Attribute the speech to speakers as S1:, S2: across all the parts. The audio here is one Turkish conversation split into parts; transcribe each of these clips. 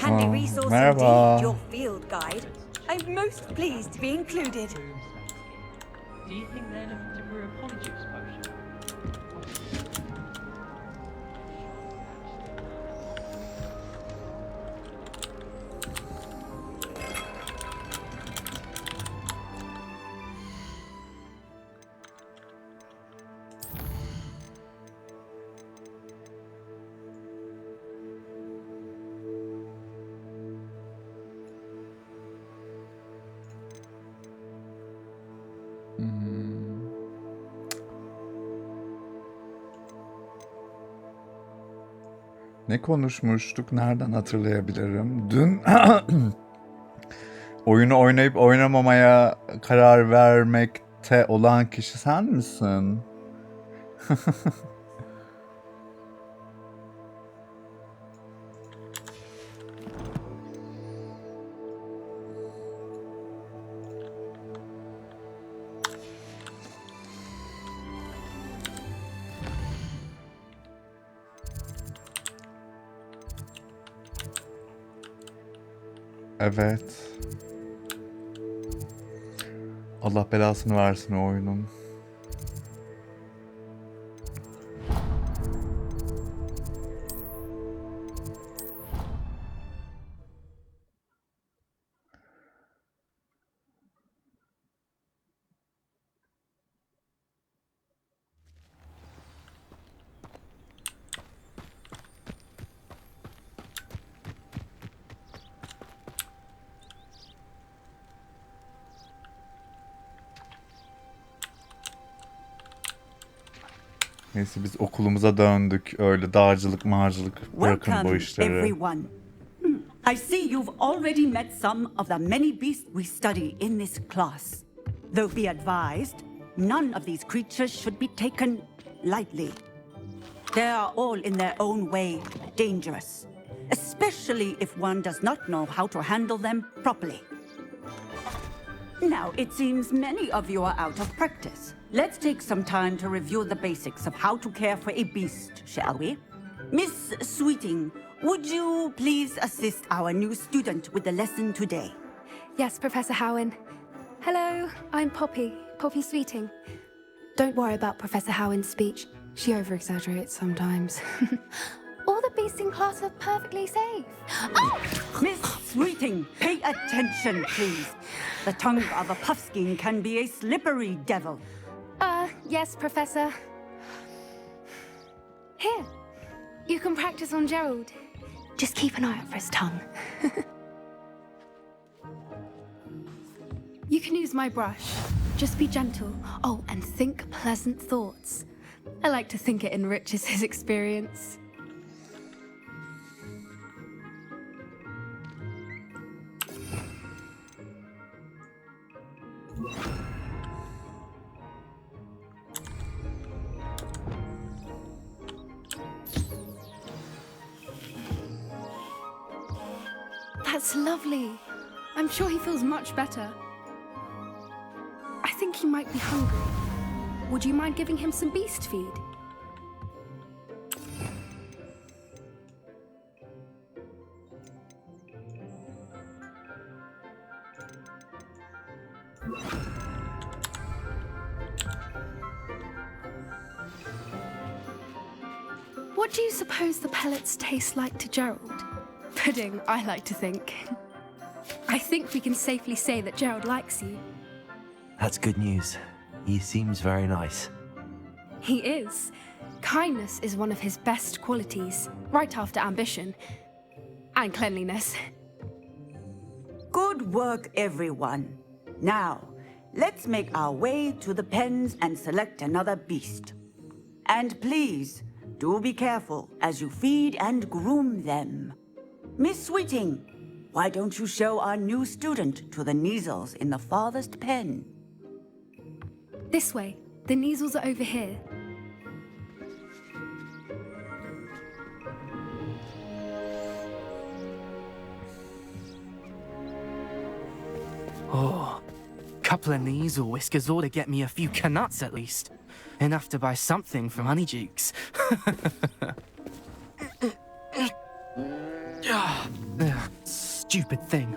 S1: handy resource
S2: merhaba.
S1: indeed, your field guide. I'm most pleased to be included.
S3: Do you think they're looking to brew a politics potion?
S2: Ne konuşmuştuk? Nereden hatırlayabilirim? Dün oyunu oynayıp oynamamaya karar vermekte olan kişi sen misin? Evet. Allah belasını versin o oyunun. Neyse biz okulumuza döndük. Öyle dağcılık, mağarcılık bırakın bu
S4: Welcome,
S2: işleri.
S4: everyone. I see you've already met some of the many beasts we study in this class. Though be advised, none of these creatures should be taken lightly. They are all in their own way dangerous, especially if one does not know how to handle them properly. Now, it seems many of you are out of practice. Let's take some time to review the basics of how to care for a beast, shall we? Miss Sweeting, would you please assist our new student with the lesson today?
S5: Yes, Professor Howen. Hello, I'm Poppy Sweeting. Don't worry about Professor Howen's speech. She over-exaggerates sometimes. All the beasts in class are perfectly safe. Oh!
S4: Miss Sweeting, pay attention, please. The tongue of a puffskein can be a slippery devil.
S5: Yes, Professor. Here, you can practice on Gerald. Just keep an eye out for his tongue. You can use my brush. Just be gentle. Oh, and think pleasant thoughts. I like to think it enriches his experience. That's lovely. I'm sure he feels much better. I think he might be hungry. Would you mind giving him some beast feed? What do you suppose the pellets taste like to Gerald? Pudding, I like to think. I think we can safely say that Gerald likes you.
S6: That's good news. He seems very nice.
S5: He is. Kindness is one of his best qualities, right after ambition. And cleanliness.
S4: Good work, everyone. Now, let's make our way to the pens and select another beast. And please, do be careful as you feed and groom them. Miss Sweeting, why don't you show our new student to the Neasels in the farthest pen?
S5: This way. The Neasels are over here.
S7: Oh, couple of Neasel whiskers ought to get me a few canuts at least. Enough to buy something from Honeydukes. Ugh. stupid thing.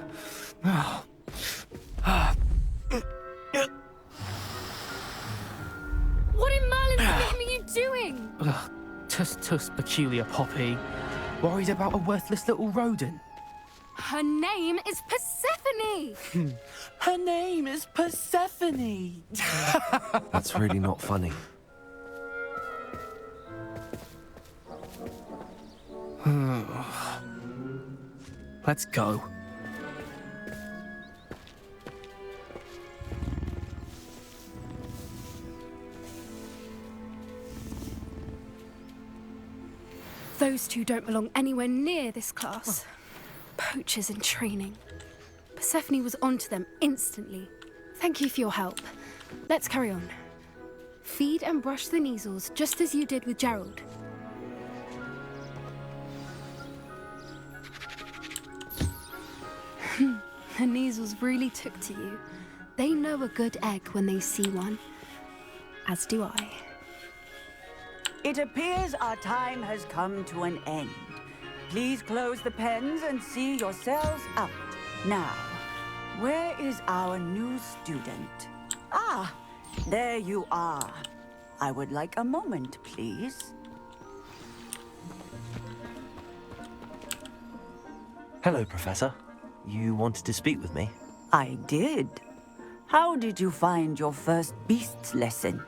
S5: What in Merlin's name are you doing?
S7: Tuss, peculiar Poppy. Worried about a worthless little rodent.
S5: Her name is Persephone!
S7: Her name is Persephone.
S6: That's really not funny.
S7: Let's go.
S5: Those two don't belong anywhere near this class. Poachers in training. Persephone was onto them instantly. Thank you for your help. Let's carry on. Feed and brush the Neasels just as you did with Gerald. The Neasels really took to you. They know a good egg when they see one. As do I.
S4: It appears our time has come to an end. Please close the pens and see yourselves out. Now, where is our new student? Ah, there you are. I would like a moment, please.
S6: Hello, Professor. You wanted to speak with me?
S4: I did. How did you find your first beasts lesson?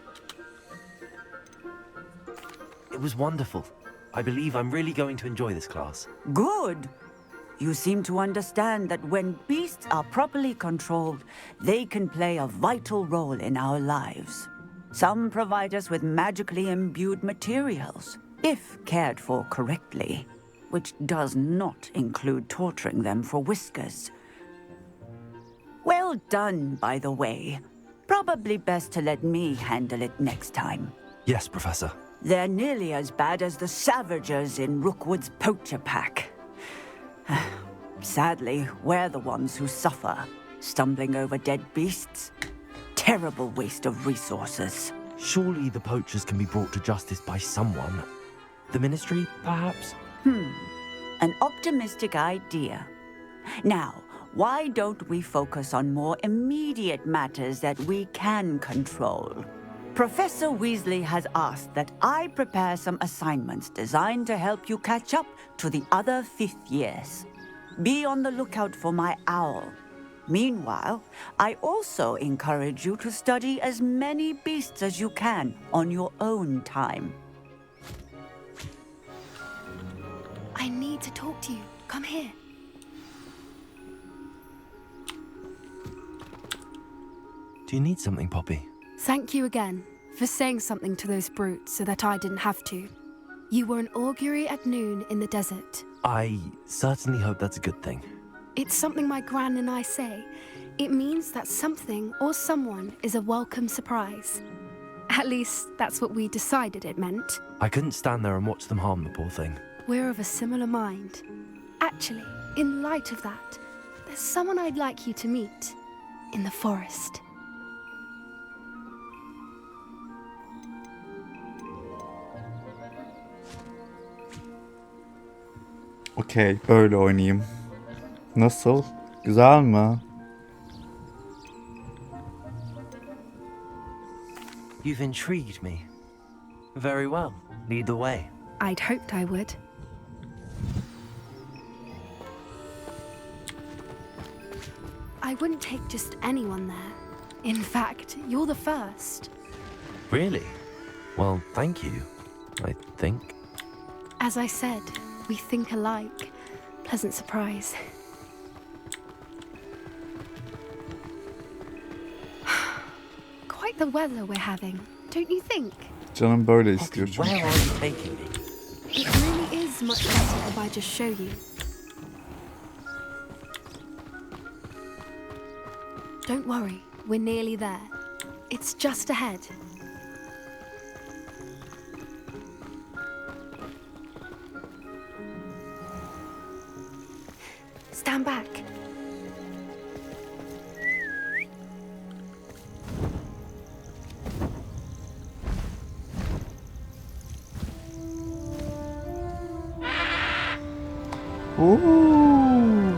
S6: It was wonderful. I believe I'm really going to enjoy this class.
S4: Good. You seem to understand that when beasts are properly controlled, they can play a vital role in our lives. Some provide us with magically imbued materials, if cared for correctly, which does not include torturing them for whiskers. Well done, by the way. Probably best to let me handle it next time.
S6: Yes, Professor.
S4: They're nearly as bad as the Savagers in Rookwood's poacher pack. Sadly, we're the ones who suffer, stumbling over dead beasts. Terrible waste of resources.
S6: Surely the poachers can be brought to justice by someone. The Ministry, perhaps?
S4: An optimistic idea. Now, why don't we focus on more immediate matters that we can control? Professor Weasley has asked that I prepare some assignments designed to help you catch up to the other 5th years. Be on the lookout for my owl. Meanwhile, I also encourage you to study as many beasts as you can on your own time.
S5: I need to talk to you. Come here.
S6: Do you need something, Poppy?
S5: Thank you again for saying something to those brutes so that I didn't have to. You were an augury at noon in the desert.
S6: I certainly hope that's a good thing.
S5: It's something my gran and I say. It means that something or someone is a welcome surprise. At least, that's what we decided it meant.
S6: I couldn't stand there and watch them harm the poor thing.
S5: We're of a similar mind. Actually, in light of that, there's someone I'd like you to meet in the forest.
S2: Okey, öyle oynayayım. Nasıl? Güzel mi?
S6: You've intrigued me. Very well. Lead the way.
S5: I'd hoped I would. I wouldn't take just anyone there. In fact, you're the first.
S6: Really? Well, thank you, I think.
S5: As I said, we think alike. Pleasant surprise. Quite the weather we're having, don't you think?
S2: Canım böyle
S6: Poppy,
S2: istiyor
S6: where
S2: çünkü.
S6: are you taking me?
S5: It really is much better if I just show you. Don't worry, we're nearly there. It's just ahead. Stand back.
S2: Oo.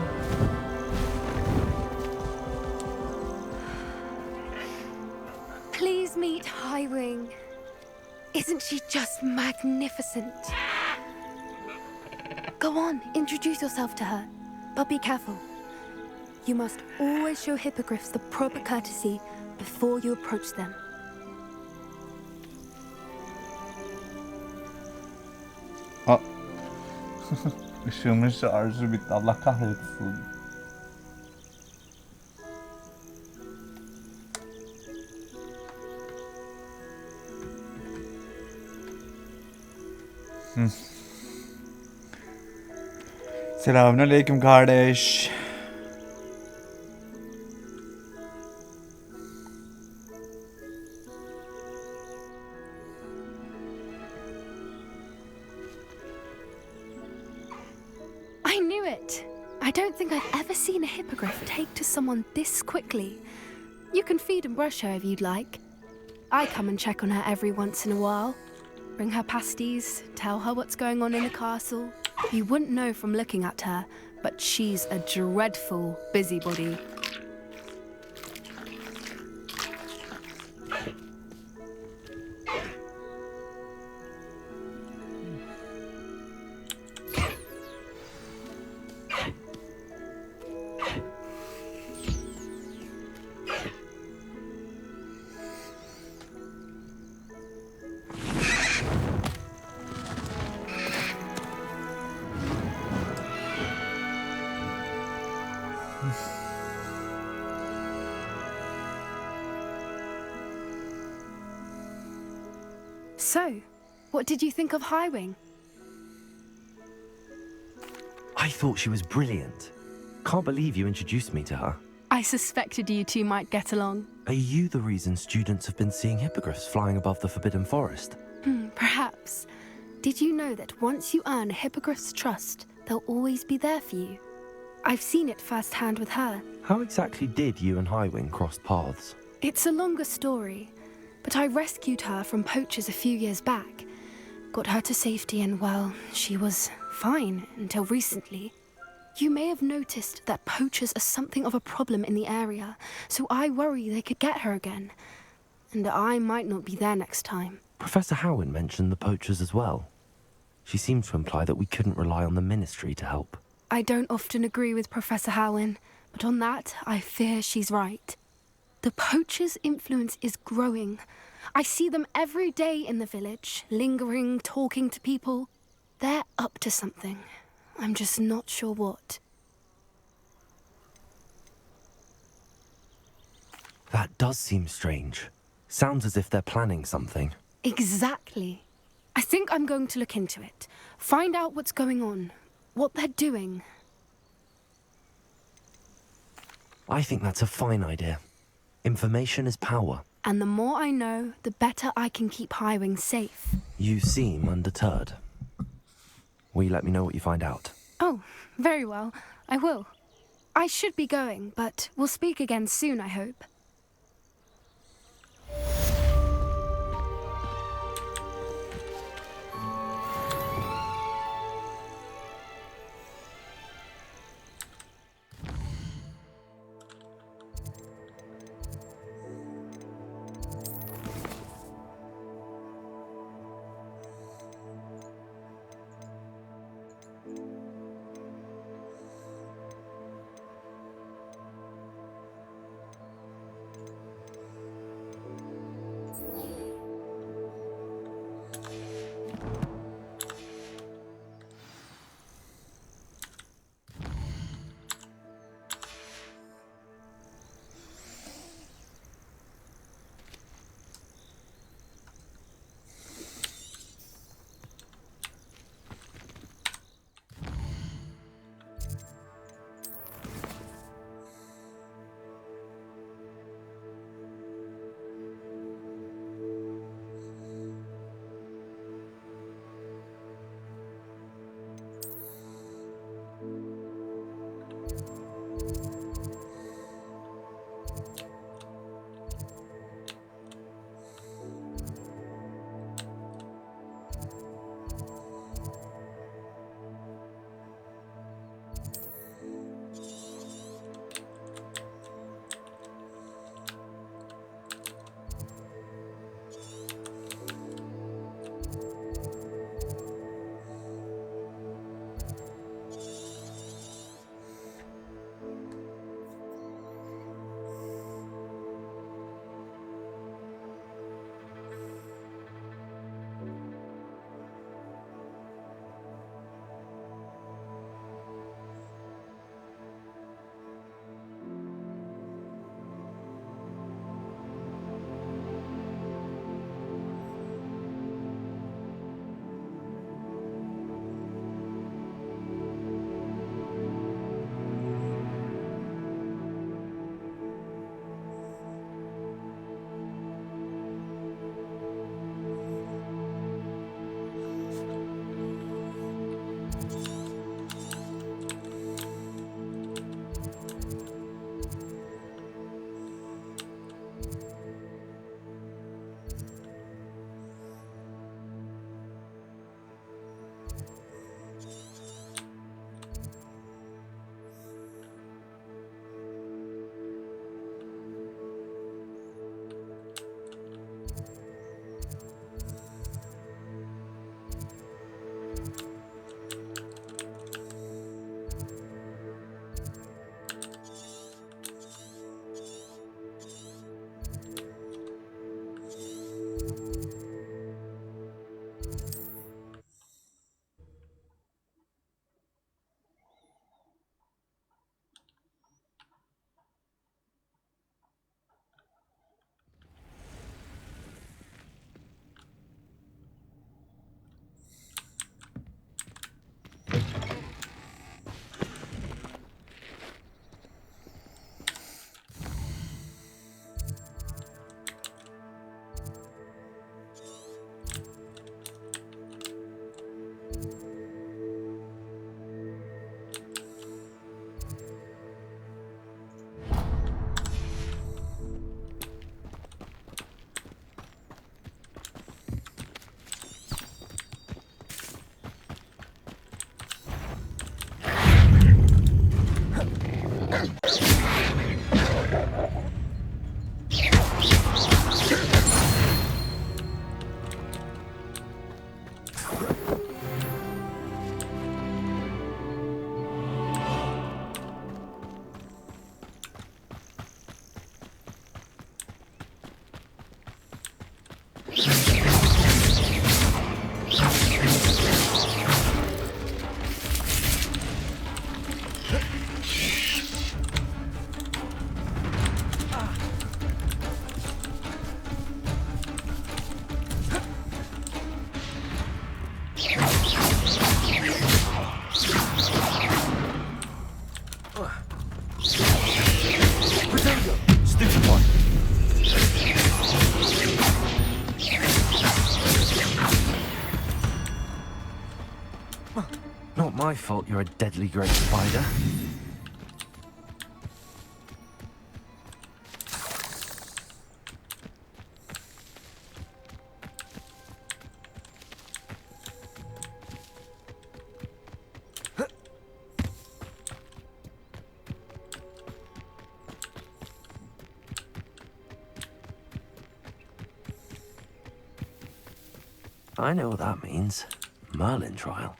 S5: looks magnificent. Go on, introduce yourself to her. But be careful. You must always show hippogriffs the proper courtesy before you approach them.
S2: Aa. Işığımın şarjı bitti. Allah kahretsin. Selamünaleyküm kardeş.
S5: I knew it. I don't think I've ever seen a hippogriff take to someone this quickly. You can feed and brush her if you'd like. I come and check on her every once in a while. Bring her pasties, tell her what's going on in the castle. You wouldn't know from looking at her, but she's a dreadful busybody. So, what did you think of Highwing?
S6: I thought she was brilliant. Can't believe you introduced me to her.
S5: I suspected you two might get along.
S6: Are you the reason students have been seeing hippogriffs flying above the Forbidden Forest?
S5: Perhaps. Did you know that once you earn a hippogriff's trust, they'll always be there for you? I've seen it firsthand with her.
S6: How exactly did you and Highwing cross paths?
S5: It's a longer story, but I rescued her from poachers a few years back. Got her to safety and, well, she was fine until recently. You may have noticed that poachers are something of a problem in the area, so I worry they could get her again. And I might not be there next time.
S6: Professor Howin mentioned the poachers as well. She seemed to imply that we couldn't rely on the Ministry to help.
S5: I don't often agree with Professor Howin, but on that, I fear she's right. The poachers' influence is growing. I see them every day in the village, lingering, talking to people. They're up to something. I'm just not sure what.
S6: That does seem strange. Sounds as if they're planning something.
S5: Exactly. I think I'm going to look into it. Find out what's going on, what they're doing.
S6: I think that's a fine idea. Information is power.
S5: And the more I know, the better I can keep Highwing safe.
S6: You seem undeterred. Will you let me know what you find out?
S5: Oh, very well. I will. I should be going, but we'll speak again soon, I hope.
S6: Stupid one. Not my fault you're a deadly great spider. I know what that means. Merlin trial.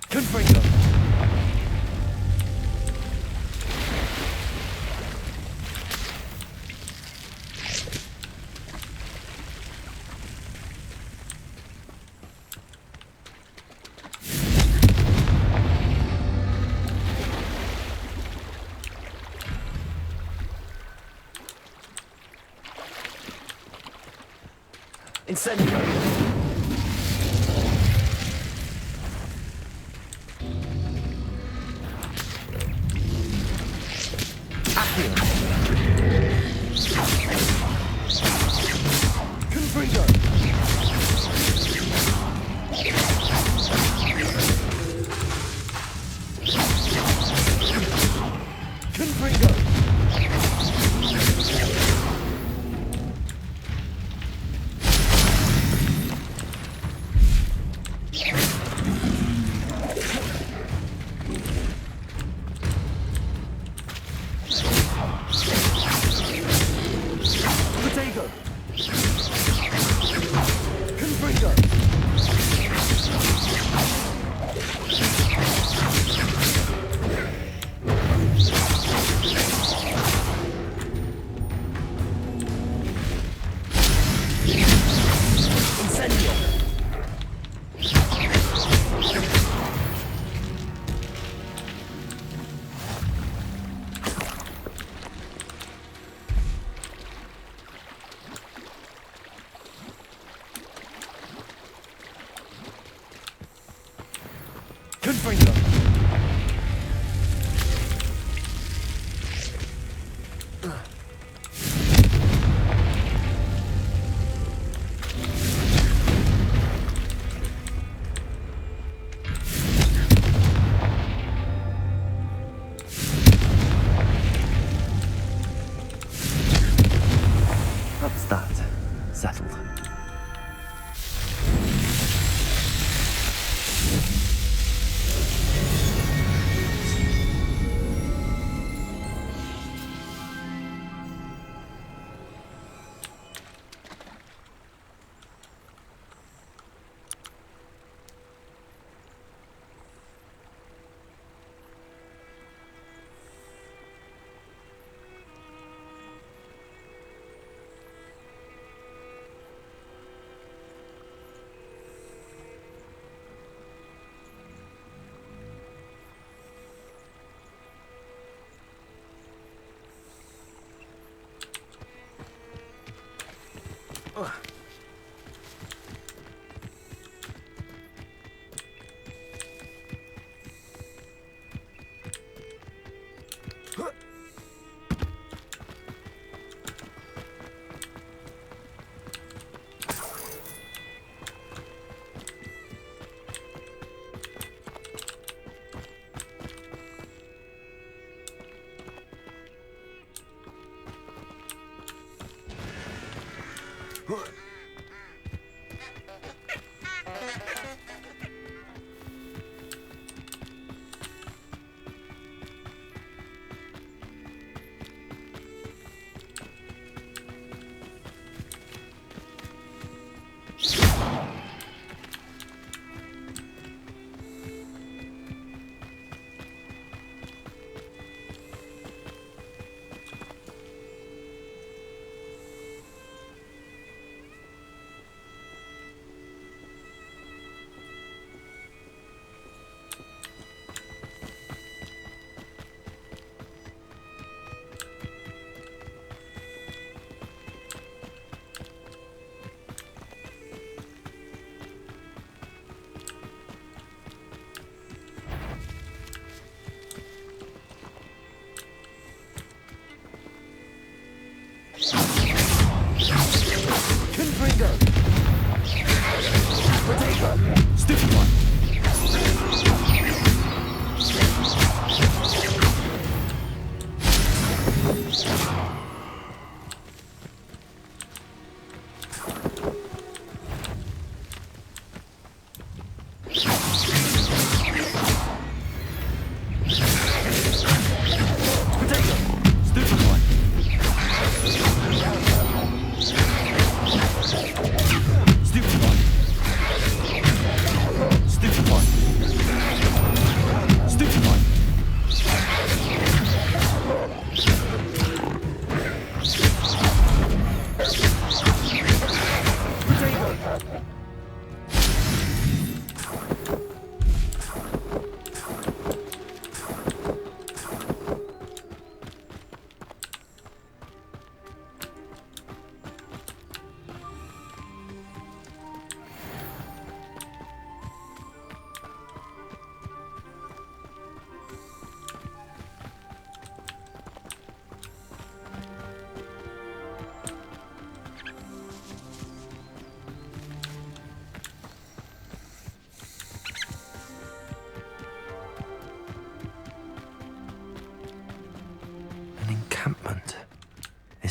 S6: Confringo. Incendio. Confringo. Confringo. Potato. Confringo. Incendio. Confringo. That's that. Settled.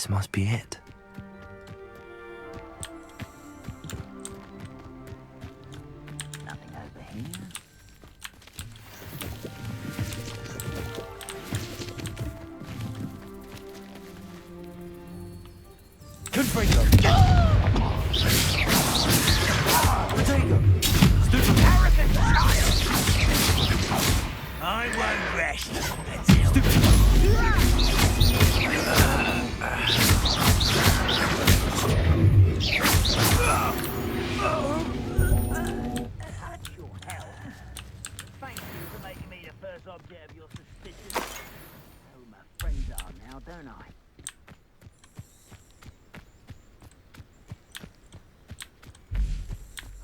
S6: This must be it.
S8: Nothing over here.
S6: Confringo! Potato! Stupid
S8: Arrogant child! I won't rest until... That's your help. Thank you for making me the first object of your suspicion. I know who my friends are now, don't I?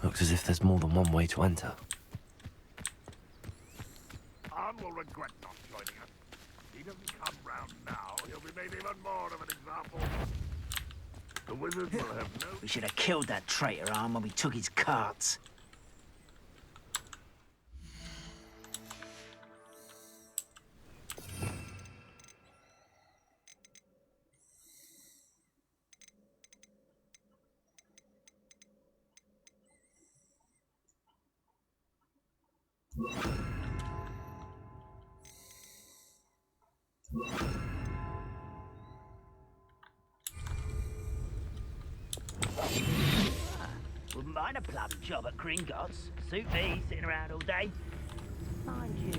S6: Looks as if there's more than one way to enter.
S9: Arn will regret not joining us. If he doesn't come round now, he'll be made even more of an example. The wizard will have no...
S8: We should have killed that traitor Arm when we took his carts. Wouldn't mind a plum job at Gringotts. Suit me, sitting around all day. Mind you.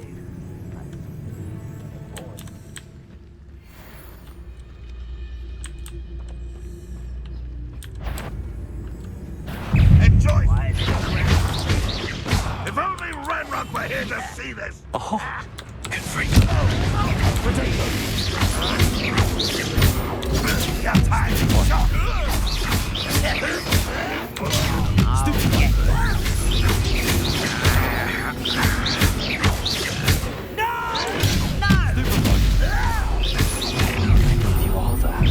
S9: Enjoy!
S8: Why is it
S9: If only Ranrock were here to see this!
S6: Oh! Confringo! Potato!
S9: Your time! Shot!
S6: You are that.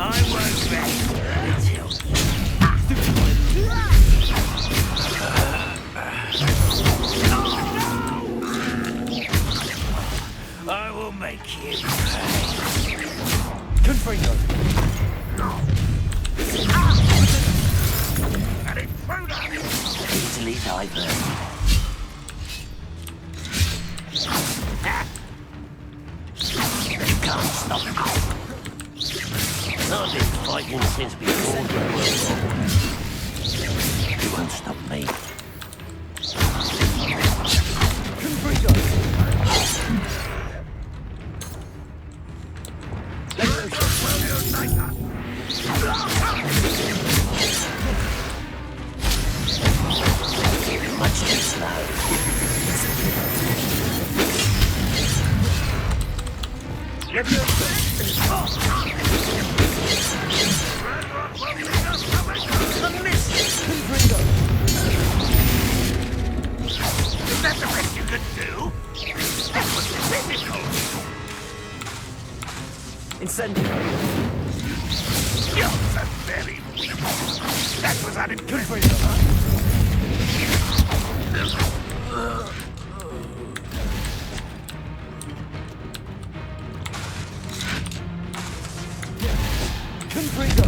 S8: I won't rest until... I will make you pay.
S6: Confringo!
S9: An intruder!
S8: Easily diverted. You can't stop me. I've been fighting since before the World War. You won't stop me. Much too slow.
S9: Is that the best you could do? That was physical!
S6: Incendio!
S9: You're so very weak! That was unimpressive!
S6: Confringo!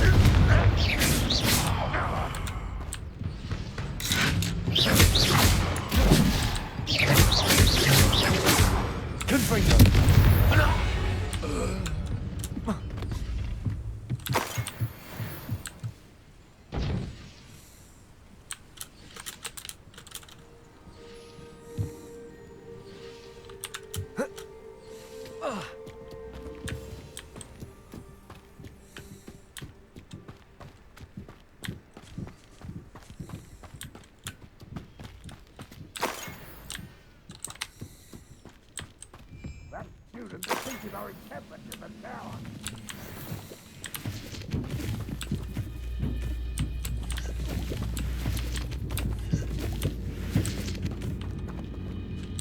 S6: Confringo!
S9: That student defeated our encampment in the tower!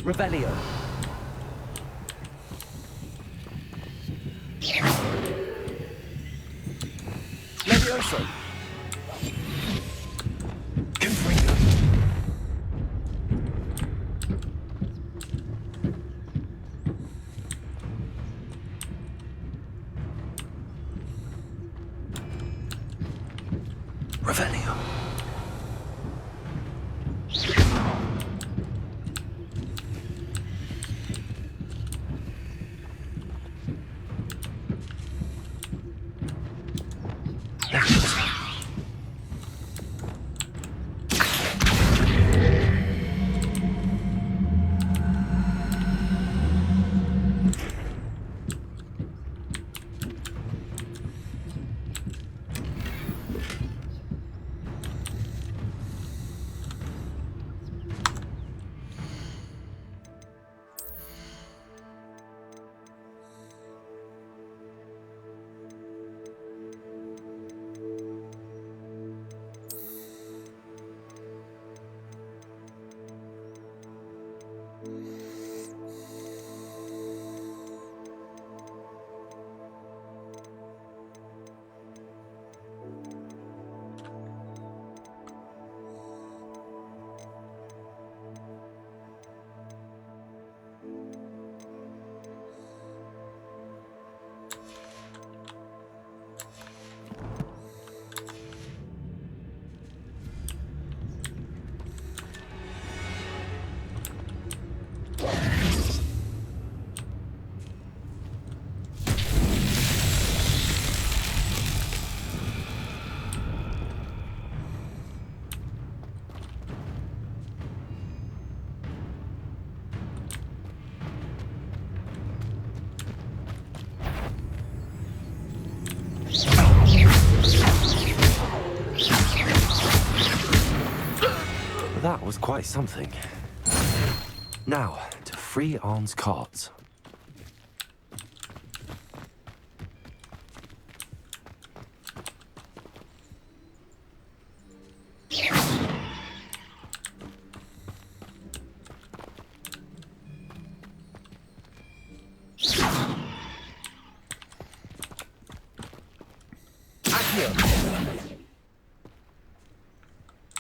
S6: Revelio! That was quite something. Now, to free Arn's cards.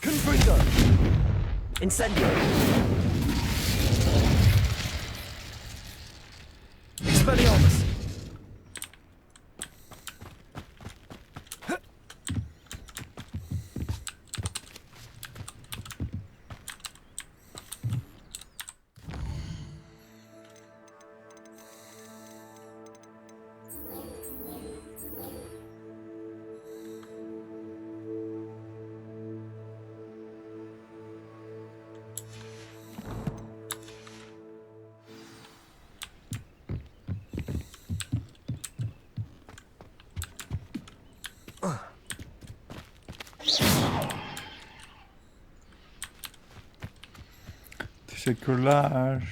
S10: Confringo! Incendio! Expelliarmus!
S2: Teşekkürler.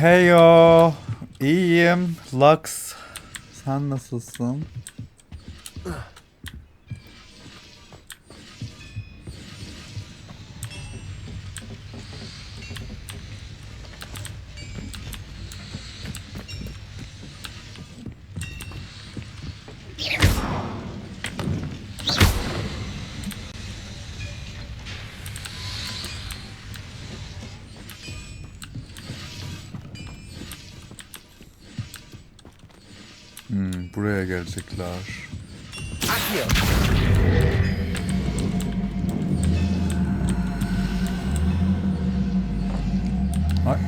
S2: Heyo. İyiyim. Lux. Sen nasılsın? Buraya gelecekler. Ay.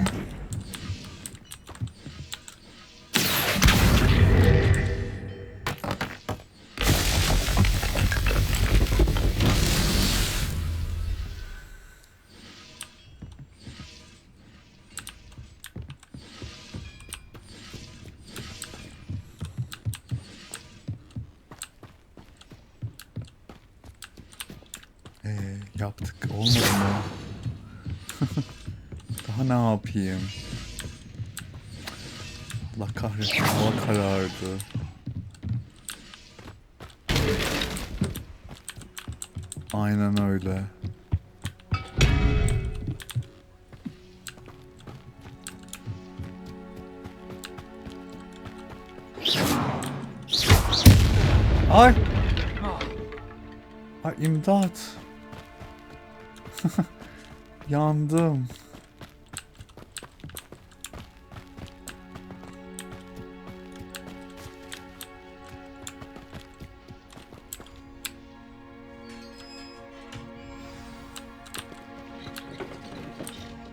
S2: Yaptık. Olmadı mı? Daha ne yapayım? Allah kahretsin. Hava karardı. Aynen öyle. Ay! Ay imdat! Yandım.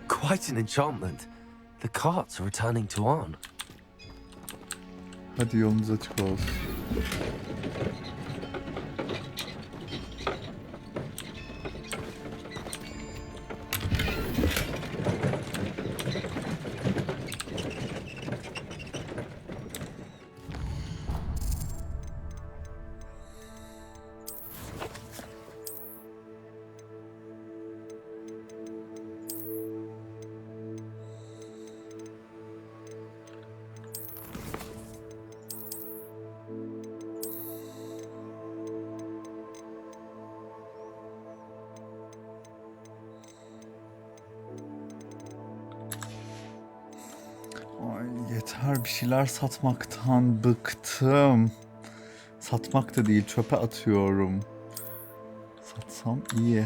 S6: Quite an enchantment. The carts are returning to Arn.
S2: Hadi yolunuz açık olsun. Yeter, bir şeyler satmaktan bıktım. Satmak da değil, çöpe atıyorum. Satsam iyi.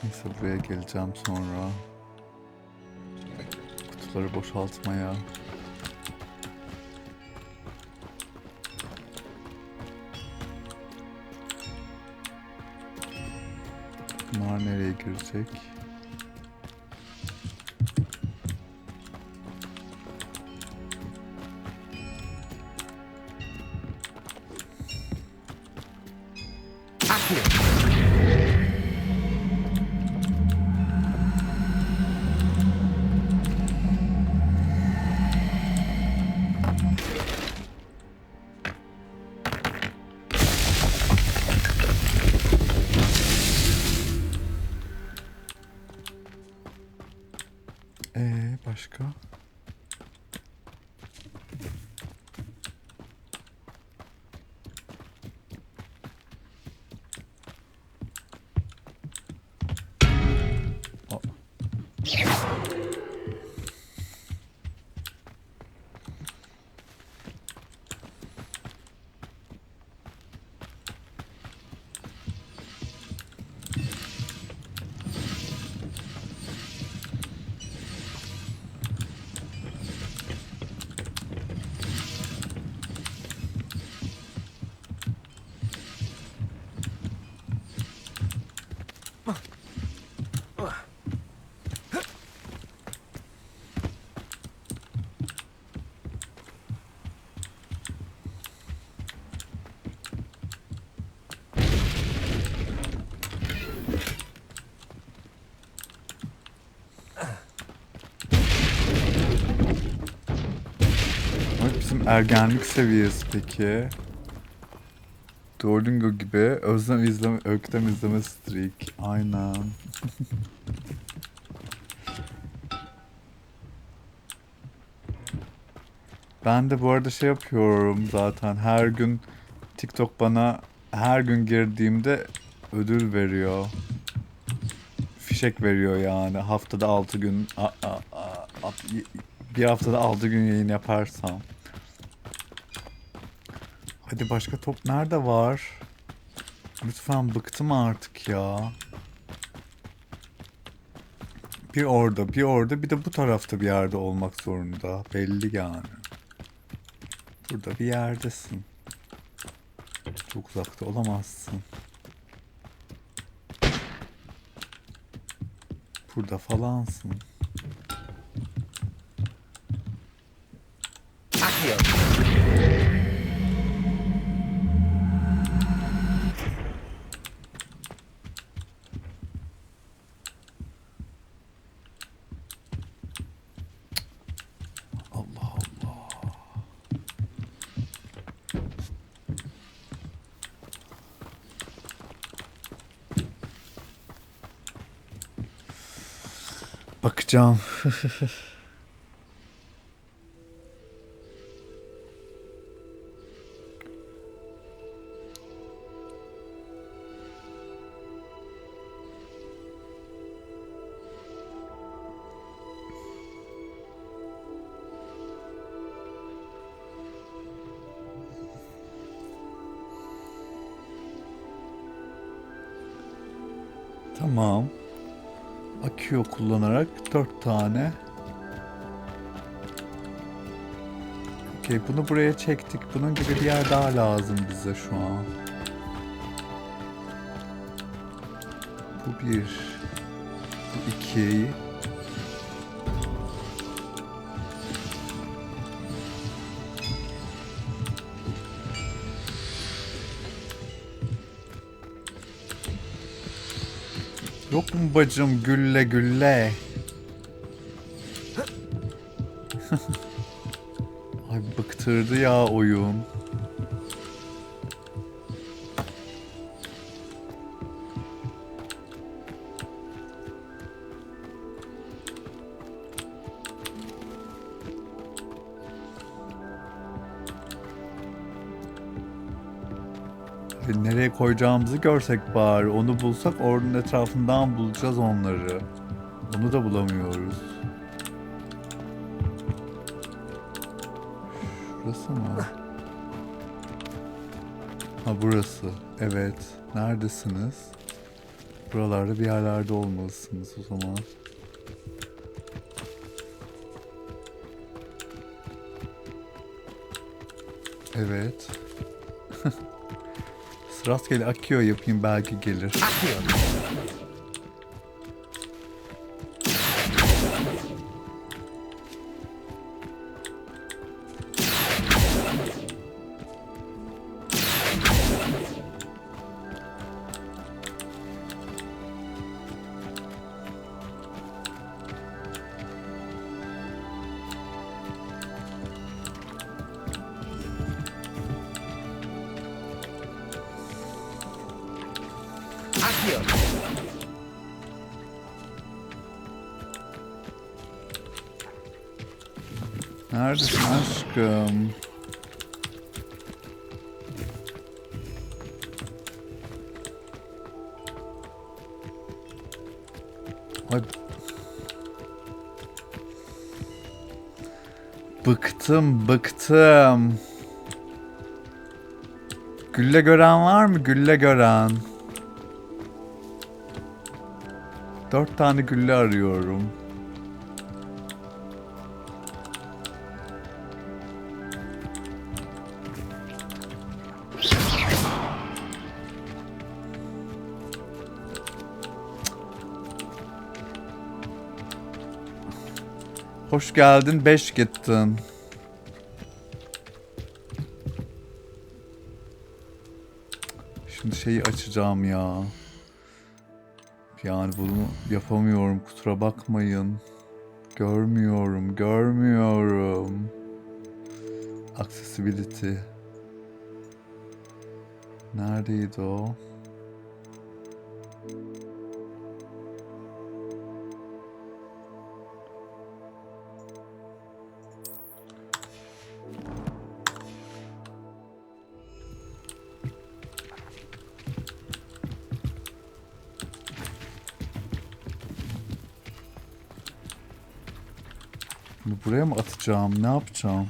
S2: Neyse, buraya geleceğim sonra. Kutuları boşaltmaya. Bunlar nereye girecek? Başka? Bizim ergenlik seviyesi peki. Duolingo gibi öyküden izleme streak. Aynen. Ben de bu arada şey yapıyorum zaten. Her gün TikTok bana her gün girdiğimde ödül veriyor. Fişek veriyor yani. Haftada 6 gün bir haftada 6 gün yayın yaparsam. Hadi, başka top nerede var? Lütfen, bıktım artık ya. Bir orada, bir orada, bir de bu tarafta bir yerde olmak zorunda. Belli yani. Burada bir yerdesin. Çok uzakta olamazsın. Burada falansın. Allah Allah. Bakacağım. Tamam. Akıyor kullanarak 4 tane. Okey, bunu buraya çektik. Bunun gibi bir yer daha lazım bize şu an. Bu bir. Bu iki. Yok mu bacım gülle gülle? Ay, bıktırdı ya oyun. Nereye koyacağımızı görsek bari. Onu bulsak ordunun etrafından bulacağız onları. Onu da bulamıyoruz. Şurası mı? Ha burası. Evet. Neredesiniz? Buralarda bir yerlerde olmalısınız o zaman. Evet. Rastgele akıyor yapayım belki gelir. Neredesin aşkım? Ay. Bıktım. Gülle gören var mı? Gülle gören. 4 tane gülle arıyorum. Hoş geldin, 5 gittin. Şimdi şeyi açacağım ya. Yani bunu yapamıyorum, kusura bakmayın. Görmüyorum. Accessibility. Neredeydi o? Bunu buraya mı atacağım? Ne yapacağım?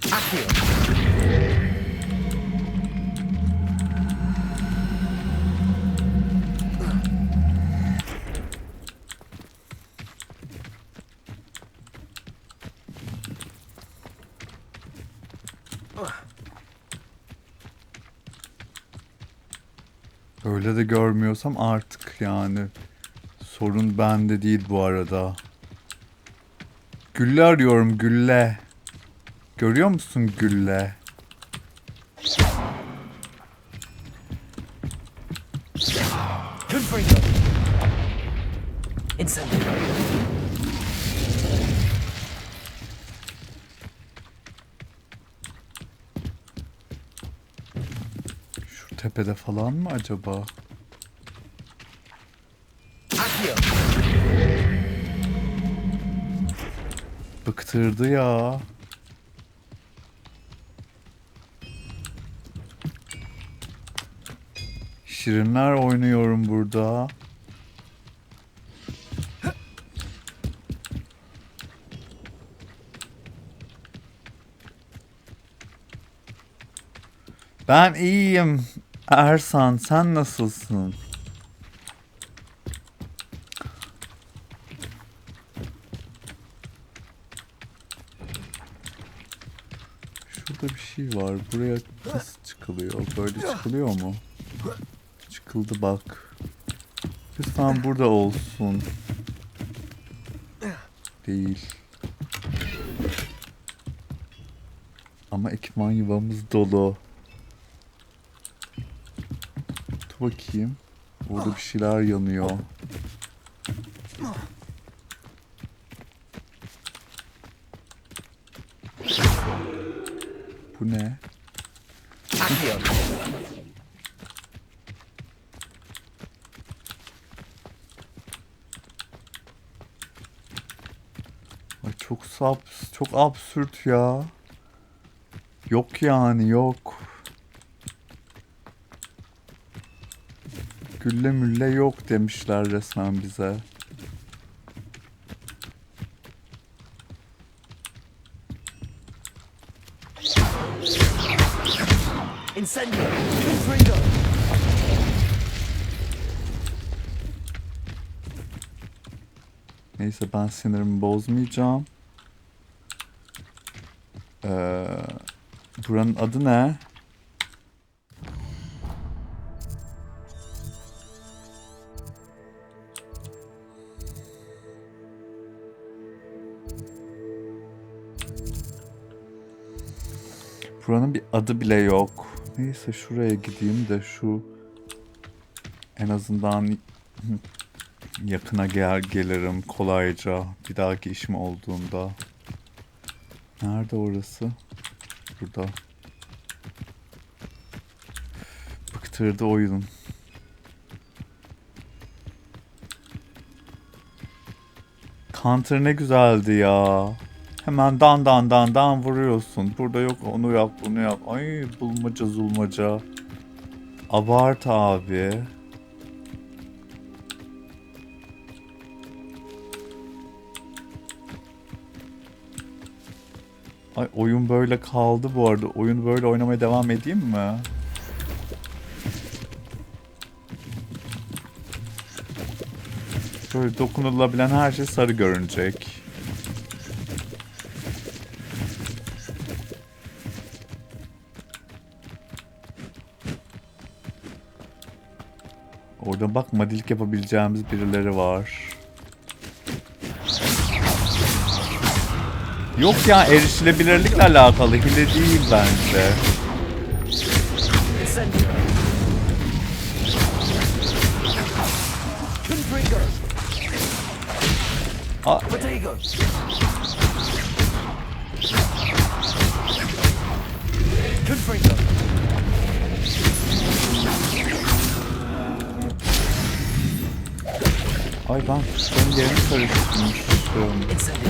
S2: Öyle de görmüyorsam artık yani sorun bende değil bu arada. Gülle arıyorum, gülle. Görüyor musun gülle? Şu tepede falan mı acaba? Bıktırdı ya. Şirinler oynuyorum burada. Ben iyiyim. Ersan, sen nasılsın? Şurada bir şey var. Buraya nasıl çıkılıyor? Böyle çıkılıyor mu? Çıkıldı bak. Lütfen burada olsun. Değil. Ama ekipman yuvamız dolu. Dur bakayım. Orada bir şeyler yanıyor. Bu ne? Ay çok absürt ya. Yok yani yok. Gülle mülle yok demişler resmen bize.
S10: Incendio. Confringo.
S2: Neyse ben sinirimi bozmayacağım. Buranın adı ne? Buranın bir adı bile yok. Neyse şuraya gideyim de şu en azından yakına gelirim kolayca bir dahaki işim olduğunda. Nerede orası? Burada. Bıktırdı oyun. Counter ne güzeldi ya. Hemen dan vuruyorsun. Burada yok onu yap bunu yap. Ay bulmaca zulmaca. Abart abi. Ay oyun böyle kaldı bu arada. Oyunu böyle oynamaya devam edeyim mi? Böyle dokunulabilen her şey sarı görünecek. Orada bak madilik yapabileceğimiz birileri var. Yok ya erişilebilirlikle alakalı hile değil bence.
S10: Incendio. Confringo. Potato. Confringo.
S2: Ay ben kuşların yerini karıştırmışım.
S10: Incendio.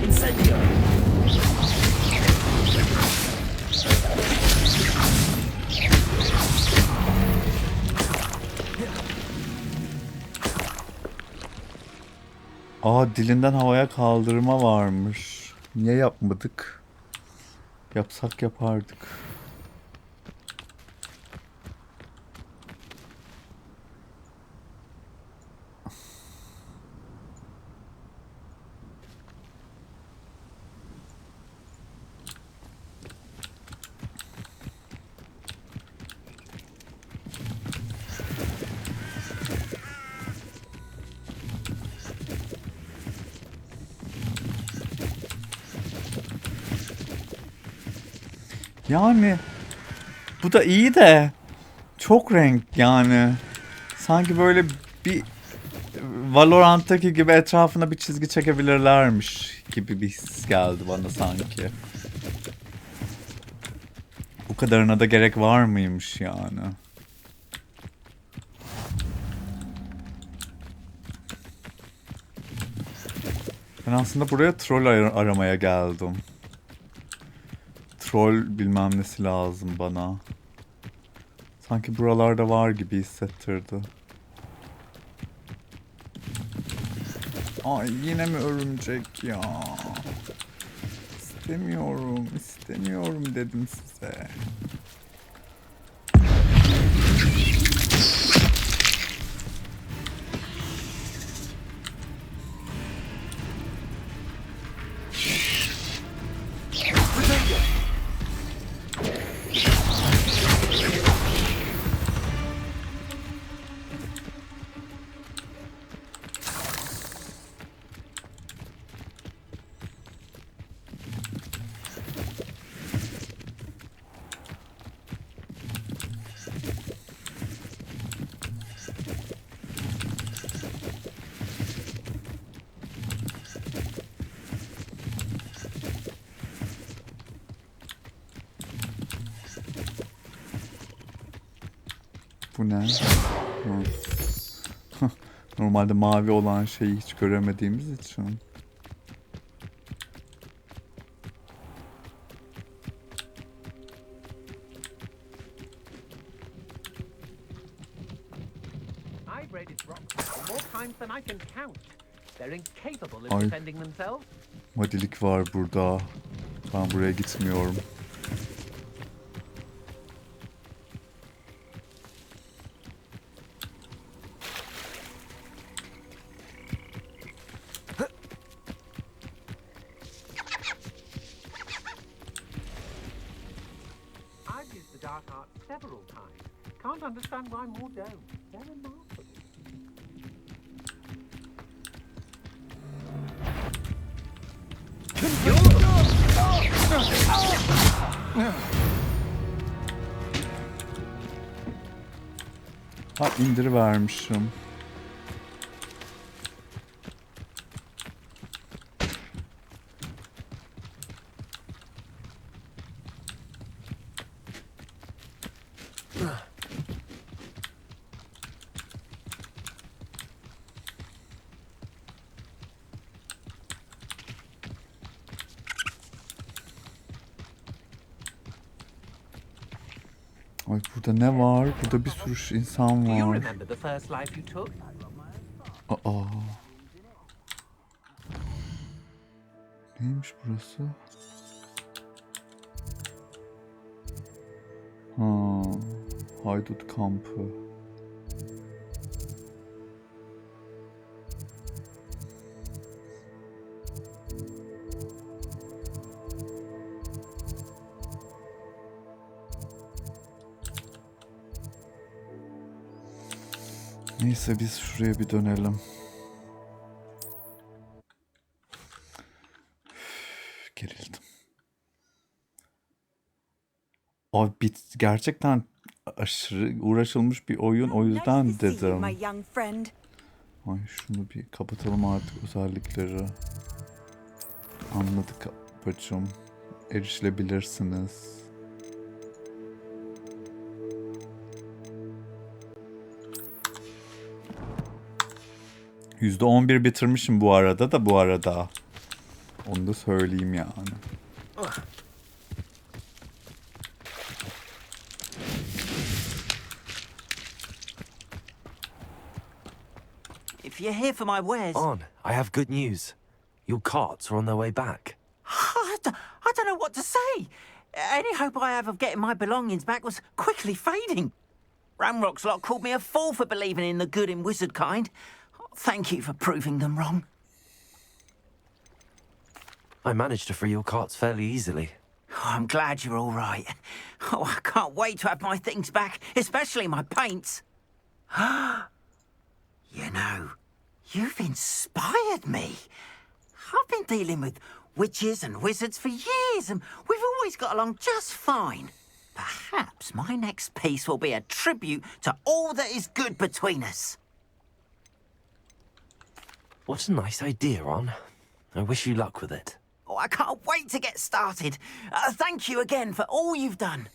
S10: Incendio.
S2: Aa dilinden havaya kaldırma varmış. Niye yapmadık? Yapsak yapardık. Yani bu da iyi de çok renk yani. Sanki böyle bir Valorant'taki gibi etrafına bir çizgi çekebilirlermiş gibi bir his geldi bana sanki. Bu kadarına da gerek var mıymış yani? Ben aslında buraya troll aramaya geldim. Troll bilmem nesi lazım bana. Sanki buralarda var gibi hissettirdi. Ay yine mi örümcek ya? İstemiyorum dedim size. Bu ne? Normalde mavi olan şeyi hiç göremediğimiz için.
S11: I've raided rocks more times than I can count. They're incapable of
S2: Ay.
S11: defending themselves.
S2: Madilik var burada. Ben buraya gitmiyorum.
S11: I've used the dark arts several times. Can't understand why more don't. They're remarkable.
S2: Ha, indirivermişim. Ay burada ne var? Burada bir sürü insan
S11: Do you
S2: var.
S11: remember the first life you took?
S2: Aa. Neymiş burası? Ha, haydut kampı. Neyse biz şuraya bir dönelim. Gerildim. Abi gerçekten aşırı uğraşılmış bir oyun, o yüzden
S1: Nice to see you,
S2: dedim.
S1: my young friend.
S2: Ay şunu bir kapatalım artık, özellikleri. Anladık bacım. Erişilebilirsiniz. %11 bitirmişim bu arada. Onu da söyleyeyim yani.
S10: If you're here for my wares...
S6: On, I have good news. Your carts are on their way back.
S10: I don't know what to say. Any hope I have of getting my belongings back was quickly fading. Ramrock's lot called me a fool for believing in the good in wizard kind. Thank you for proving them wrong.
S6: I managed to free your carts fairly easily.
S10: Oh, I'm glad you're all right. Oh, I can't wait to have my things back, especially my paints. You know, you've inspired me. I've been dealing with witches and wizards for years, and we've always got along just fine. Perhaps my next piece will be a tribute to all that is good between us.
S6: What a nice idea, Ron. I wish you luck with it.
S10: Oh, I can't wait to get started. Thank you again for all you've done.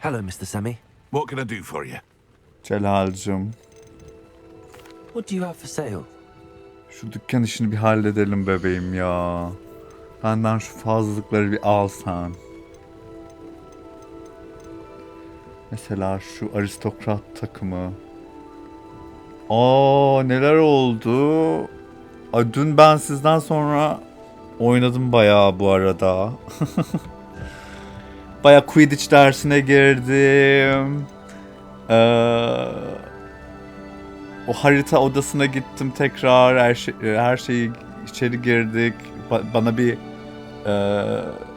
S6: Hello, Mr. Semi.
S9: What can I do for you?
S2: Celal'cığım.
S6: What do you have for sale?
S2: Şu dükkan işini bir halledelim bebeğim ya. Benden şu fazlalıkları bir al sen. Mesela şu aristokrat takımı. Aa, neler oldu? Ay, dün ben sizden sonra oynadım bayağı bu arada. Bayağı Quidditch dersine girdim. O harita odasına gittim tekrar. Her şeyi içeri girdik. Bana bir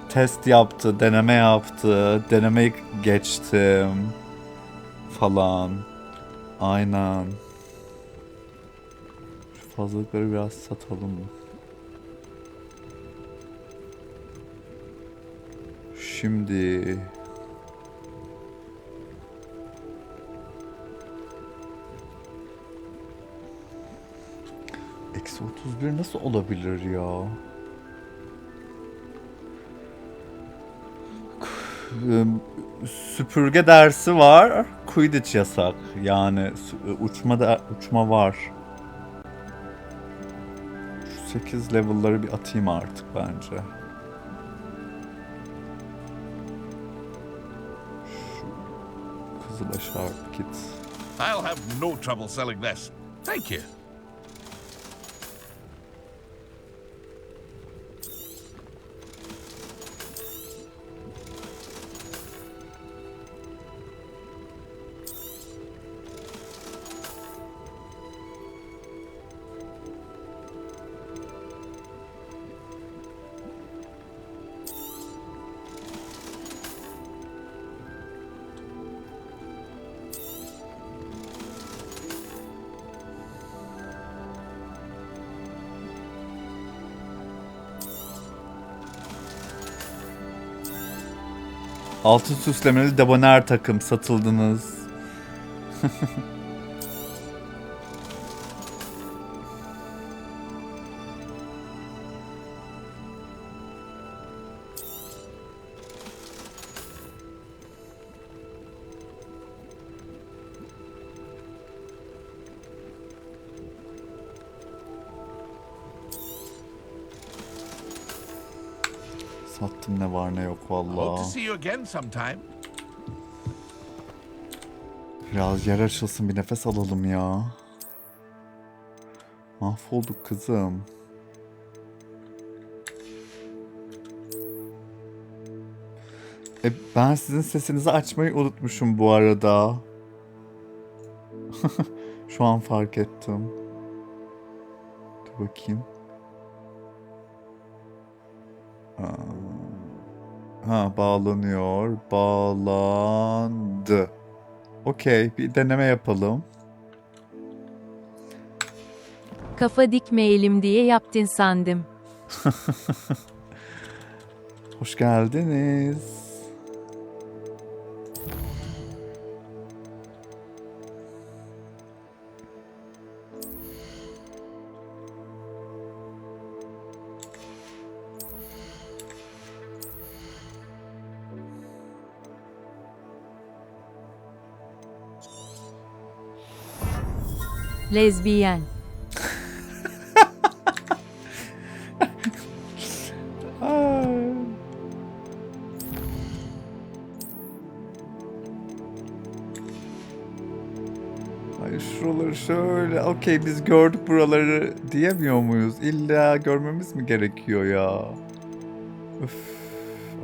S2: test yaptı, deneme yaptı. Denemeyi geçtim falan. Aynen. Şu fazlalıkları biraz satalım. Şimdi 31 nasıl olabilir ya? Süpürge dersi var. Quidditch yasak. Yani uçma var. Şu 8 level'ları bir atayım artık bence. Şu kızıla şarp git.
S9: I'll have no trouble selling this. Thank you.
S2: Altın süslemeli debonair takım satıldınız. Sattım ne var ne yok
S9: Hope to
S2: vallahi.
S9: see you again sometime.
S2: Biraz yer açılsın, bir nefes alalım ya. Mahvolduk kızım. Ben sizin sesinizi açmayı unutmuşum bu arada. Şu an fark ettim. Dur bakayım. Ha, bağlanıyor. Bağlandı. Okey, bir deneme yapalım.
S12: Kafa dikmeyelim diye yaptın sandım.
S2: Hoş geldiniz.
S12: Lezbiyen.
S2: Ay şuraları şöyle. Okey, biz gördük buraları diyemiyor muyuz? İlla görmemiz mi gerekiyor ya? Öf.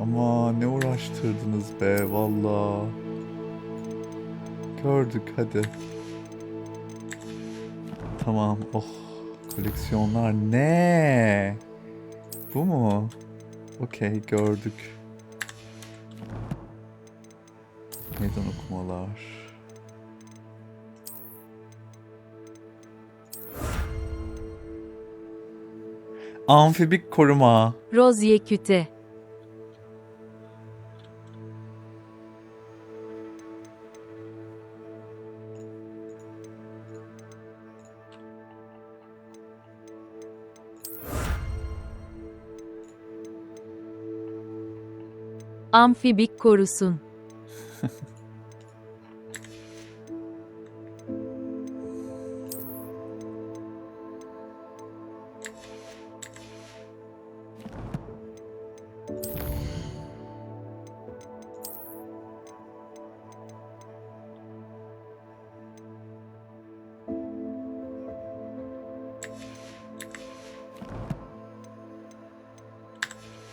S2: Ama ne uğraştırdınız be valla. Gördük hadi. Tamam. Oh. Koleksiyonlar ne? Bu mu? Okey, gördük. Meydan okumalar. Amfibik koruma.
S12: Rozye küte. Amfibik korusun.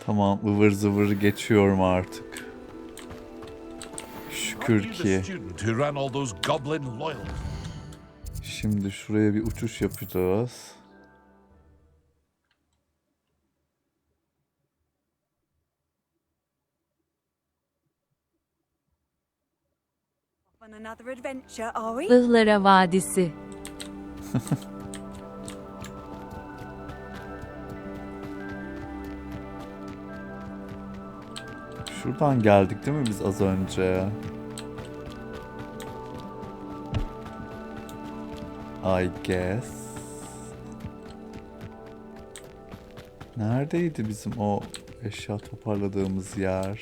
S2: Tamam, ıvır zıvır geçiyorum artık. Şükür ki. Şimdi şuraya bir uçuş yapacağız.
S1: On another adventure, are we?
S12: Ihlara Vadisi.
S2: Şuradan geldik değil mi biz az önce? I guess. Neredeydi bizim o eşya toparladığımız yer?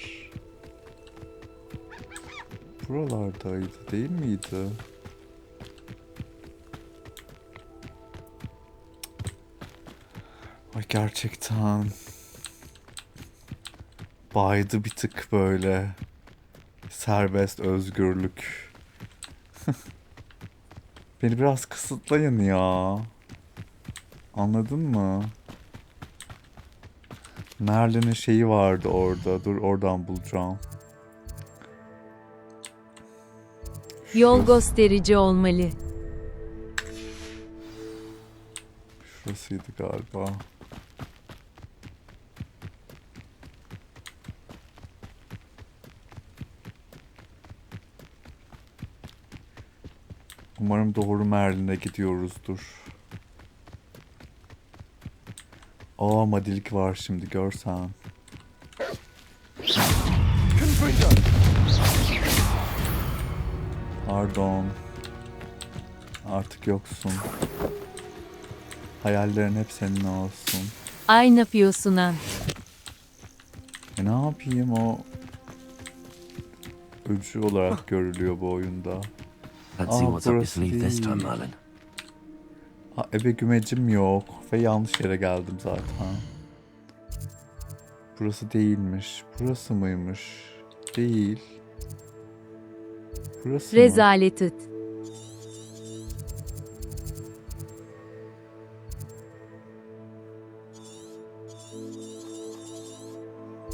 S2: Buralardaydı değil miydi? Ay gerçekten baydı bir tık böyle. Serbest özgürlük. Beni biraz kısıtlayın ya. Anladın mı? Merlin'in şeyi vardı orada. Dur oradan bulacağım.
S12: Yol gösterici olmalı.
S2: Şurasıydı galiba. Umarım doğru Merlin'e gidiyoruzdur. Aa madilik var şimdi görsen. Pardon. Artık yoksun. Hayallerin hep senin olsun.
S12: Ay ne yapıyorsun an?
S2: Ne yapayım o öcü olarak görülüyor bu oyunda.
S6: Let's see what's up your sleeve this time, Merlin.
S2: Ebe gümecim yok ve yanlış yere geldim zaten. Burası değilmiş. Burası mıymış? Değil. Burası mı?
S12: Rezalet et.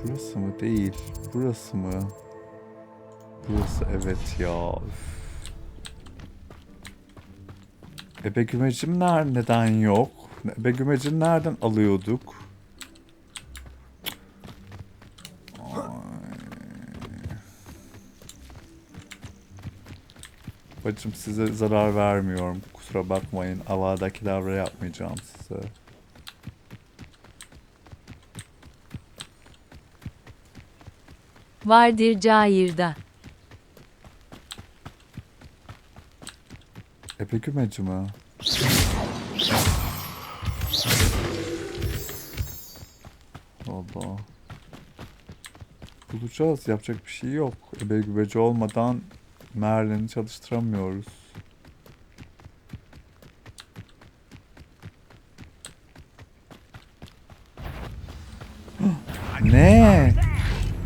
S2: Burası mı? Değil. Burası mı? Burası evet ya. Üf. Ebe gümecim neden yok? Ebe gümecim nereden alıyorduk? Bacım size zarar vermiyorum. Kusura bakmayın. Avadaki davra yapmayacağım size.
S12: Vardır cayırda.
S2: Ebe gümeci mi? Allah. Bulacağız. Yapacak bir şey yok. Ebe gümeci olmadan Merlin'i çalıştıramıyoruz. Ne?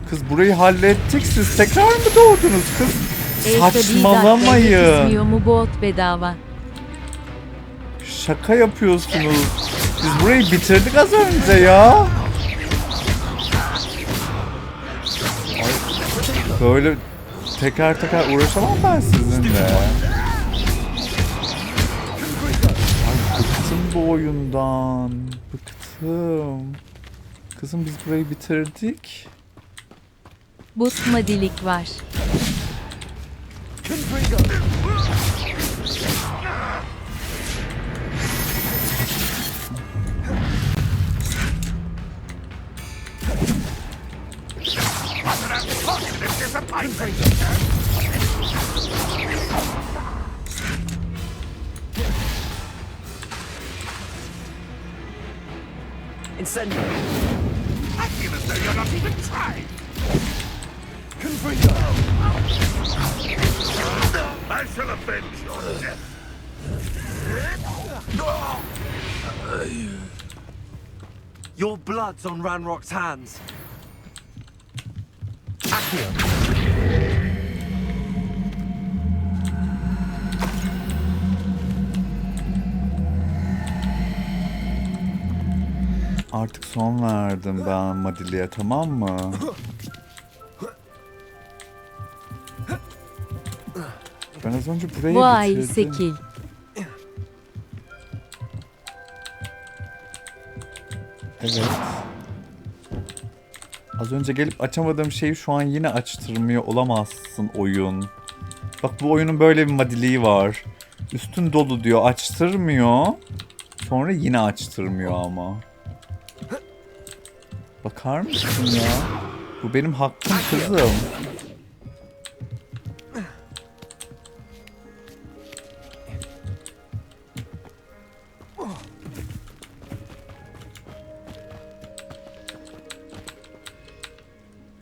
S2: Kız burayı hallettik. Siz tekrar mı doğdunuz kız? Saçmalamayın.
S12: Kesmiyor mu bu ot bedava?
S2: Şaka yapıyorsunuz. Biz burayı bitirdik az önce ya. Ay, böyle teker uğraşamam ben sizinle. Ay bıktım bu oyundan. Bıktım. Kızım biz burayı bitirdik.
S12: Busmadilik var.
S8: Incendio.
S9: I feel as though you're not even trying. I shall avenge your death.
S6: Your blood's on Ranrock's hands. Accio.
S2: Artık son verdim ben Madili'ye, tamam mı? Ben az önce burayı
S12: Vay
S2: bitirdim.
S12: sekil.
S2: Evet. Az önce gelip açamadığım şeyi şu an yine açtırmıyor olamazsın oyun. Bak bu oyunun böyle bir madiliği var. Üstün dolu diyor, açtırmıyor. Sonra yine açtırmıyor ama. Bakar mısın ya? Bu benim hakkım kızım.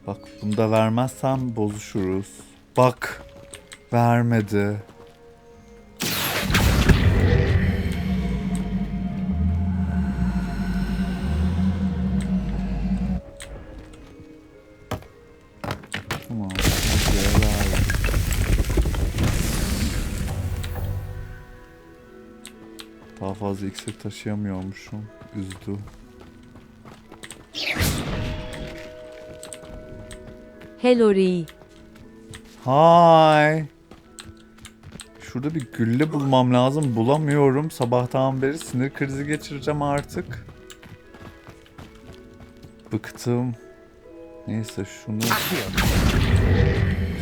S2: Bak bunu da vermezsem bozuşuruz. Bak vermedi. Tamam. Daha fazla iksir taşıyamıyormuşum. Üzdü.
S12: Hello Ri.
S2: Hi. Şurada bir gülle bulmam lazım. Bulamıyorum. Sabahtan beri sinir krizi geçireceğim artık. Bıktım. Neyse şunu...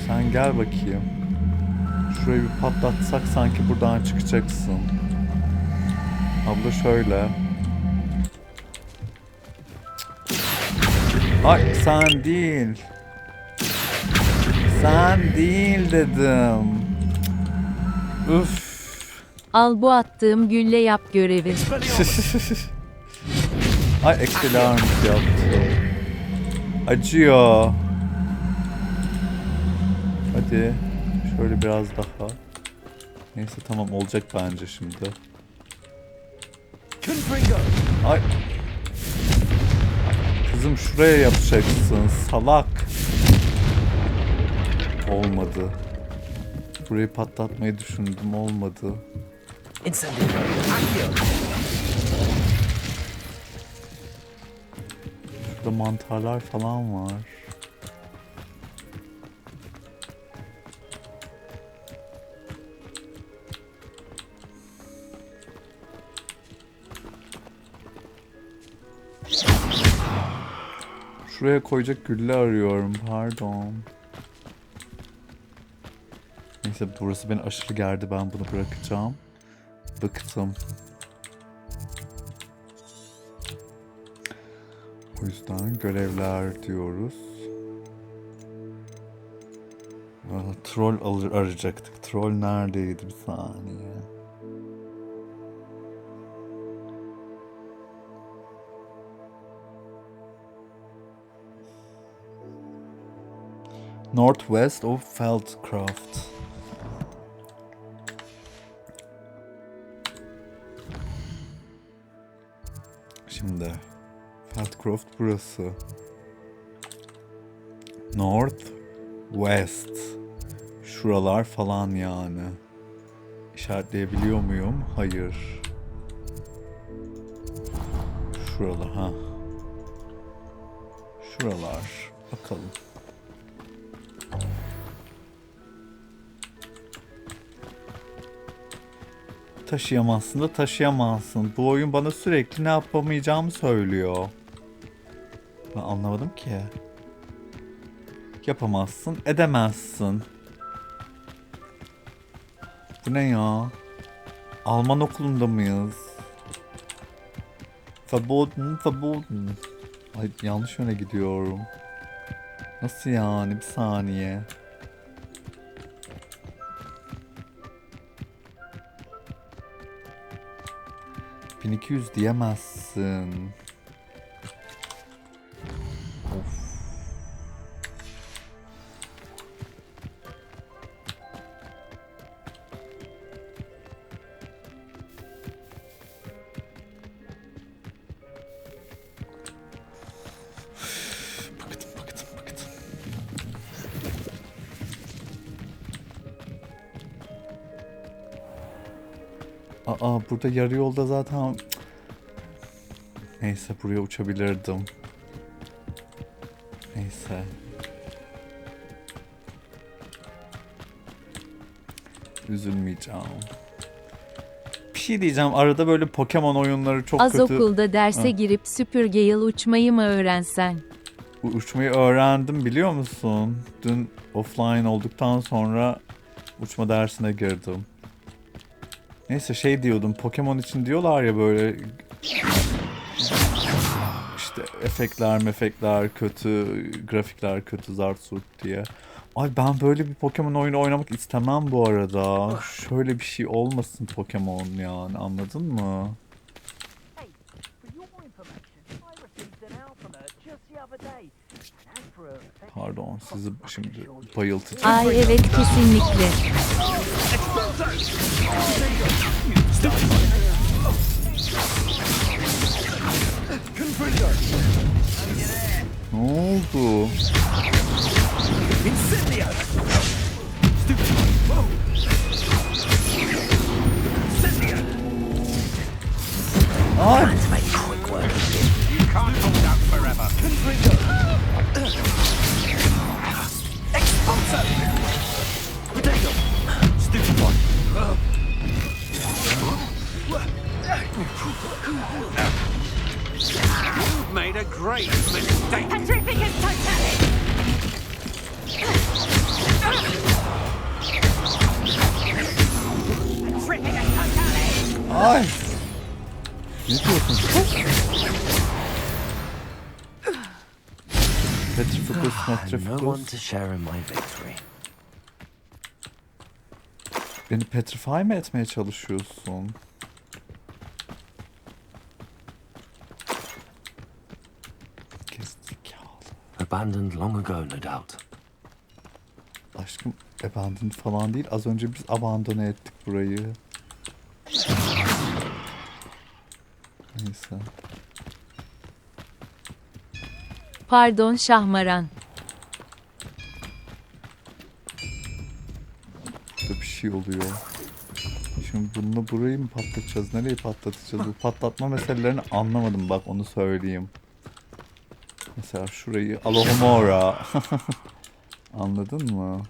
S2: Sen gel bakayım. Şurayı bir patlatsak sanki buradan çıkacaksın. Abla şöyle. Ay sen değil. Sen değil dedim. Üf.
S12: Al bu attığım gülle yap görevi.
S2: Ay ekselermiş yaptım. Acıyor. Hadi. Şöyle biraz daha. Neyse tamam olacak bence şimdi. Ay. Kızım şuraya yapacaksın salak. Olmadı. Burayı patlatmayı düşündüm olmadı. Şurada mantarlar falan var. Şuraya koyacak gülle arıyorum. Pardon. Neyse burası beni aşırı gerdi. Ben bunu bırakacağım. Bıktım. O yüzden görevler diyoruz. Troll arayacaktık. Troll neredeydi bir saniye. Northwest of Feldcraft. Şimdi Feldcraft burası. Northwest. Şuralar falan yani. İşaretleyebiliyor muyum? Hayır. Şuralar ha. Şuralar. Bakalım. Taşıyamazsın da taşıyamazsın. Bu oyun bana sürekli ne yapamayacağımı söylüyor. Ben anlamadım ki. Yapamazsın, edemezsin. Bu ne ya? Alman okulunda mıyız? Verboten. Ay yanlış yöne gidiyorum. Nasıl yani? Bir saniye. ...1200 diyemezsin. Of. Bıktım. Aa burada yarı yolda zaten... Neyse buraya uçabilirdim. Neyse. Üzülmeyeceğim. Bir şey diyeceğim. Arada böyle Pokemon oyunları çok
S12: Az
S2: kötü.
S12: okulda derse girip süpürgeyle uçmayı mı öğrensen?
S2: Uçmayı öğrendim biliyor musun? Dün offline olduktan sonra uçma dersine girdim. Neyse şey diyordum. Pokemon için diyorlar ya böyle... İşte efektler kötü, grafikler kötü, zart surt diye. Ay ben böyle bir Pokemon oyunu oynamak istemem bu arada. Şöyle bir şey olmasın Pokemon yani, anladın mı?
S8: Hey, for your information, I received an alpha alert just the other day. And as
S2: Pardon, sizi şimdi bayıltacağım.
S12: Ay evet kesinlikle.
S2: Ne oldu? Ay!
S9: You can't hold out forever.
S6: Stupid one.
S9: You've made a great mistake.
S1: Petrificus totalis! Petrificus totalis!
S2: Ay! Ne diyorsun? Petrificus,
S6: No one
S2: Petrificus.
S6: to share in my victory.
S2: Beni petrify mı etmeye çalışıyorsun? Gerizekalı.
S6: Abandoned long ago, no doubt.
S2: Aşkım abandoned falan değil. Az önce biz abandone ettik burayı. Neyse.
S12: Pardon Şahmaran.
S2: Burada bir şey oluyor. Şimdi bununla burayı mı patlatacağız? Nereyi patlatacağız? Bu patlatma meselelerini anlamadım, bak onu söyleyeyim. Mesela şurayı Alohomora. Anladın mı?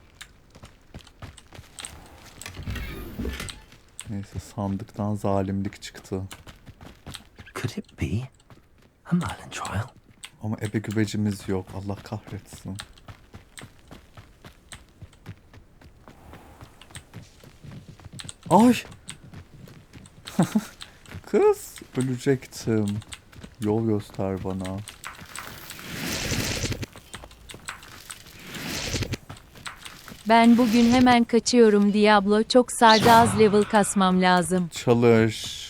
S2: Neyse, sandıktan zalimlik çıktı.
S6: Could it be a Merlin trial?
S2: Ama ebe gübecimiz yok. Allah kahretsin. Ay! Kız! Ölecektim. Yol göster bana.
S12: Ben bugün hemen kaçıyorum Diablo. Çok sardı, az level kasmam lazım.
S2: Çalış.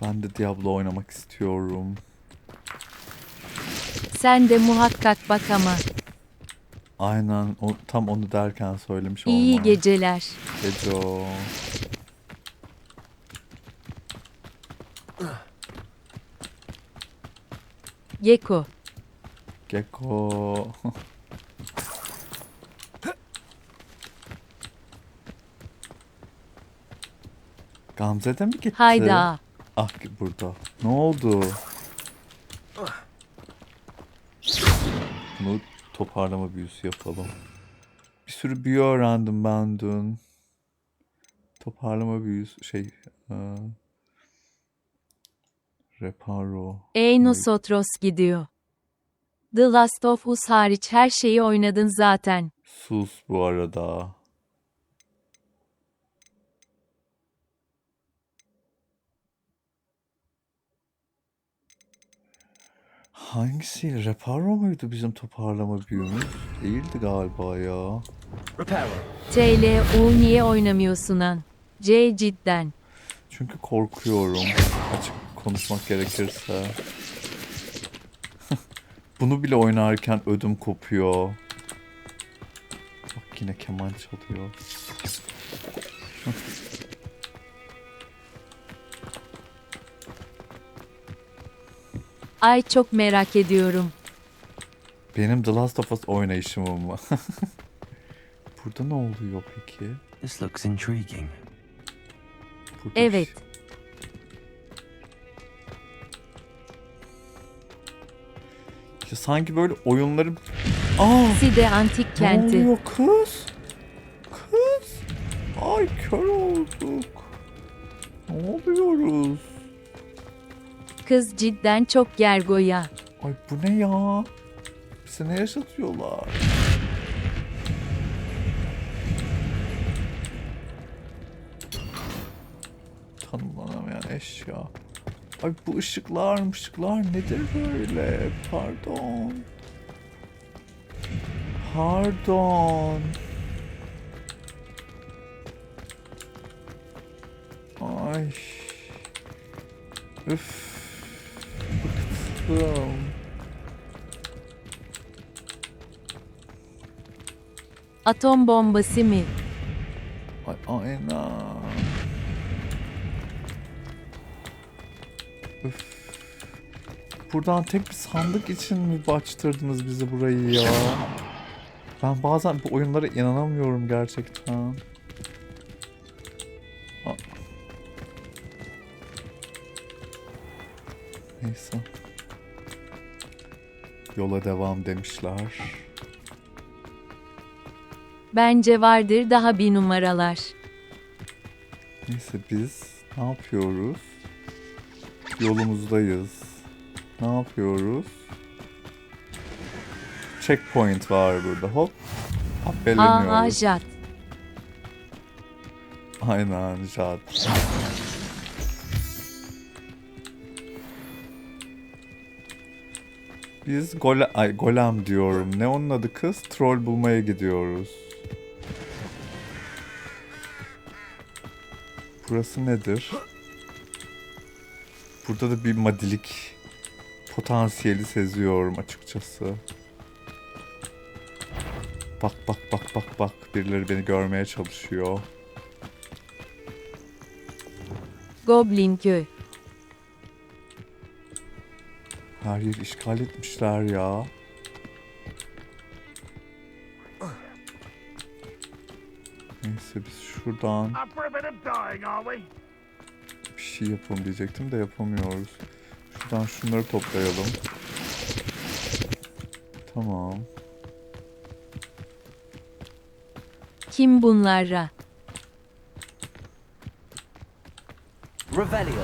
S2: Ben de Diablo oynamak istiyorum.
S12: Sen de muhakkak bak ama.
S2: Aynen, tam onu derken söylemiş
S12: İyi
S2: olmam.
S12: geceler.
S2: Geco.
S12: Gecko.
S2: Gecko. Gamze'de mi gitti?
S12: Hayda.
S2: Ah, burada. Ne oldu? Bunu toparlama büyüsü yapalım. Bir sürü büyü öğrendim ben dün. Toparlama büyüsü reparo.
S12: Nosotros gidiyor. The Last of Us hariç her şeyi oynadın zaten.
S2: Sus bu arada. Hangisi? Reparo muydu bizim toparlama büyümüz? Değildi galiba ya.
S12: TLU niye oynamıyorsun an? C cidden.
S2: Çünkü korkuyorum. Açık konuşmak gerekirse. Bunu bile oynarken ödüm kopuyor. Bak yine keman çalıyor.
S12: Ay çok merak ediyorum.
S2: Benim The Last of Us oynayışım mı? Burada ne oluyor peki?
S6: This looks intriguing.
S2: Burada
S12: Evet.
S2: Ya sanki böyle oyunların... Aa!
S12: Side antik kenti.
S2: Ne oluyor kız? Kız! Ay kör olduk. Ne oluyoruz?
S12: Kız cidden çok gergoya.
S2: Ay bu ne ya? Bize ne yaşatıyorlar? Tanımlanamayan eşya. Ay bu ışıklar nedir böyle? Pardon. Pardon. Ay. Üf. Bıktım.
S12: Atom bombası mı?
S2: Ay aynen. Üf. Buradan tek bir sandık için mi açtırdınız bizi burayı ya? Ben bazen bu oyunlara inanamıyorum gerçekten. Neyse. Yola devam demişler.
S12: Bence vardır daha bir numaralar.
S2: Neyse biz ne yapıyoruz? Yolumuzdayız. Ne yapıyoruz? Checkpoint var burada. Hop. Haberleniyoruz.
S12: Jat.
S2: Aynen Jat. Biz golem diyorum. Ne onun adı kız? Troll bulmaya gidiyoruz. Burası nedir? Burada da bir madilik potansiyeli seziyorum açıkçası. Bak bak bak bak bak. Birileri beni görmeye çalışıyor.
S12: Goblin köy.
S2: Her yeri işgal etmişler ya. Neyse biz şuradan bir şey yapalım diyecektim de yapamıyoruz. Şuradan şunları toplayalım. Tamam.
S12: Kim bunlara?
S6: Revelio.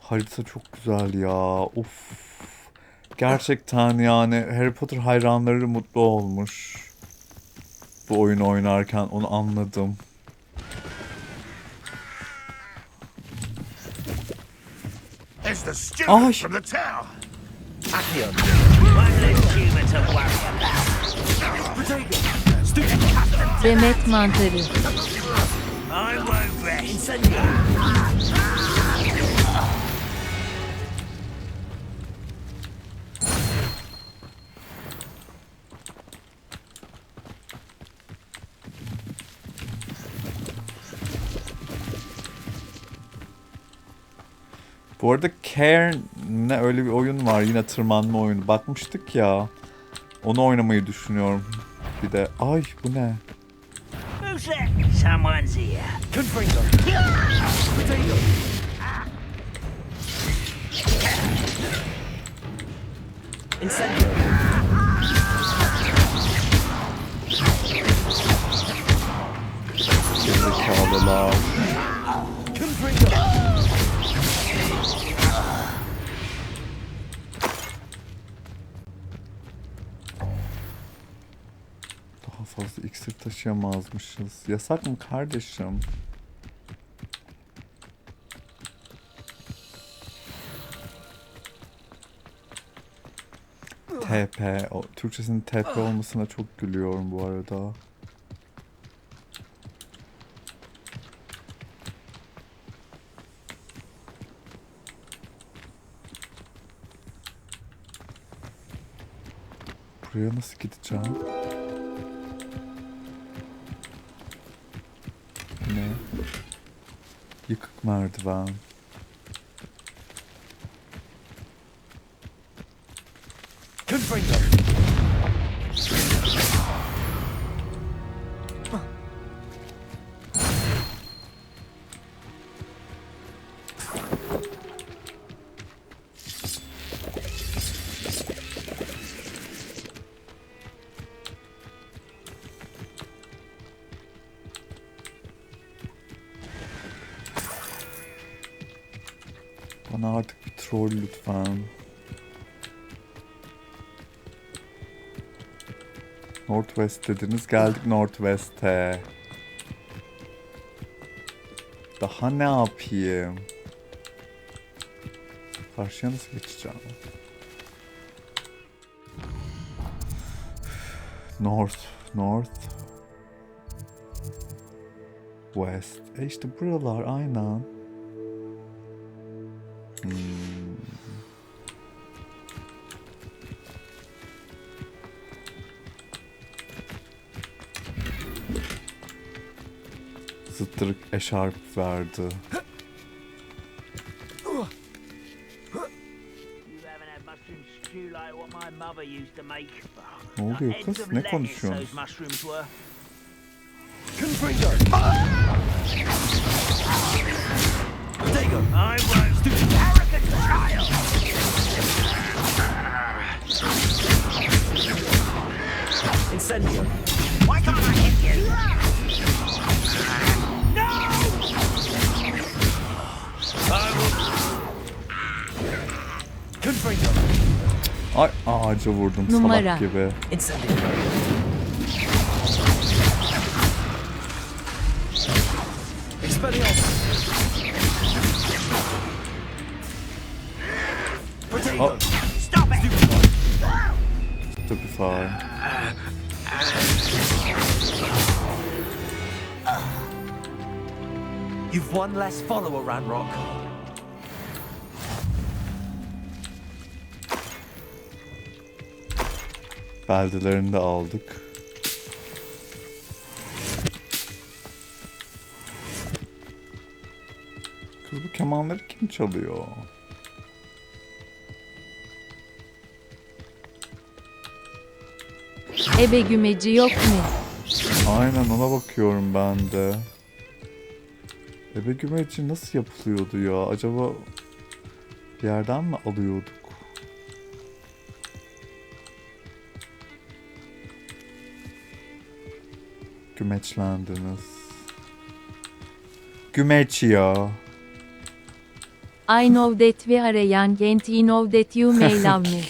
S2: Harita çok güzel ya. Of. Gerçekten yani Harry Potter hayranları mutlu olmuş. Bu oyunu oynarken onu anladım. Ay.
S12: Demet mantarı.
S2: Bu arada Care ne öyle bir oyun var, yine tırmanma oyunu. Bakmıştık ya. Onu oynamayı düşünüyorum. Bir de ay bu ne?
S8: Who's that? Someone's here.
S6: Confringo. Incendio.
S2: Gerizekalılar.
S6: Confringo.
S2: Daha fazla iksir taşıyamazmışız. Yasak mı kardeşim? TP. O, Türkçesinin TP olmasına çok gülüyorum bu arada. Buraya nasıl gideceğim? Ne? Yıkık merdiven.
S6: Confringo.
S2: Bana artık bir troll lütfen. Northwest dediniz. Geldik Northwest'e. Daha ne yapayım? Karşıya nasıl geçeceğim? North. West. İşte buralar aynen. Zıttırık eşarp verdi.
S8: You haven't had mushroom stew like what my mother used to make.
S2: Ne oluyor
S8: Heads
S2: kız?
S8: of
S2: Ne
S8: lettuce
S2: konuşuyorsunuz?
S8: those mushrooms were. I won't. Arrogant child!
S6: Incendio.
S8: Why can't I hit you? No! I will.
S6: Confringo.
S2: Ay ağaca vurdum
S12: Numara.
S2: salak gibi.
S6: Incendio. Expelliarmus. Potato.
S2: Oh.
S8: Stop it!
S2: Stupefy.
S6: You've one less follower, Ranrock.
S2: Beldelerini de aldık. Kız bu kemanları kim çalıyor?
S12: Ebe gümeci yok mu?
S2: Aynen ona bakıyorum ben de. Ebe gümeci nasıl yapılıyordu ya? Acaba bir yerden mi alıyorduk? Gümeçlendiniz. Gümeç ya.
S12: I know that we are young and I know that you may love me.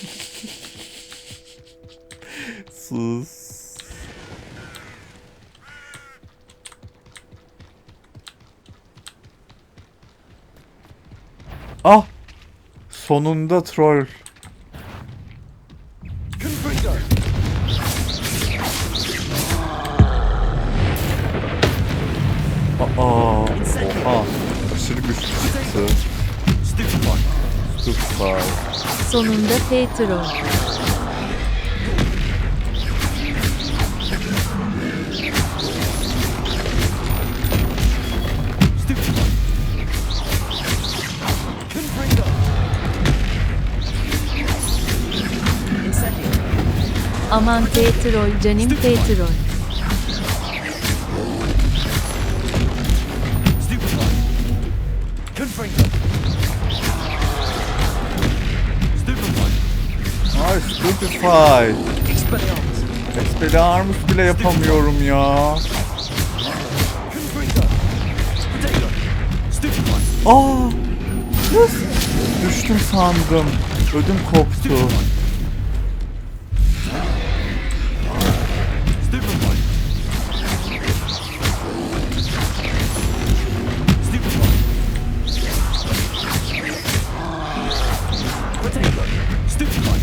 S2: Sus. Ah! Sonunda troll.
S6: Confringo.
S2: Aa! Oha! Aşırı güçlü çıktı.
S6: Stupefy.
S2: Stupefy.
S12: Sonunda Tekrarı.
S6: Stupefy. Confringo. Incendio.
S12: Aman Tekrarı canım Tekrarı.
S6: Stupefy. Confringo. Stupefy.
S2: Ay Stupefy.
S6: Expelliarmus.
S2: Expelliarmus bile yapamıyorum ya.
S6: Confringo. Potato. Stupefy.
S2: Aa! Yes! Düştüm sandım. Ödüm koptu.
S6: Stupefy. Stupefy. Potato. Stupefy.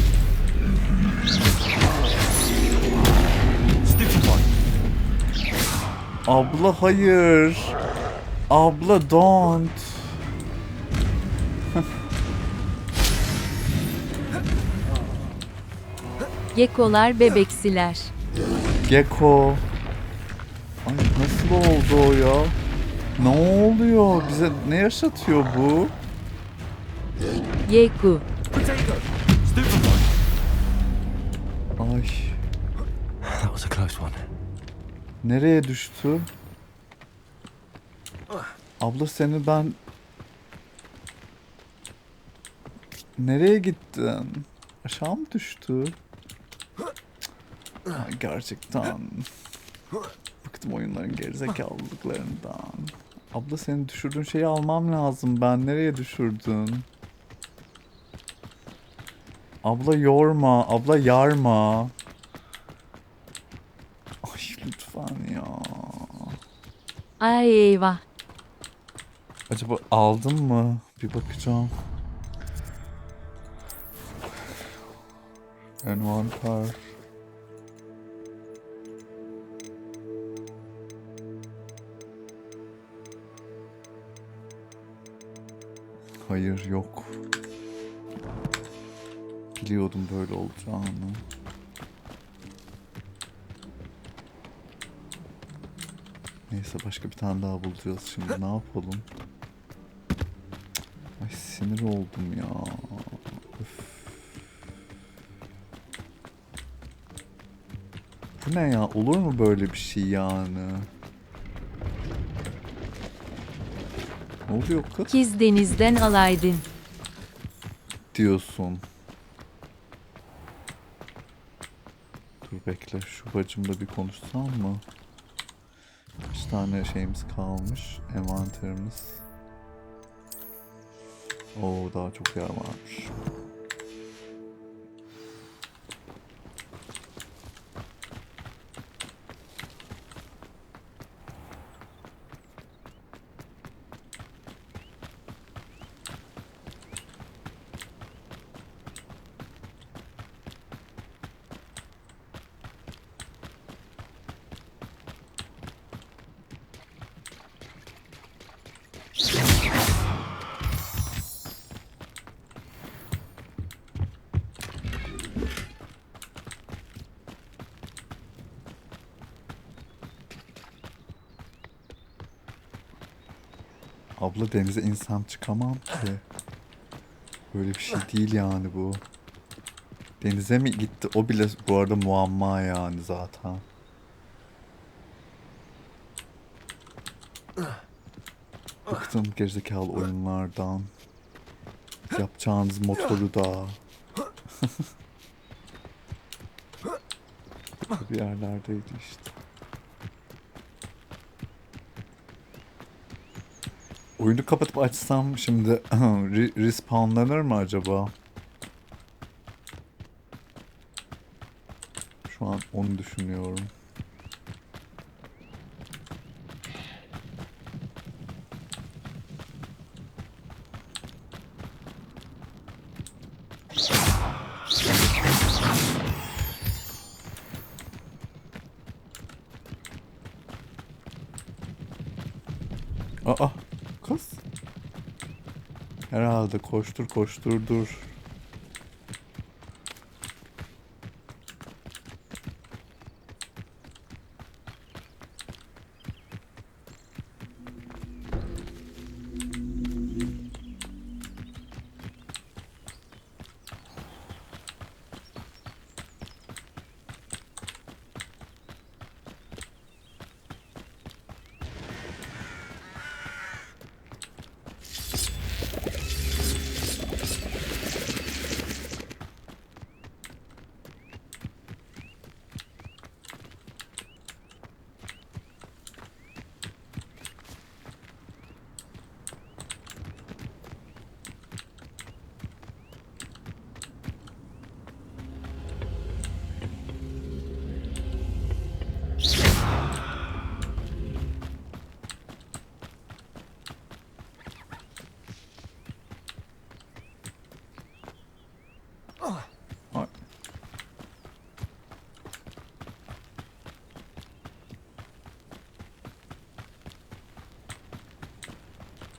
S6: Stupefy.
S2: Abla hayır. Abla don't.
S12: Gekolar bebeksiler.
S2: Gecko. Ay nasıl oldu o ya? Ne oluyor? Bize ne yaşatıyor bu?
S12: Yeku.
S6: Potato. Stupefy.
S2: Ay.
S6: That was a close one.
S2: Nereye düştü? Abla seni ben... Nereye gittin? Aşağı mı düştü? Ay, gerçekten. Bıktım oyunların gerizekalılıklarından. Abla senin düşürdüğün şeyi almam lazım ben. Nereye düşürdün? Abla yorma. Abla yarma. lütfen ya.
S12: Ay eyvah.
S2: Acaba aldım mı? Bir bakacağım. Envanter. Hayır, yok. Biliyordum böyle olacağını. Neyse, başka bir tane daha bulacağız şimdi. Ne yapalım? Ay, sinir oldum ya. Öf. Bu ne ya? Olur mu böyle bir şey yani? Ne oluyor kız?
S12: Kiz denizden alaydın.
S2: Diyorsun. Dur bekle, şu bacımla bir konuşsam mı? Kaç tane şeyimiz kalmış? Envanterimiz. Oo, daha çok yer varmış. Abla, denize insan çıkamam ki. Böyle bir şey değil yani bu. Denize mi gitti? O bile bu arada muamma yani zaten. Bıktım gerizekalı oyunlardan. Yapacağınız motoru da. Bir yerlerdeydi işte. Oyunu kapatıp açsam şimdi respawnlanır mı acaba? Şu an onu düşünüyorum. Aa, kız. Herhalde koştur koştur dur.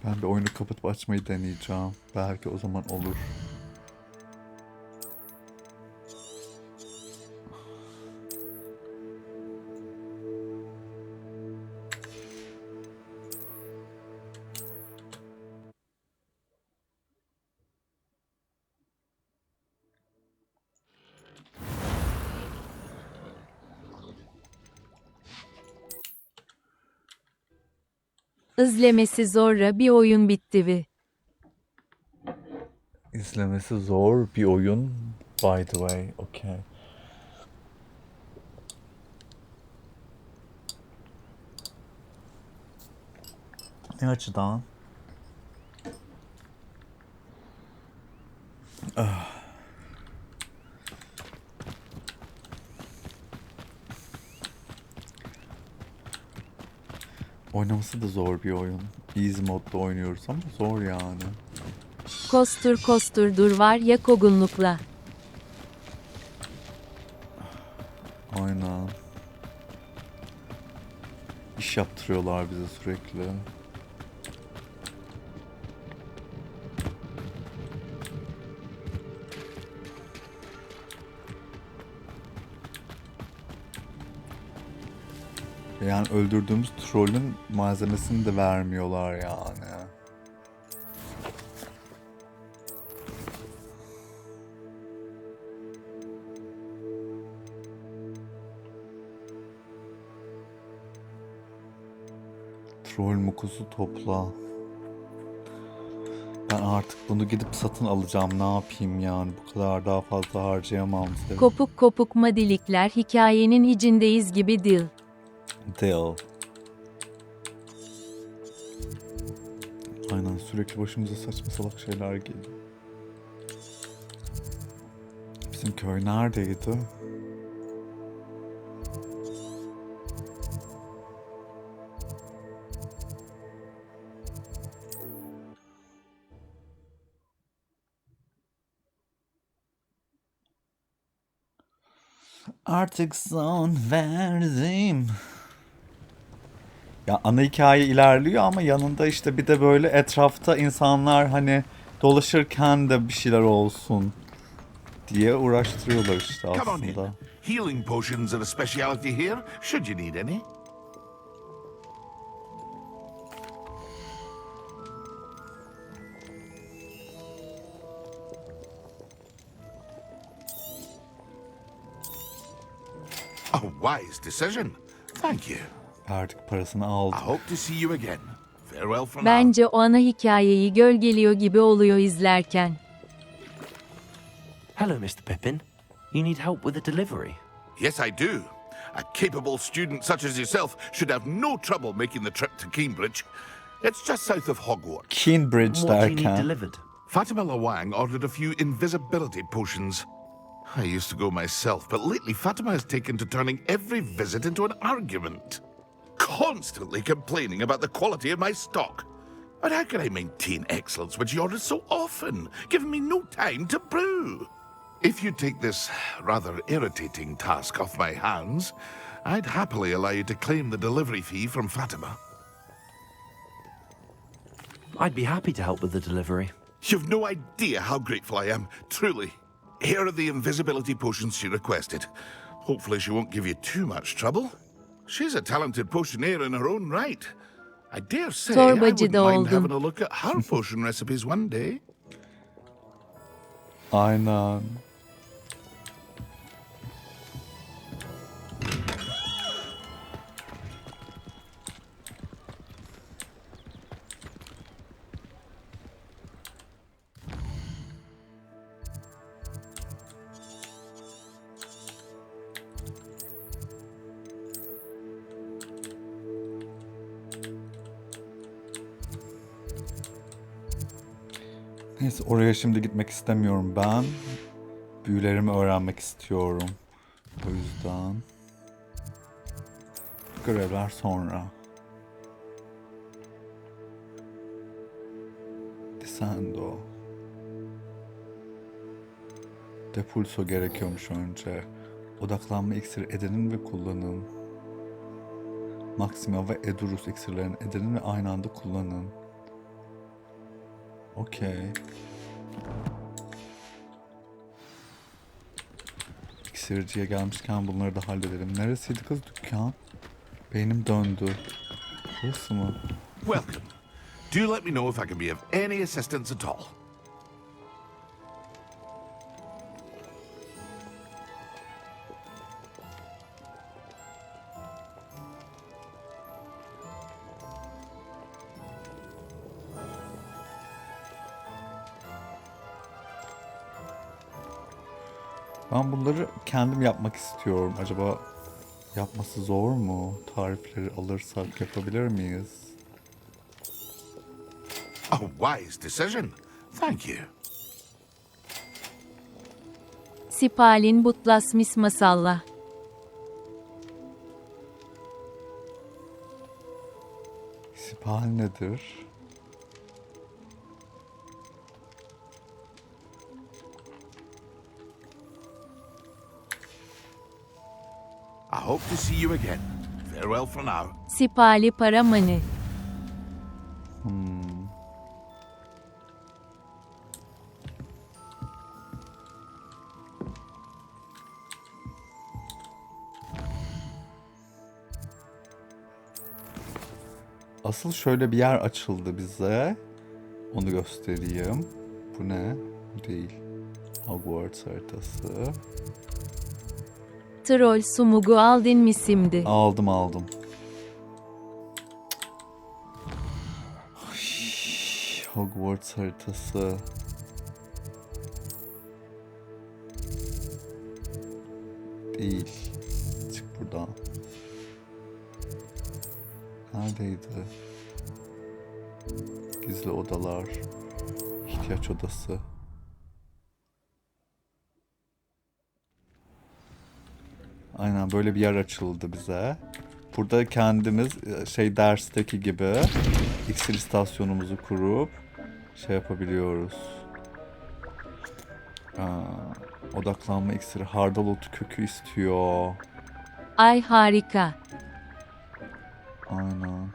S2: Ben bir oyunu kapatıp açmayı deneyeceğim. Belki o zaman olur.
S12: İzlemesi zorra bir oyun bitti vi.
S2: İzlemesi zor bir oyun. By the way, okay. Ne açıdan? Oynaması da zor bir oyun. Easy modda oynuyoruz ama zor yani.
S12: Kostur kostur dur var ya kogunlukla.
S2: Aynen. İş yaptırıyorlar bize sürekli. Yani öldürdüğümüz trollün malzemesini de vermiyorlar yani. Troll mukusu topla. Ben artık bunu gidip satın alacağım. Ne yapayım yani? Bu kadar daha fazla harcayamam.
S12: Kopuk kopuk madilikler hikayenin icindeyiz gibi dil.
S2: Deal. Aynen sürekli başımıza saçma salak şeyler geliyor. Bizim köy neredeydi? Artık son verdim. Ya ana hikaye ilerliyor ama yanında işte bir de böyle etrafta insanlar hani dolaşırken de bir şeyler olsun diye uğraştırıyorlar işte
S9: Come on in.
S2: aslında.
S9: Healing potions are a speciality here, should you need any. A wise decision. Thank you.
S2: Artık parasını
S9: I
S2: aldık.
S9: hope to see you again. Farewell for now.
S12: Bence o ana hikayeyi gölgeliyor gibi oluyor izlerken.
S6: Hello, Mr. Pippin. You need help with a delivery?
S9: Yes, I do. A capable student such as yourself should have no trouble making the trip to Cambridge. It's just south of Hogwarts.
S2: Cambridge
S6: What do you need
S2: derken.
S6: delivered?
S9: Fatima Lawang ordered a few invisibility potions. I used to go myself, but lately Fatima has taken to turning every visit into an argument. Constantly complaining about the quality of my stock. But how can I maintain excellence when she orders so often, giving me no time to brew? If you take this rather irritating task off my hands, I'd happily allow you to claim the delivery fee from Fatima.
S6: I'd be happy to help with the delivery.
S9: You've no idea how grateful I am, truly. Here are the invisibility potions she requested. Hopefully she won't give you too much trouble. She's a talented potioneer in her own right. I dare say I
S12: Torbacı
S9: wouldn't
S12: da
S9: mind
S12: oldum.
S9: having a look at her potion recipes one day.
S2: Aynen. Neyse oraya şimdi gitmek istemiyorum ben. Büyülerimi öğrenmek istiyorum. O yüzden. Görevler sonra. Descendo. Depulso gerekiyormuş önce. Odaklanma iksiri edinin ve kullanın. Maxima ve Edurus iksirlerini edinin ve aynı anda kullanın. Okey. İksirciye gelmişken bunları da halledelim. Neresiydi kız dükkan? Beynim döndü. Burası mı?
S9: Welcome. Do let me know if I can be of any assistance at all.
S2: Ben bunları kendim yapmak istiyorum. Acaba yapması zor mu? Tarifleri alırsak yapabilir miyiz?
S9: A wise decision. Thank you.
S12: Sipalin butlasmis masalla.
S2: Sipal nedir?
S9: I hope to see you again. Farewell for now.
S12: Sipali para money.
S2: Asıl şöyle bir yer açıldı bize. Onu göstereyim. Bu ne? Bu değil. Hogwarts haritası.
S12: Troll sumugu aldın mı şimdi?
S2: Aldım. Ay, Hogwarts haritası. Değil. Çık buradan. Neredeydi? Gizli odalar. İhtiyaç odası. Aynen böyle bir yer açıldı bize. Burada kendimiz dersteki gibi iksir istasyonumuzu kurup yapabiliyoruz. Odaklanma iksiri hardal otu kökü istiyor.
S12: Ay harika.
S2: Aynen.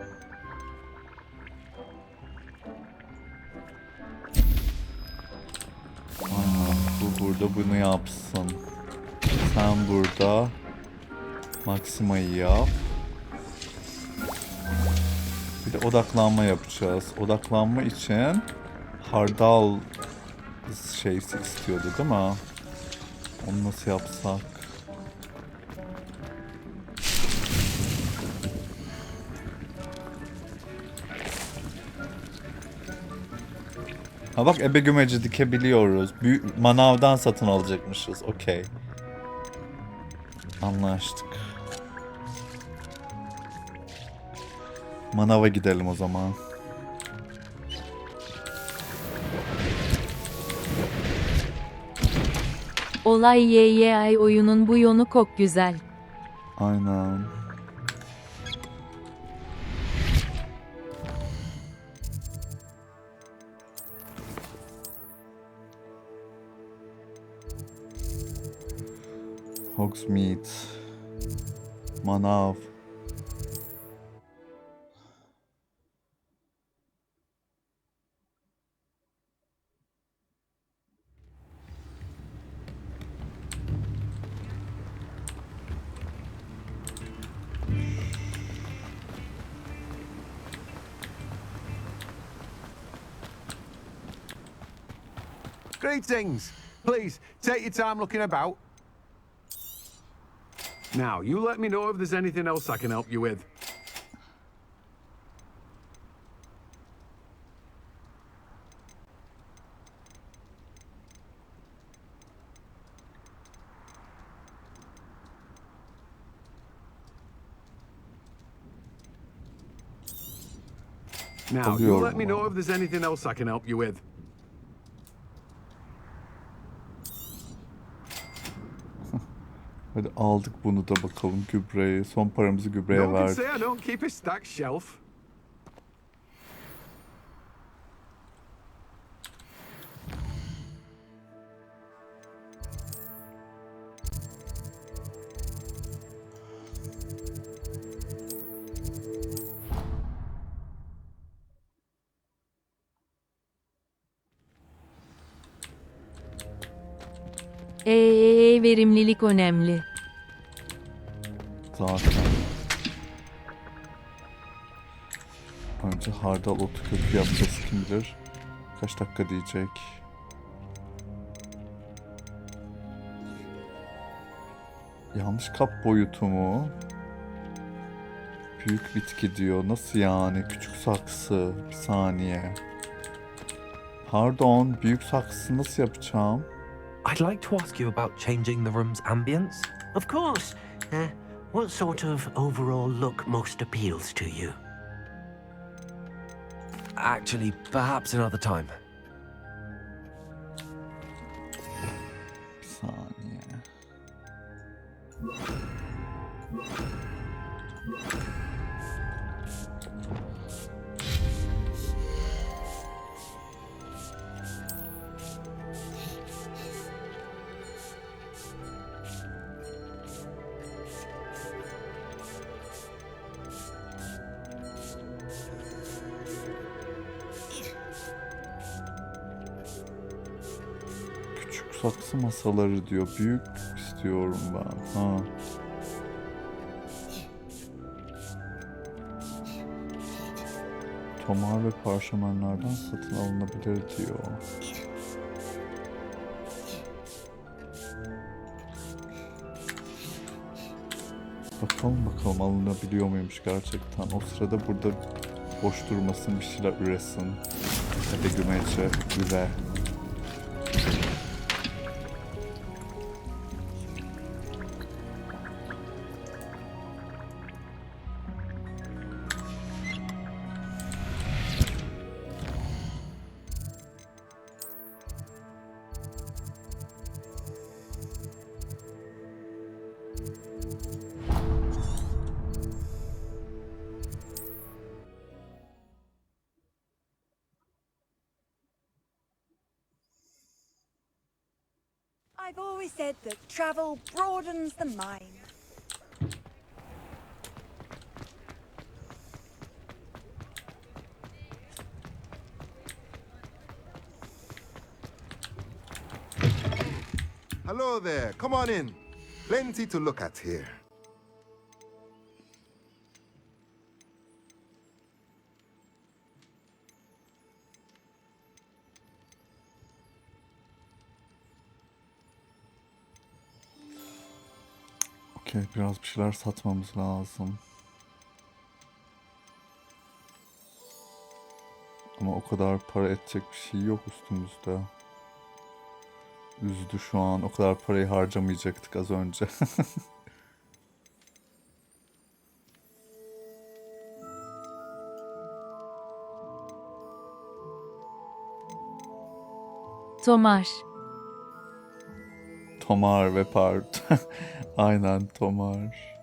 S2: Bu burada bunu yapsın. Sen burada Maxima'yı yap. Bir de odaklanma yapacağız. Odaklanma için hardal şeysi istiyordu değil mi? Onu nasıl yapsak? Ha bak ebe gümeci dikebiliyoruz. Manavdan satın alacakmışız. Okey. Anlaştık. Manava gidelim o zaman.
S12: Olay YYI oyunun bu yonu çok güzel.
S2: Aynen. Hogsmeade. Manav.
S11: Greetings. Please, take your time looking about. Now, you let me know if there's anything else I can help you with. Now, you let me know if there's anything else I can help you with.
S2: Hadi aldık bunu da bakalım gübreyi. Son paramızı gübreye verdik.
S11: Say I don't keep a stacked shelf.
S12: Verimlilik önemli.
S2: Zaten. Önce hardal otu kökü yapacağız kim bilir. Kaç dakika diyecek. Yanlış kap boyutu mu? Büyük bitki diyor. Nasıl yani? Küçük saksı. Bir saniye. Pardon. Büyük saksı nasıl yapacağım?
S6: I'd like to ask you about changing the room's ambience.
S10: Of course. What sort of overall look most appeals to you?
S6: Actually, perhaps another time.
S2: Bir saniye. saksı masaları diyor. Büyük istiyorum ben. Ha. Tomar ve parşömenlerden satın alınabilir diyor. Bakalım alınabiliyor muymuş gerçekten. O sırada burada boş durmasın, bir şeyler üretsin. Hadi gümeci üre.
S1: I've always said that travel broadens the mind.
S13: Hello there. Come on in. Plenty to look at here.
S2: Okey, biraz bir şeyler satmamız lazım. Ama o kadar para edecek bir şey yok üstümüzde. Üzdü şu an. O kadar parayı harcamayacaktık az önce.
S12: Tomar.
S2: Tomar ve Part. Aynen Tomar.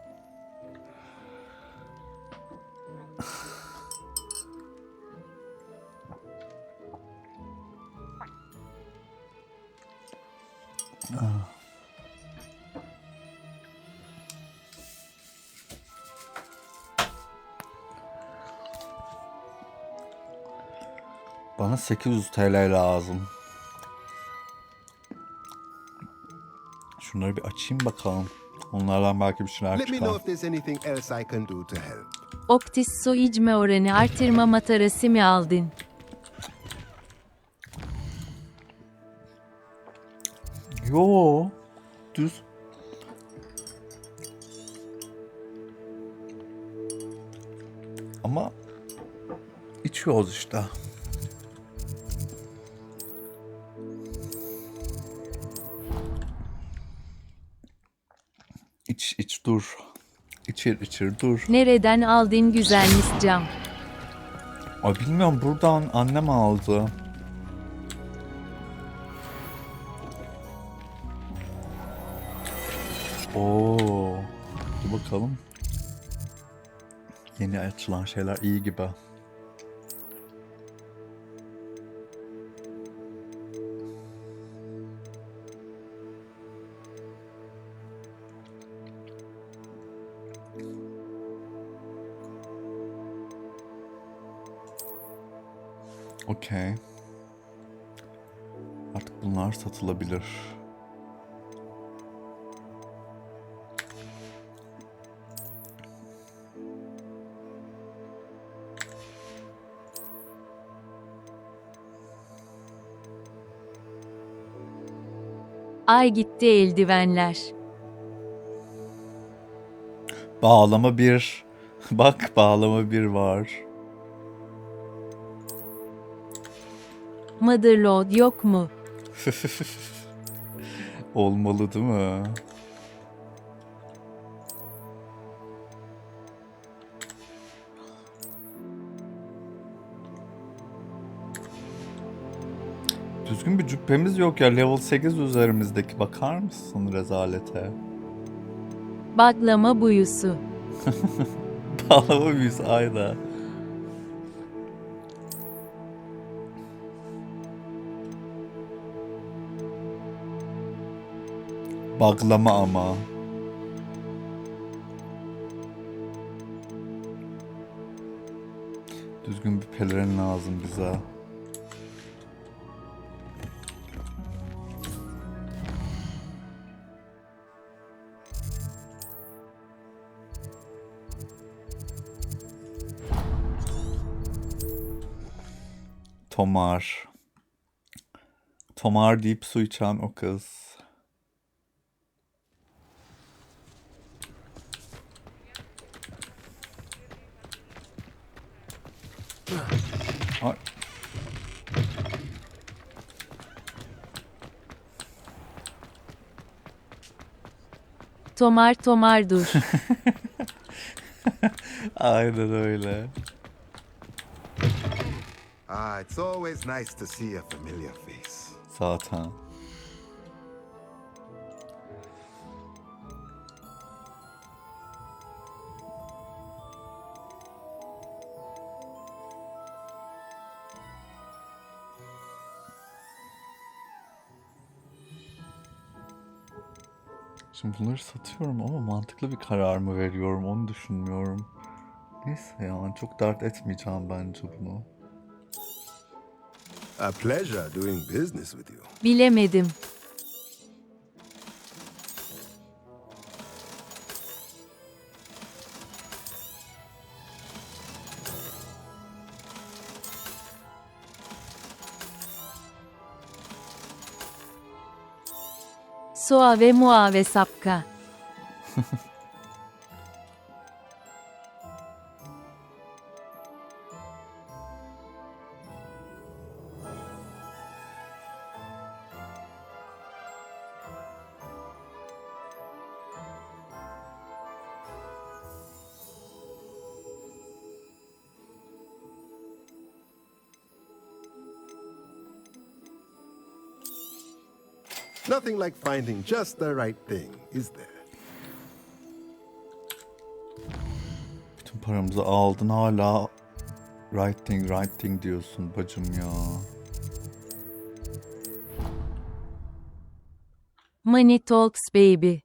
S2: Bana 800 TL lazım. Şunları bir açayım bakalım. Onlardan belki bir şeyler
S13: Let me know
S2: çıkar.
S13: if there's anything else I can do to help.
S12: Optis su içme oranı artırma matarası mı aldın?
S2: Yo, düz. Ama içiyoruz işte. İç dur. İçir dur.
S12: Nereden aldın güzelmiş cam?
S2: Ay bilmiyorum, buradan annem aldı. Oo. Dur bakalım. Yeni açılan şeyler iyi gibi. Okey. Artık bunlar satılabilir.
S12: Ay gitti eldivenler.
S2: Bağlama 1. Bak, bağlama 1 var.
S12: Motherload yok mu?
S2: Olmalı değil mi? Düzgün bir cübbemiz yok ya. Level 8 üzerimizdeki. Bakar mısın rezalete?
S12: Baklama buyusu.
S2: Bağlama mıyız? Aynen. Baklama ama. Düzgün bir pelerin lazım bize. Tomar. Tomar deyip su içen o kız. Ay.
S12: Tomar tomar dur.
S2: Aynen öyle.
S13: It's always nice to see a familiar face.
S2: Zaten. Şimdi bunları satıyorum ama mantıklı bir karar mı veriyorum onu düşünmüyorum. Neyse yani çok dert etmeyeceğim bence bunu.
S13: A pleasure doing business with you.
S12: Bilemedim. Soa ve Mua ve Sapka.
S13: Nothing like finding just the right thing, is there?
S2: Bütün paramızı aldın hala right thing diyorsun bacım ya.
S12: Money talks baby.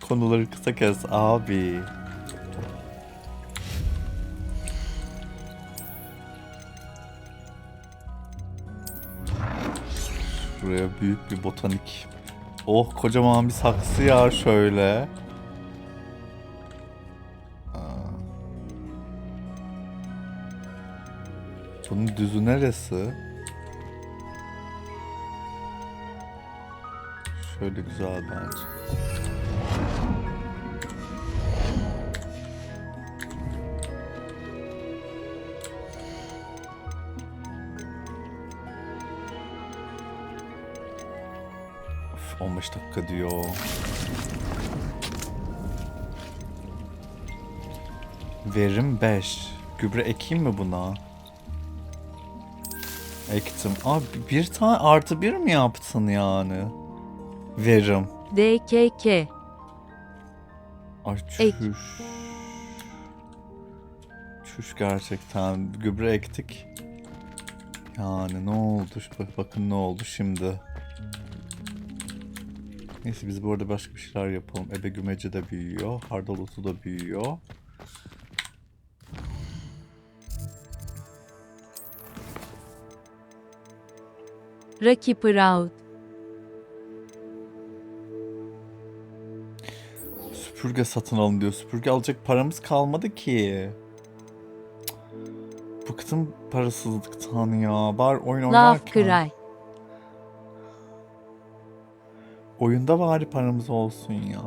S2: Konuları kısa kes abi. Buraya büyük bir botanik. Oh kocaman bir saksı ya şöyle. Bunun düzü neresi? Şöyle güzel bence. Of, 15 dakika diyor. Verim 5. Gübre ekeyim mi buna? Ektim. Abi bir tane artı bir mi yaptın yani? Verim.
S12: DKK.
S2: Ay çüş. Çüş gerçekten. Gübre ektik. Yani ne oldu? Bakın ne oldu şimdi. Neyse biz bu arada başka bir şeyler yapalım. Ebe gümeci de büyüyor. Hardal otu da büyüyor.
S12: Rocky Proud.
S2: Süpürge satın alın diyor. Süpürge alacak paramız kalmadı ki. Bıktım parasızlıktan ya. Bari oyun oynarken.
S12: Love Cry.
S2: Oyunda bari paramız olsun ya.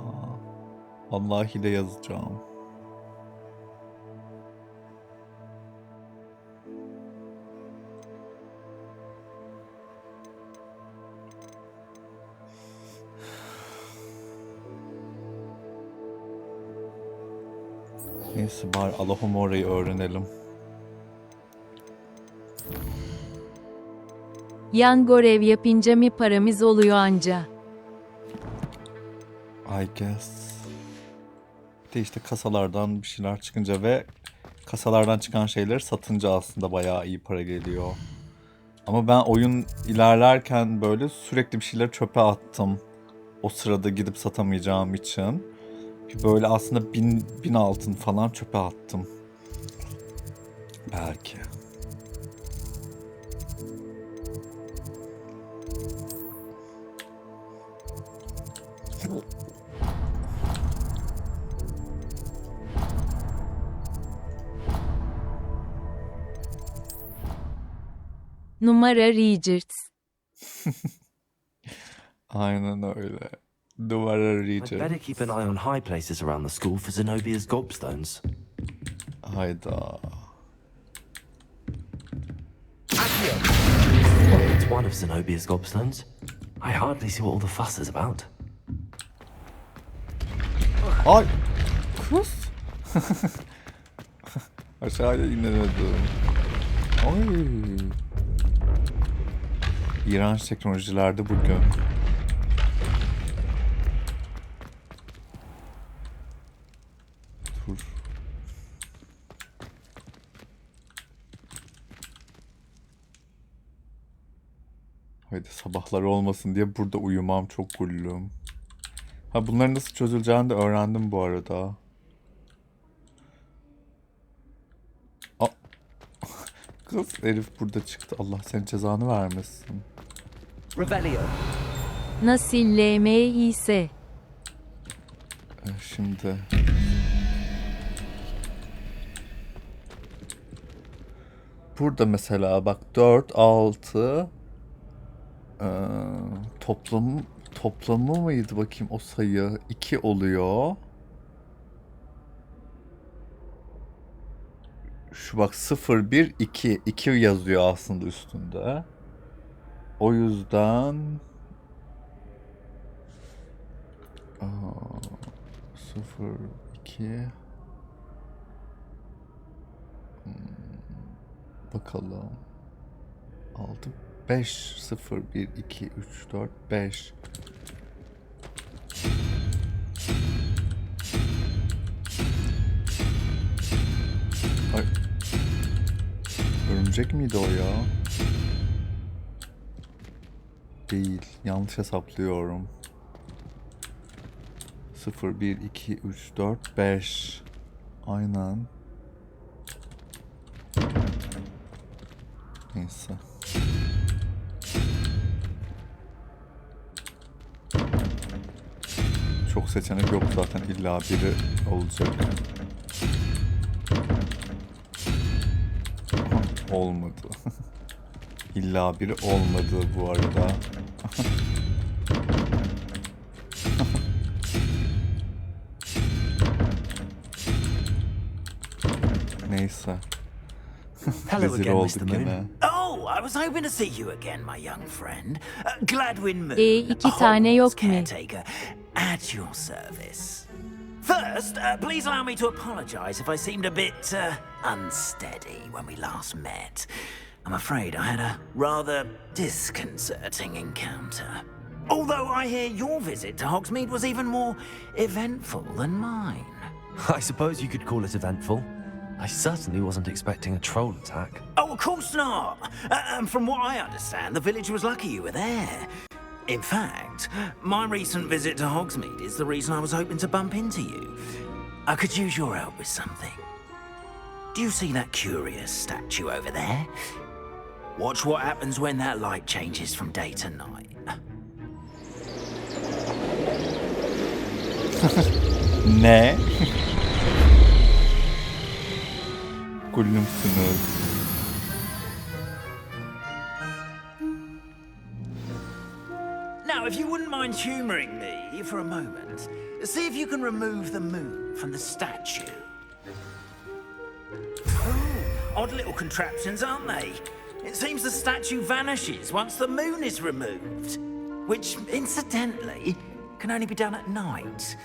S2: Vallahi de yazacağım. Neyse bari Alahomore'yi öğrenelim.
S12: Yan görev yapınca mi paramız oluyor anca?
S2: I guess. Bir de işte kasalardan bir şeyler çıkınca ve kasalardan çıkan şeyleri satınca aslında bayağı iyi para geliyor. Ama ben oyun ilerlerken böyle sürekli bir şeyleri çöpe attım. O sırada gidip satamayacağım için. Böyle aslında 1000 altın falan çöpe attım. Belki.
S12: Numara Richards.
S2: Aynen öyle. Duvara
S6: I'd
S2: Richard.
S6: better keep an eye on high places around the school for Zenobia's gobstones.
S2: Hayda.
S6: Well, it's one of Zenobia's gobstones. I hardly see what all the fuss is about.
S2: Ay! Kız! Aşağıya inemedim. Ay! İğrenç teknolojilerde bugün. Dur. Haydi sabahlar olmasın diye burada uyumam çok gullüm. Ha bunların nasıl çözüleceğini de öğrendim bu arada. Aa. Kız herif burada çıktı. Allah senin cezanı vermesin.
S8: Revelio.
S12: Nasil LMİS.
S2: Şimdi. Burada mesela bak 4, 6 toplamı mıydı bakayım o sayı 2 oluyor. Şu bak 0, 1, 2. 2 yazıyor aslında üstünde. O yüzden 0, 2 bakalım 6, 5, 0, 1, 2, 3, 4, 5 Ay. Örümcek miydi o ya? Değil. Yanlış hesaplıyorum. 0, 1, 2, 3, 4, 5. Aynen. Neyse. Çok seçenek yok zaten. İlla biri olacak. Olmadı. İlla biri olmadı bu arada. Neyse.
S10: Hello
S2: Rezil
S10: again,
S2: olduk
S10: Mr. Moon.
S2: yine.
S10: Oh, I was hoping to see you again, my young friend. Gladwin Moon,
S12: iki tane yok mu?
S10: caretaker, at your service. First, please allow me to apologize if I seemed a bit unsteady when we last met. I'm afraid I had a rather disconcerting encounter. Although I hear your visit to Hogsmeade was even more eventful than mine.
S6: I suppose you could call it eventful. I certainly wasn't expecting a troll attack.
S10: Oh, of course not. And from what I understand, the village was lucky you were there. In fact, my recent visit to Hogsmeade is the reason I was hoping to bump into you. I could use your help with something. Do you see that curious statue over there? Watch what happens when that light changes from day to night.
S2: Ne? Gülümsünüz.
S10: Now, if you wouldn't mind humoring me for a moment, see if you can remove the moon from the statue. Oh, odd little contraptions, aren't they? It seems the statue vanishes once the moon is removed, which, incidentally, can only be done at night.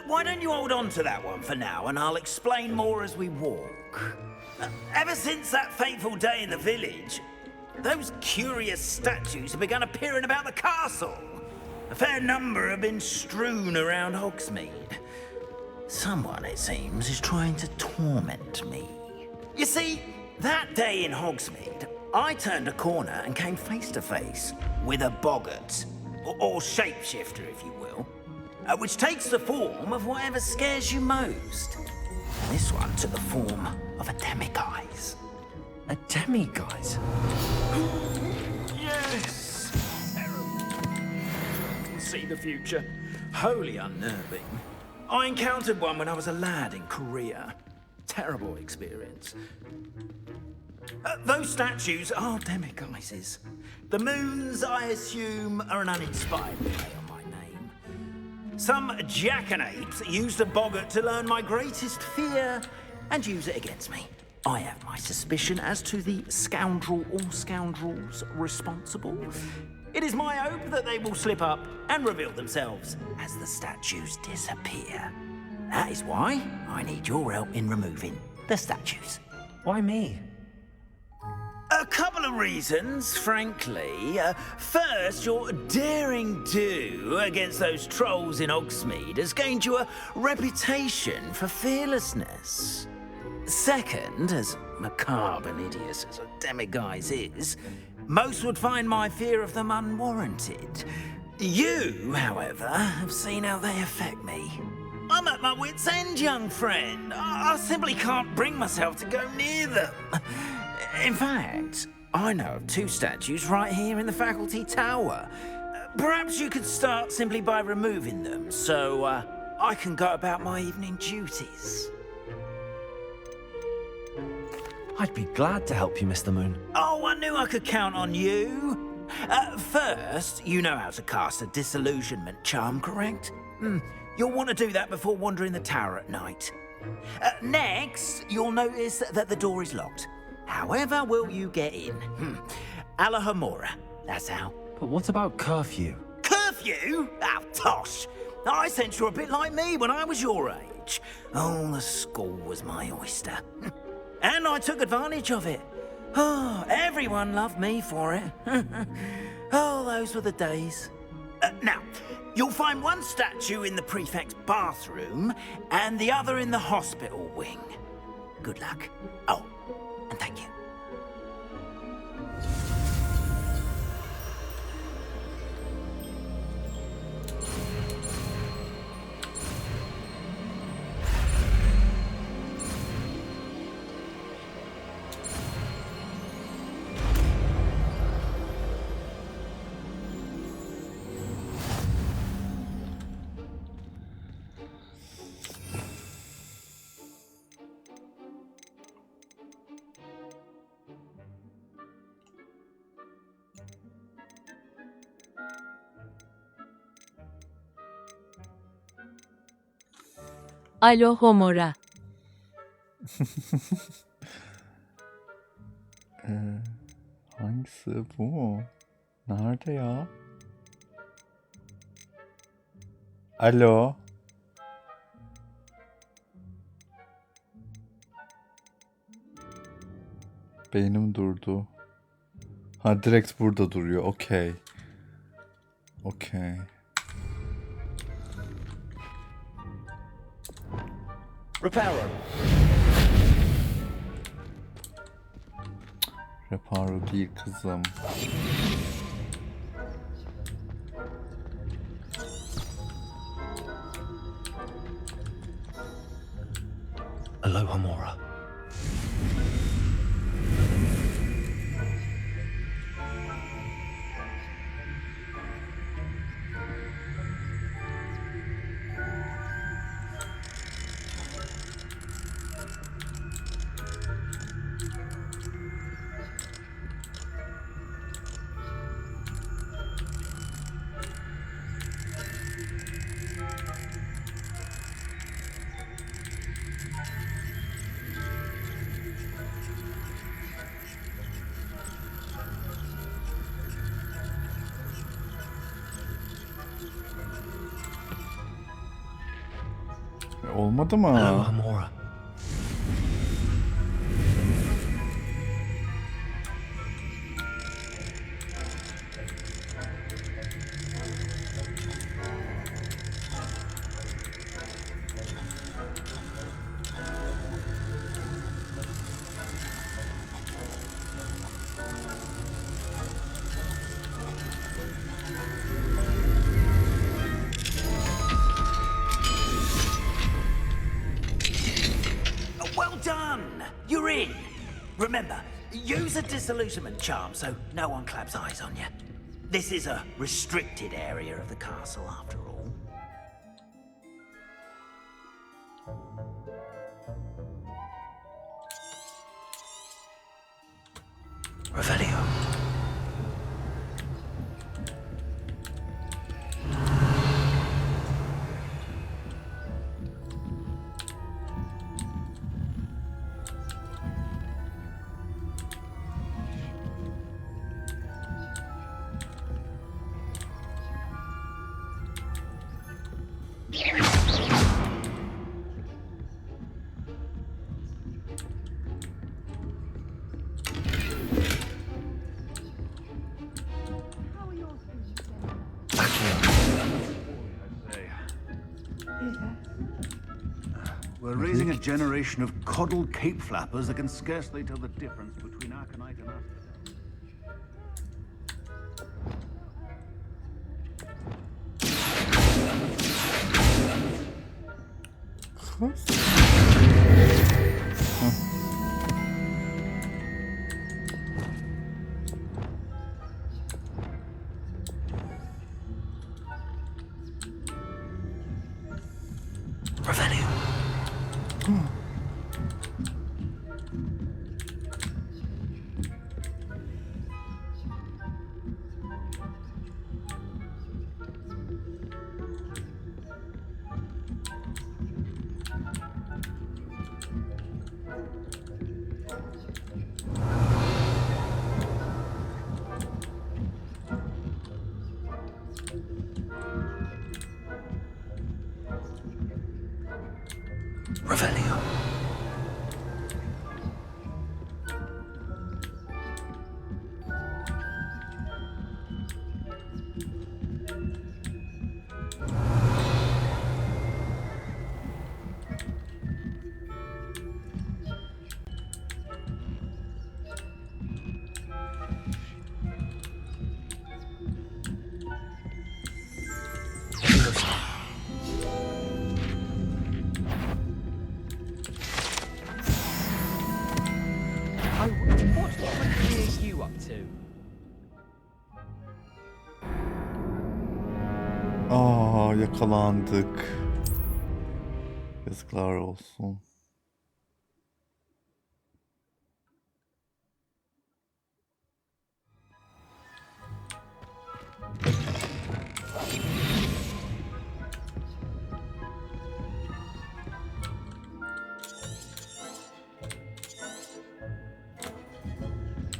S10: Why don't you hold on to that one for now, and I'll explain more as we walk. Ever since that fateful day in the village, those curious statues have begun appearing about the castle. A fair number have been strewn around Hogsmeade. Someone, it seems, is trying to torment me. You see, that day in Hogsmeade, I turned a corner and came face to face with a boggart, or shapeshifter, if you will, which takes the form of whatever scares you most. And this one took the form of a demiguise.
S6: A demiguise?
S10: Yes! I can see the future. Wholly unnerving. I encountered one when I was a lad in Korea. Terrible experience.
S8: Those statues are demiguises. The moons, I assume, are an uninspired play on my name. Some jackanapes used a boggart to learn my greatest fear and use it against me. I have my suspicion as to the scoundrel or scoundrels responsible. It is my hope that they will slip up and reveal themselves as the statues disappear. That is why I need your help in removing the statues.
S6: Why me?
S8: A couple of reasons, frankly. First, your daring do against those trolls in Hogsmeade has gained you a reputation for fearlessness. Second, as macabre and hideous as a demiguise is, most would find my fear of them unwarranted. You, however, have seen how they affect me. I'm at my wit's end, young friend. I simply can't bring myself to go near them. In fact, I know of 2 statues right here in the faculty tower. Perhaps you could start simply by removing them, so I can go about my evening duties.
S6: I'd be glad to help you, Mr. Moon.
S8: Oh, I knew I could count on you. First, you know how to cast a disillusionment charm, correct? You'll want to do that before wandering the tower at night. Next, you'll notice that the door is locked. However will you get in? Alahomora, that's how.
S6: But what about curfew?
S8: Curfew? Oh, tosh. I sense you're a bit like me when I was your age. Oh, the school was my oyster. And I took advantage of it. Oh, everyone loved me for it. Oh, those were the days. Now, you'll find one statue in the prefect's bathroom and the other in the hospital wing. Good luck. Oh, and thank you.
S12: Alo Homora.
S2: Hangisi bu mu? Nerede ya? Alo. Beynim durdu. Ha, direkt burada duruyor. Okey. Okey.
S8: Reparo.
S2: Reparo değil kızım.
S6: Alohomora.
S2: Olmadı mı?
S6: Alohomora.
S8: Well done! You're in! Remember, use a disillusionment charm so no one claps eyes on you. This is a restricted area of the castle, after all. Revelio.
S14: We're raising a generation of coddled cape flappers that can scarcely tell the difference between Arcanite and Asphodel.
S8: Revelio. Revelio.
S15: What are you up to?
S2: Aa, yakalandık. Yazıklar olsun.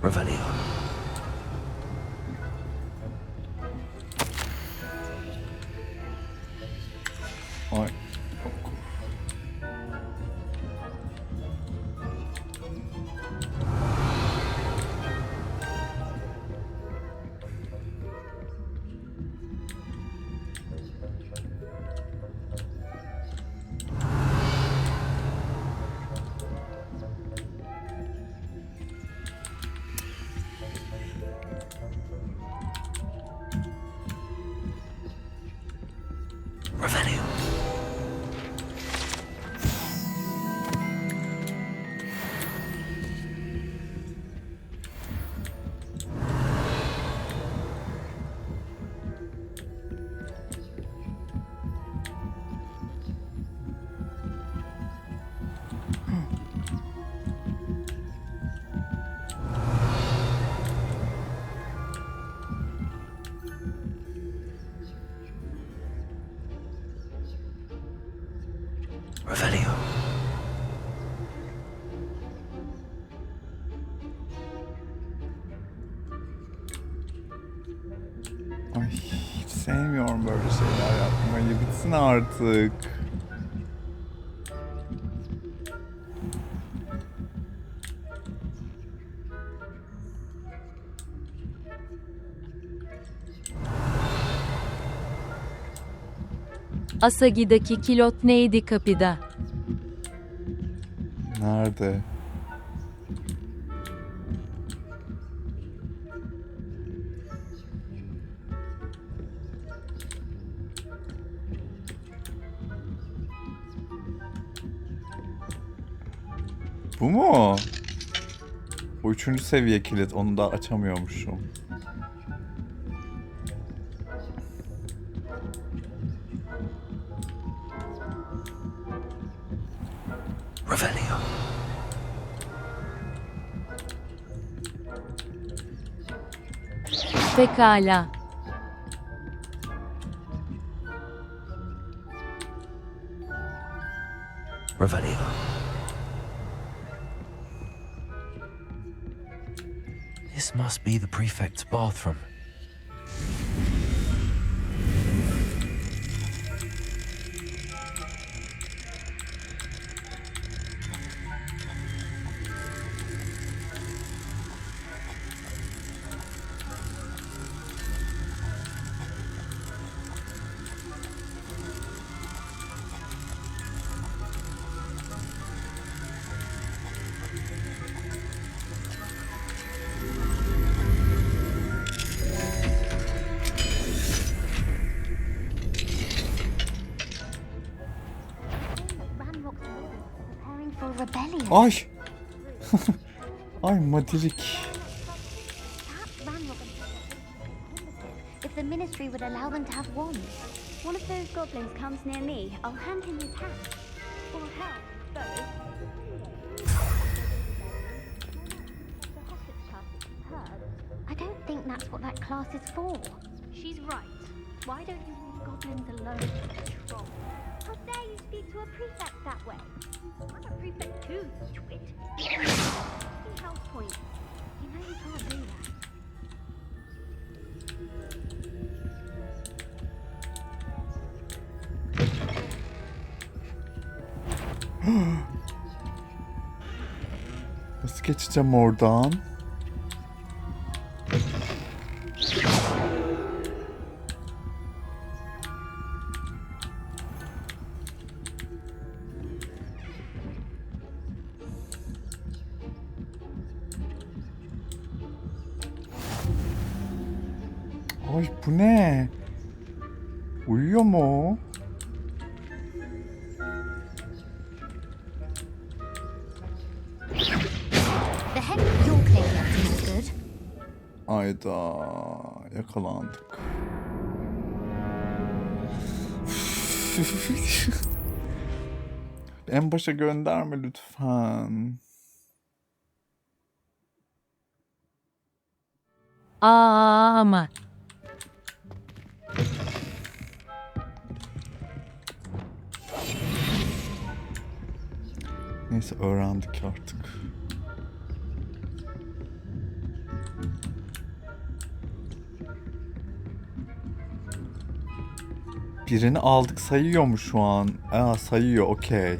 S8: Revelio.
S2: Ay.
S8: Revelio. Revelio.
S2: Ay, hiç sevmiyorum böyle şeyler yapmayı. Bitsin artık.
S12: Asagi'daki kilot neydi kapıda?
S2: Nerede? Bu mu? Bu 3. seviye kilit. Onu da açamıyormuşum.
S8: Revelio.
S12: Pekala.
S6: Revelio. This must be the prefect's bathroom.
S2: Ay. Ay madilik.
S16: If the ministry would allow them to have wands. One of those goblins comes near me, I'll hand him his hat. Or her, both. I don't think that's what that class is for. She's right. Why don't you leave goblins alone, troll? How dare you speak to a prefect that way? I'm a prefect too, twit. See house point. You know you can't do that.
S2: Nasıl geçeceğim oradan? Ay bu ne? Uyuyor mu o?
S16: The heck you're playing up to no good.
S2: Ayda yakalandık. En başa gönderme lütfen.
S12: Ama.
S2: Neyse öğrendik artık. Birini aldık, sayıyor mu şu an? Aa, sayıyor, okey.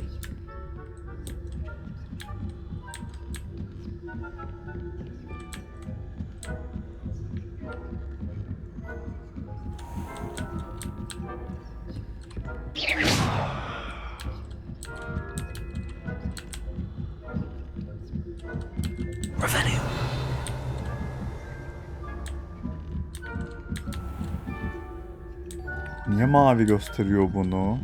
S2: Niye mavi gösteriyor bunu?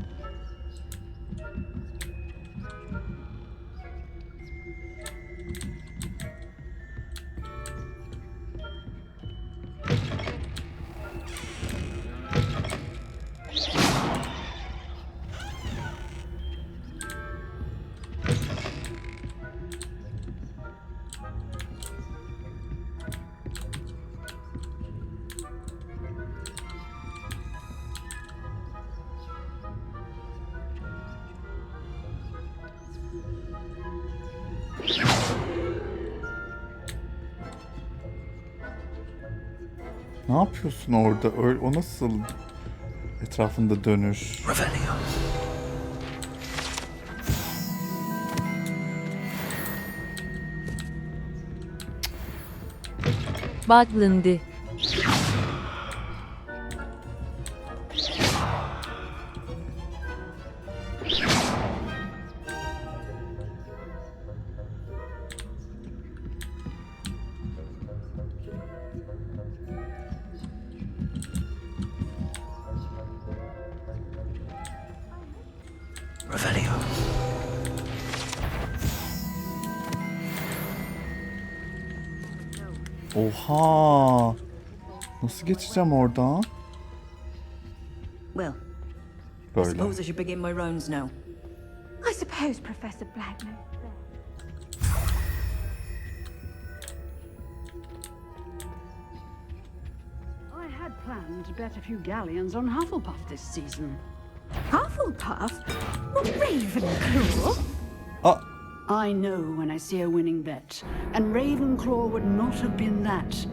S2: Ne yapıyorsun orada? Öyle, o nasıl etrafında dönüş?
S12: Buglandı.
S2: Oha! Nasıl geçeceğim oradan?
S1: Well, I
S2: Böyle.
S1: suppose I should begin my rounds now.
S16: I suppose Professor Black knows best.
S17: I had planned to bet a few galleons on Hufflepuff this season.
S4: Hufflepuff? Ravenclaw?
S17: I know when I see a winning bet, and Ravenclaw would not have been that.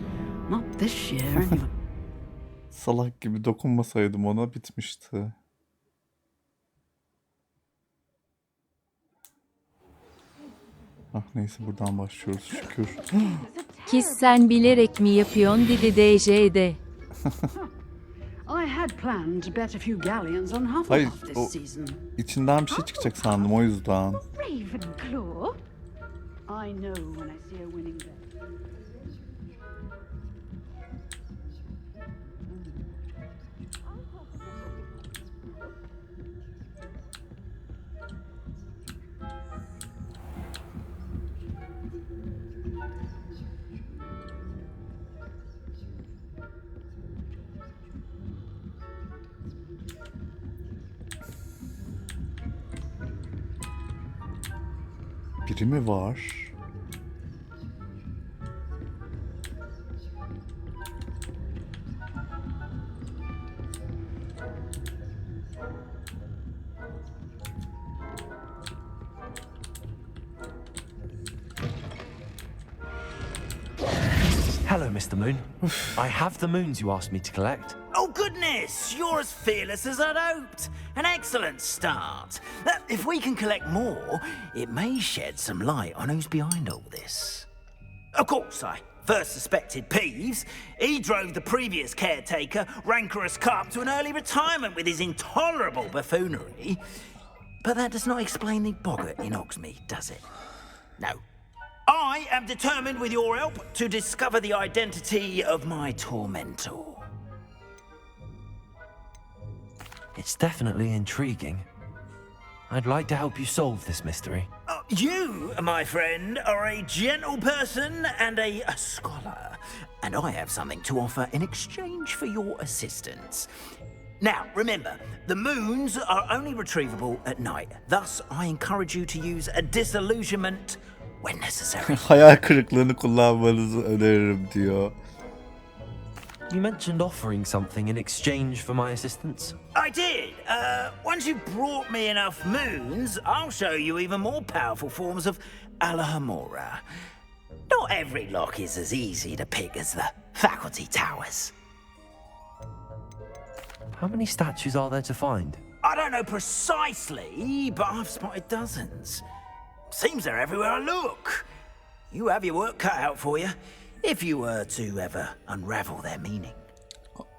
S17: Not this year, anyway.
S2: Salak gibi dokunmasaydım ona bitmişti. Ah neyse buradan başlıyoruz şükür.
S12: Kiss sen bilerek mi yapıyorsun dedi DJ'de.
S17: I had planned to bet a few galleons on
S2: Hayır
S17: Hufflepuff
S2: o
S17: this season.
S2: içinden bir şey çıkacak sandım o yüzden.
S17: Ravenclaw? I know when I see a winning bet.
S2: Biri mi var?
S6: Hello, Mr. Moon. I have the moons you asked me to collect.
S8: Oh, goodness! You're as fearless as I'd hoped. An excellent start. If we can collect more, it may shed some light on who's behind all this. Of course, I first suspected Peeves. He drove the previous caretaker, Rancorous Carp, to an early retirement with his intolerable buffoonery. But that does not explain the boggart in Hogsmeade, does it? No. I am determined, with your help, to discover the identity of my tormentor.
S6: It's definitely intriguing. I'd like to help you solve this mystery.
S8: You, my friend, are a gentle person and a scholar, and I have something to offer in exchange for your assistance. Now, remember, the moons are only retrievable at night. Thus, I encourage you to use a disillusionment when necessary.
S2: Hayal kırıklığını kullanmanızı öneririm diyor.
S6: You mentioned offering something in exchange for my assistance.
S8: I did. Once you've brought me enough moons, I'll show you even more powerful forms of Alohomora. Not every lock is as easy to pick as the faculty towers.
S6: How many statues are there to find?
S8: I don't know precisely, but I've spotted dozens. Seems they're everywhere I look. You have your work cut out for you, if you were to ever unravel their meaning.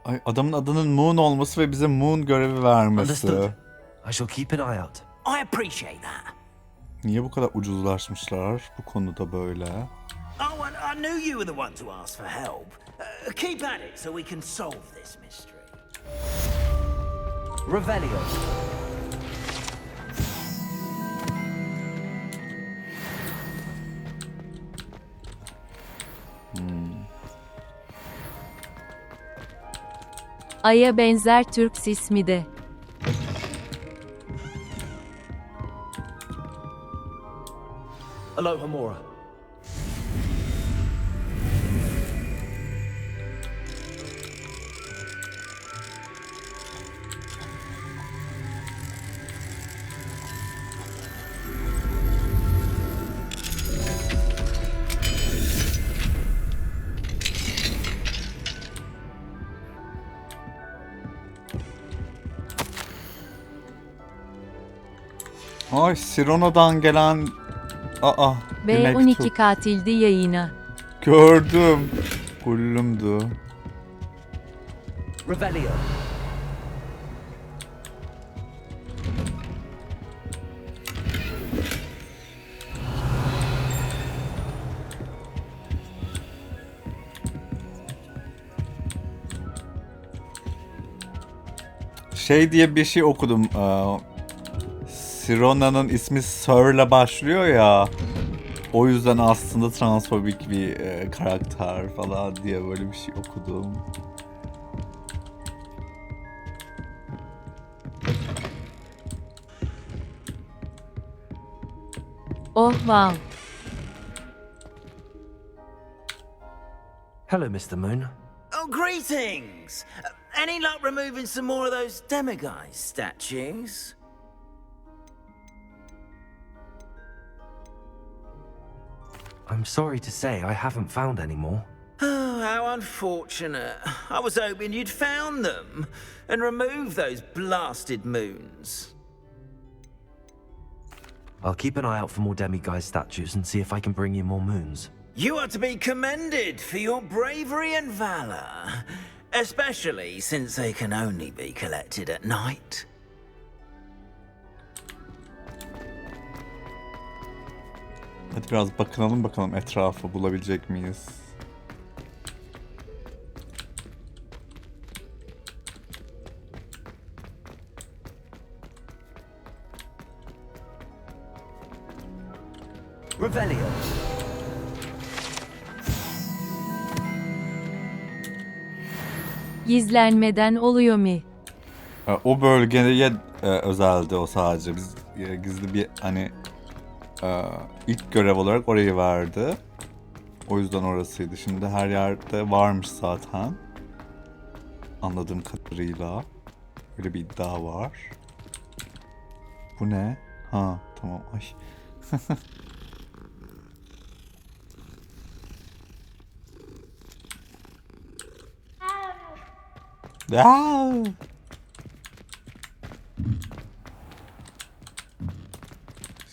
S2: Ay, adamın adının Moon olması ve bize Moon görevi vermesi.
S6: Understood. I shall keep an eye out.
S8: I appreciate that.
S2: Niye bu kadar ucuzlaşmışlar bu konuda böyle?
S8: Oh, and I knew you were the one to ask for help. Keep at it so we can solve this mystery.
S15: Revelio.
S12: Ay'a benzer Türk ismi de.
S6: Alohomora.
S2: Ay Sirona'dan gelen bir
S12: B12
S2: mektup.
S12: katildi yayına.
S2: Gördüm. Gullumdu.
S15: Revelio.
S2: Şey diye bir şey okudum. Sirona'nın ismi Sir'le başlıyor ya. O yüzden aslında transfobik bir karakter falan diye böyle bir şey okudum.
S12: Oh wow.
S6: Hello, Mr. Moon.
S8: Oh, greetings! Any luck removing some more of those demiguise statues?
S6: I'm sorry to say I haven't found any more.
S8: Oh, how unfortunate. I was hoping you'd found them and removed those blasted moons.
S6: I'll keep an eye out for more demiguise statues and see if I can bring you more moons.
S8: You are to be commended for your bravery and valor, especially since they can only be collected at night.
S2: Hadi biraz bakınalım bakalım etrafı bulabilecek miyiz?
S15: Revelio.
S12: Gizlenmeden oluyor mu?
S2: O bölgeye özeldi o sadece. Biz gizli bir hani ilk görev olarak orayı verdi. O yüzden orasıydı. Şimdi her yerde varmış zaten. Anladığım kadarıyla. Öyle bir iddia var. Bu ne? Ha tamam. Ay.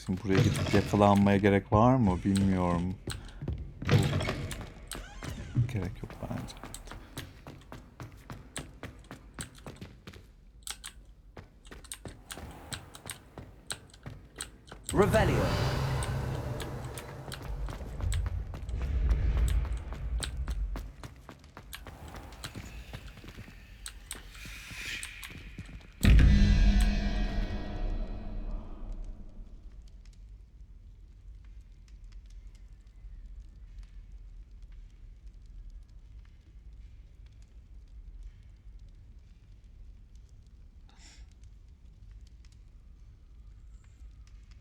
S2: Şimdi buraya gidip yakalanmaya gerek var mı bilmiyorum. Gerek yok bence.
S15: Revelio.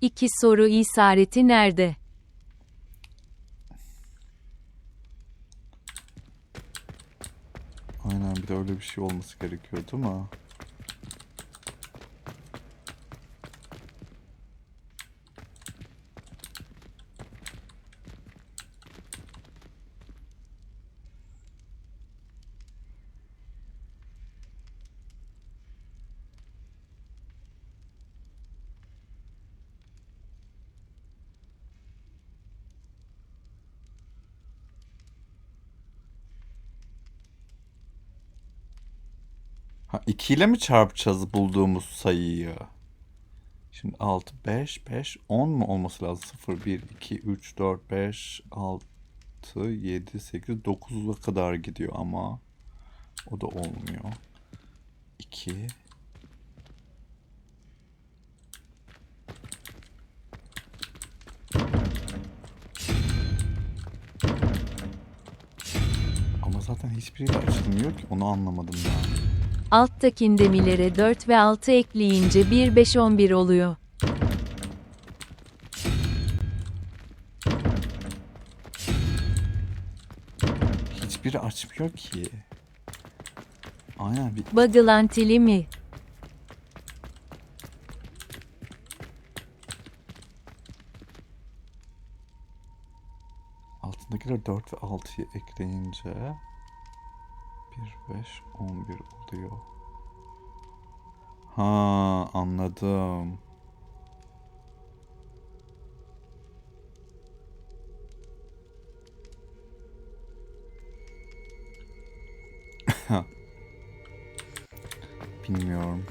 S12: İki soru işareti nerede?
S2: Aynen bir de öyle bir şey olması gerekiyordu ama. Ha 2 ile mi çarpacağız bulduğumuz sayıyı? Şimdi 6, 5, 5, 10 mu olması lazım? 0, 1, 2, 3, 4, 5, 6, 7, 8, 9'a kadar gidiyor ama o da olmuyor. 2. Ama zaten hiçbiriyle açılmıyor ki onu anlamadım ben.
S12: Alttaki demilere 4 ve 6 ekleyince 1, 5, 11 oluyor.
S2: Hiçbiri açmıyor ki. Aynen bir...
S12: Bağlantili mi?
S2: Altındakiler 4 ve 6'yı ekleyince 1, 5, 11 oluyor. Ha anladım. Bilmiyorum.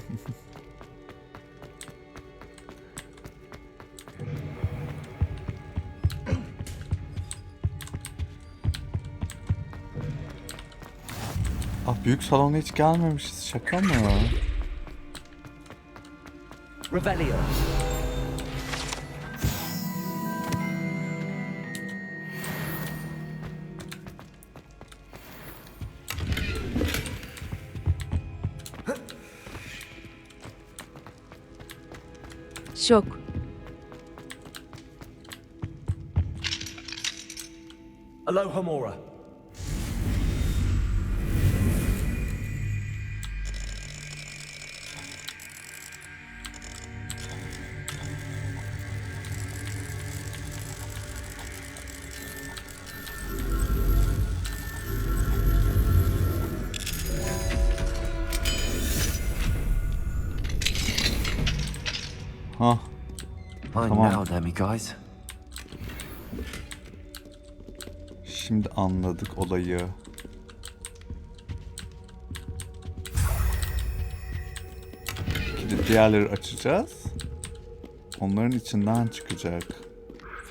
S2: Ah büyük salona hiç gelmemişiz. Şaka mı?
S15: Revelio.
S12: Şok.
S15: Alohomora.
S2: Hah.
S6: Fine
S2: Tamam.
S6: now, Demi guys.
S2: Şimdi anladık olayı. Şimdi diğerleri açacağız. Onların içinden çıkacak.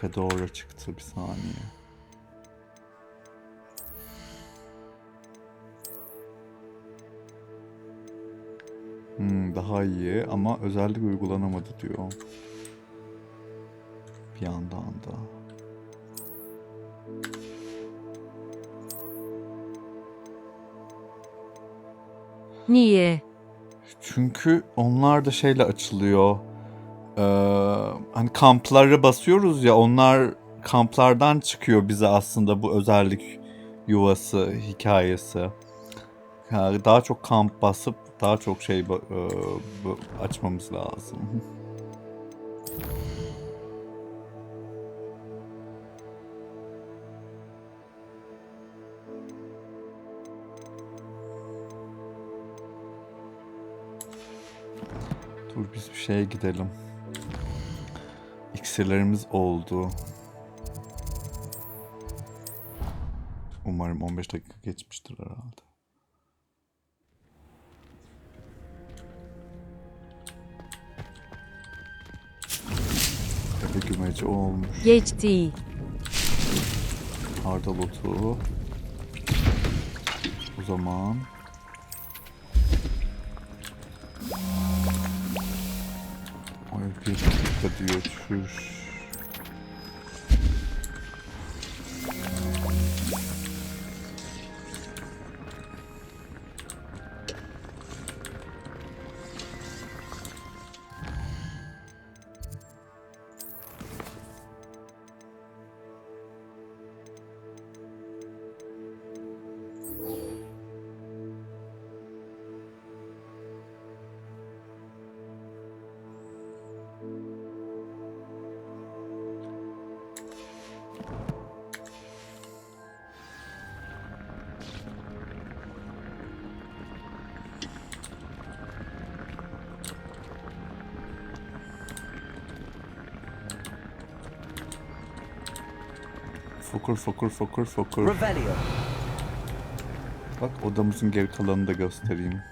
S2: Fedora çıktı, bir saniye. Daha iyi ama özellik uygulanamadı diyor. Bir yandan da.
S12: Niye?
S2: Çünkü onlar da şeyle açılıyor. Hani kamplara basıyoruz ya, onlar kamplardan çıkıyor bize aslında bu özellik yuvası hikayesi. Yani daha çok kamp basıp daha çok şey açmamız lazım. Dur biz bir şeye gidelim. İksirlerimiz oldu. Umarım 15 dakika geçmiştir herhalde. Eve gümeci olmuş.
S12: Geçti.
S2: Hardal otu. O zaman... Ay bir dakika diyor. Çüş. Fokur.
S15: Revelio.
S2: Bak odamızın geri kalanını da göstereyim.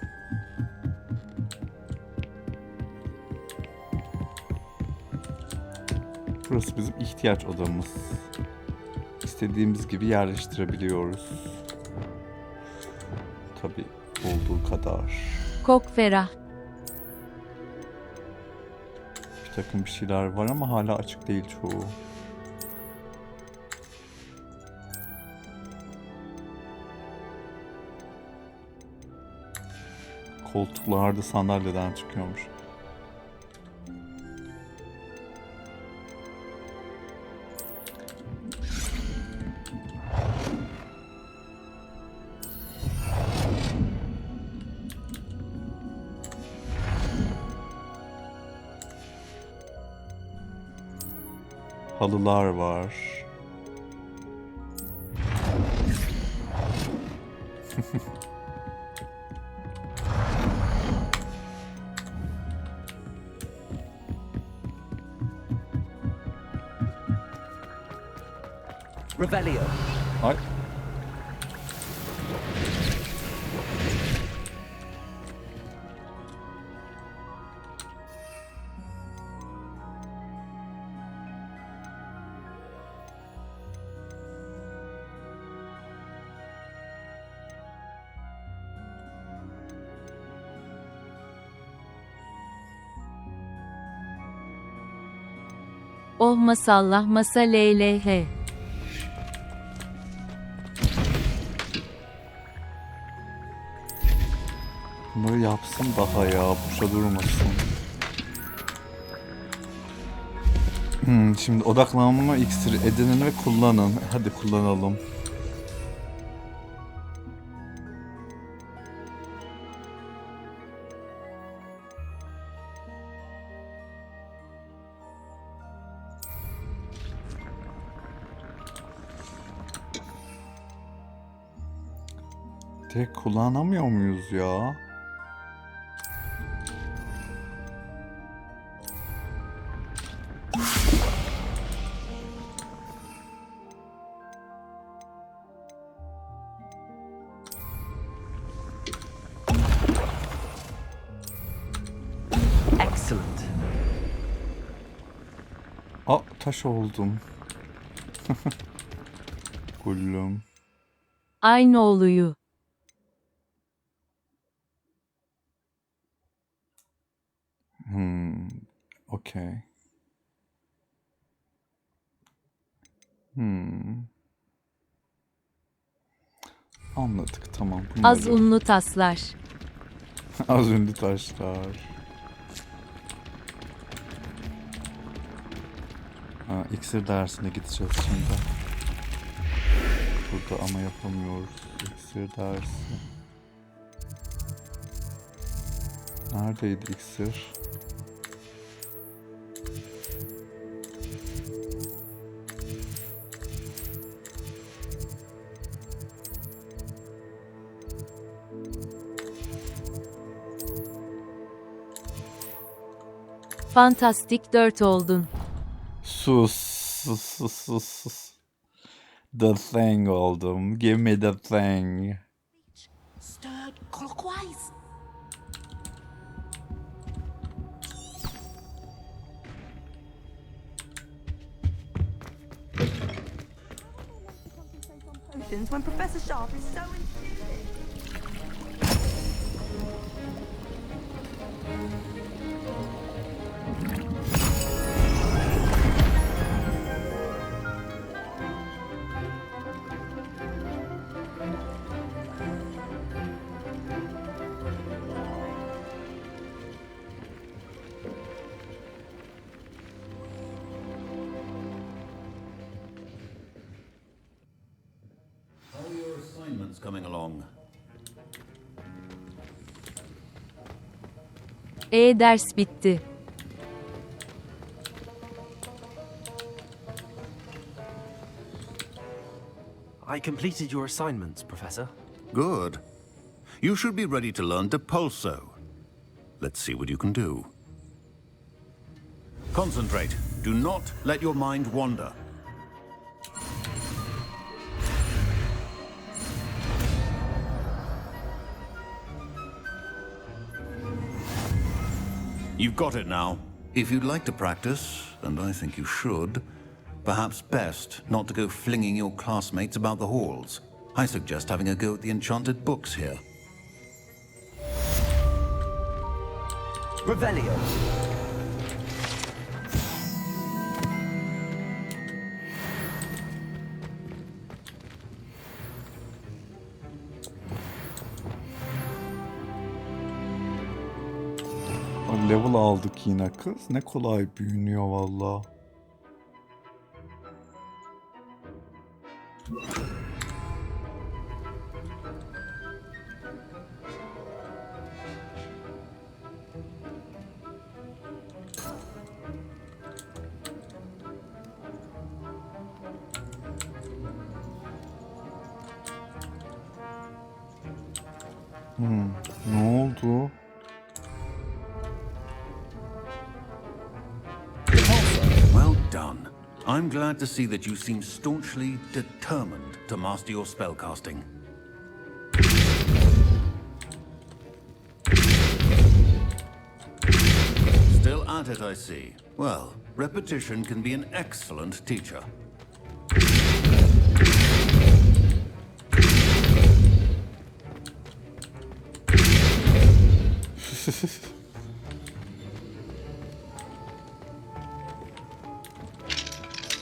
S2: Burası bizim ihtiyaç odamız. İstediğimiz gibi yerleştirebiliyoruz. Tabii olduğu kadar.
S12: Kok ferah.
S2: Bir takım bir şeyler var ama hala açık değil çoğu. Koltuklar da sandalyeden çıkıyormuş. Halılar var.
S15: Revelio.
S2: Ay.
S12: Oh masallah masa leylehe.
S2: Bunları yapsın daha ya, boşa durmasın. Şimdi odaklanma iksiri edinin ve kullanın. Hadi kullanalım. Direkt kullanamıyor muyuz ya? taş oldum. Kullum.
S12: Aynı oluyor.
S2: Okey. Anladık, tamam.
S12: Az unlu taslar.
S2: Az ünlü taşlar. İksir dersine gideceğiz şimdi. Burada ama yapamıyoruz. İksir dersi. Neredeydi iksir?
S12: Fantastik 4 oldun.
S2: Sus. The thing oldum. Give me the thing.
S10: Stirred clockwise.
S1: When Professor Sharp is so insistent.
S14: How are your assignments coming along?
S12: Ders bitti.
S6: I completed your assignments, Professor.
S14: Good. You should be ready to learn Depulso. Let's see what you can do. Concentrate. Do not let your mind wander. You've got it now. If you'd like to practice, and I think you should, perhaps best not to go flinging your classmates about the halls. I suggest having a go at the enchanted books here.
S15: Revelio.
S2: Level aldık yine kız. Ne kolay büyünüyor valla. Ne oldu?
S14: Well done. I'm glad to see that you seem staunchly determined to master your spellcasting. Still at it, I see. Well, repetition can be an excellent teacher.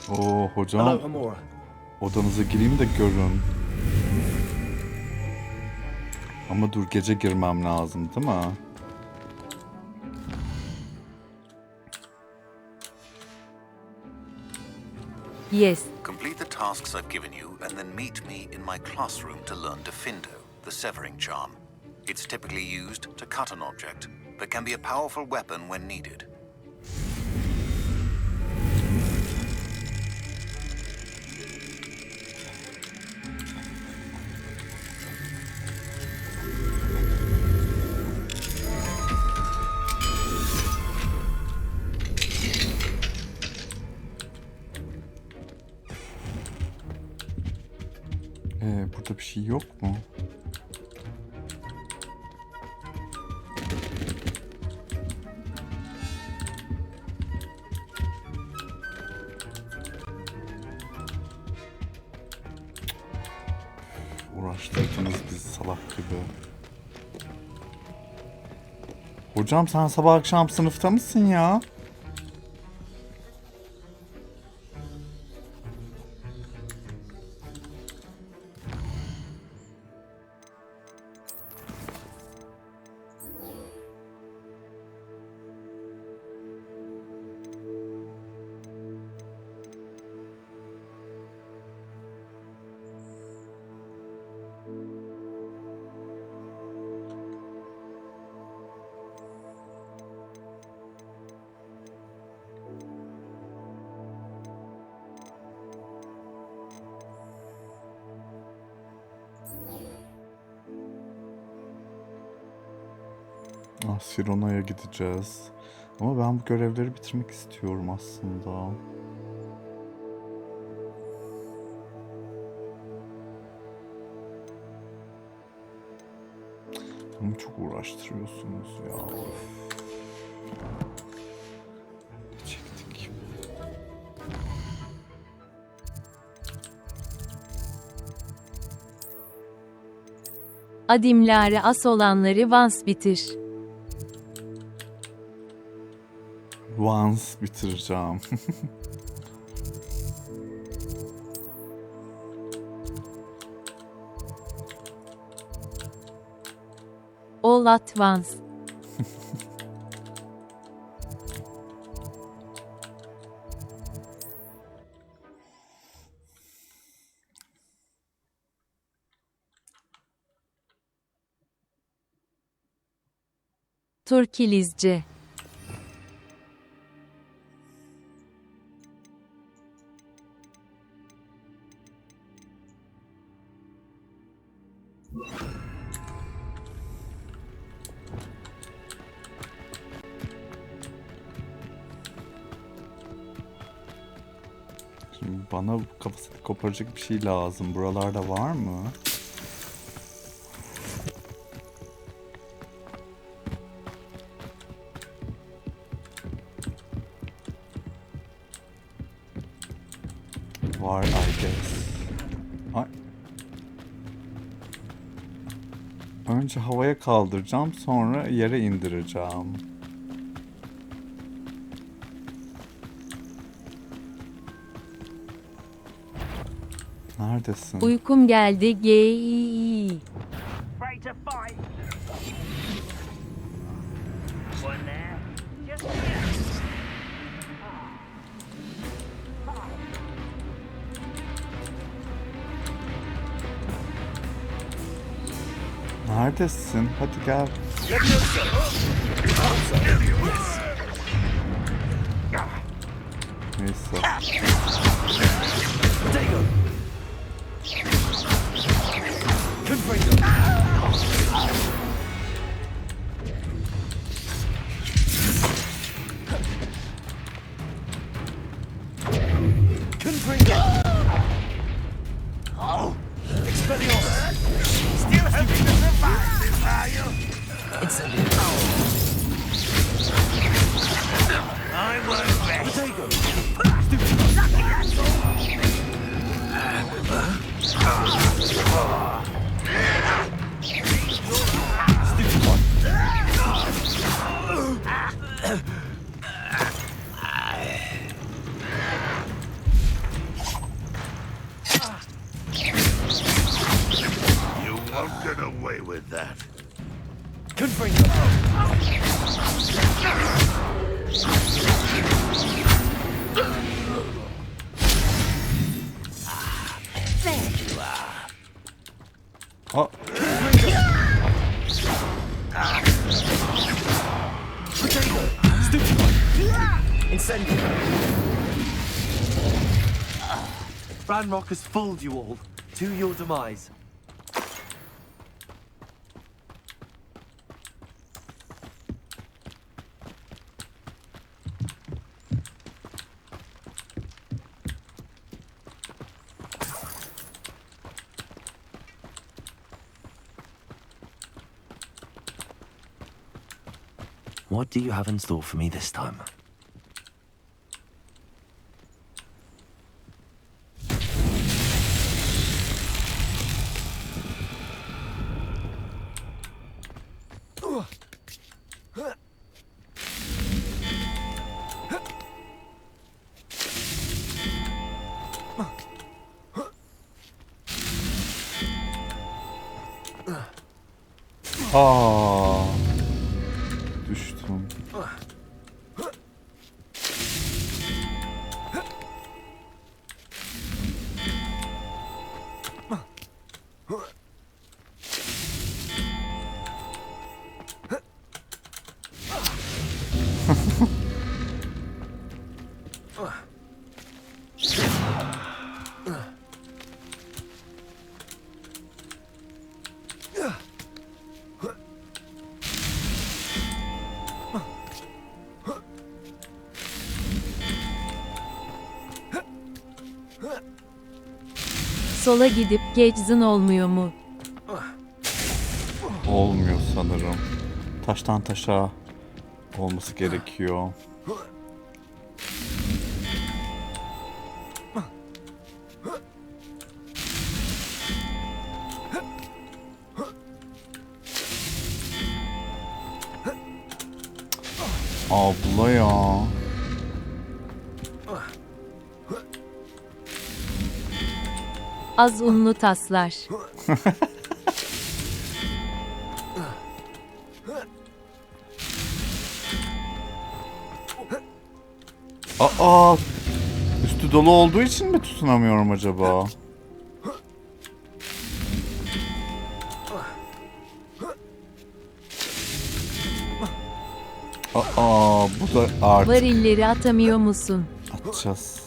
S2: Oo hocam. Odanıza gireyim de görün. Ama dur, gece girmem lazım değil mi?
S12: Yes.
S14: Complete the tasks I've given you and then meet me in my classroom to learn Defindo, the severing charm. It's typically used to cut an object, but can be a powerful weapon when needed.
S2: Burada bir şey yok mu? Uğraştırdınız bizi salak gibi. Hocam sen sabah akşam sınıfta mısın ya? Ah, Sirona'ya gideceğiz. Ama ben bu görevleri bitirmek istiyorum aslında. Ama çok uğraştırıyorsunuz ya. Çektik.
S12: Adimlere as olanları Vans bitir.
S2: Once bitireceğim.
S12: All at once. Turkilizce.
S2: Şimdi bana kafasını koparacak bir şey lazım. Buralarda var mı? Var, I guess. Ay. Önce havaya kaldıracağım, sonra yere indireceğim. Neredesin?
S12: Uykum geldi. Gey.
S11: Afraid to fight. One there. Just
S2: Neredesin? Hadi gel. Neyse.
S11: still hoping to survive this, are you? I won't rest. Lucky that's
S9: You won't get away with that.
S11: there you are.
S2: Oh.
S15: Ranrock has fooled you all. To your demise.
S6: What do you have in store for me this time?
S2: Aa, düştüm.
S12: Sola gidip geçzin olmuyor mu?
S2: Olmuyor sanırım. Taştan taşa olması gerekiyor. Abla ya.
S12: Az unlu taslar.
S2: Aa, üstü dolu olduğu için mi tutunamıyorum acaba? Aa, bu da artık
S12: Varilleri atamıyor musun?
S2: atacağız.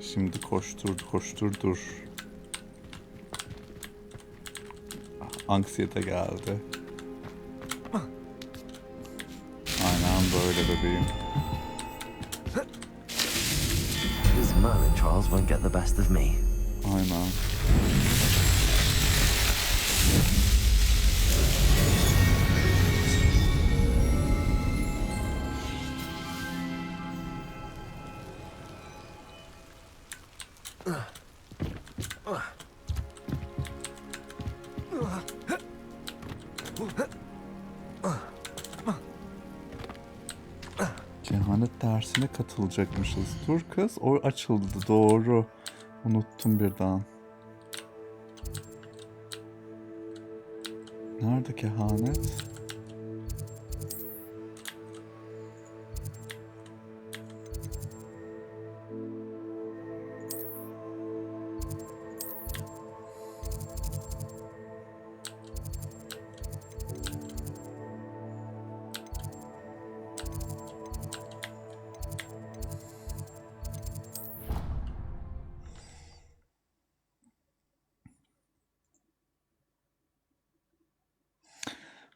S2: Şimdi koştur. Anksiyete geldi. Aynen böyle bebeğim.
S6: These Merlin trials won't get the best of me.
S2: Aynen. Kehanet dersine katılacakmışız. Dur kız, o açıldı doğru. Unuttum birden. Nerede kehanet?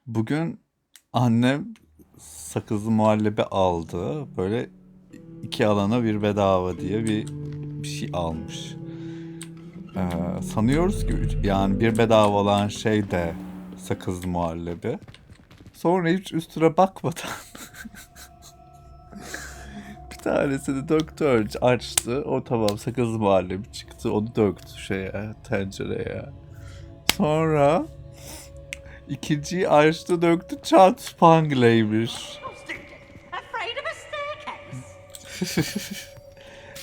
S2: Bugün annem sakızlı muhallebi aldı. Böyle 2 alana bir bedava diye bir şey almış. Sanıyoruz ki yani bir bedava olan şey de sakızlı muhallebi. Sonra hiç üstüne bakmadan bir tanesini doktor açtı. O tamam sakızlı muhallebi çıktı. Onu döktü tencereye. Sonra İkinciyi açtı döktü çat spangleymiş.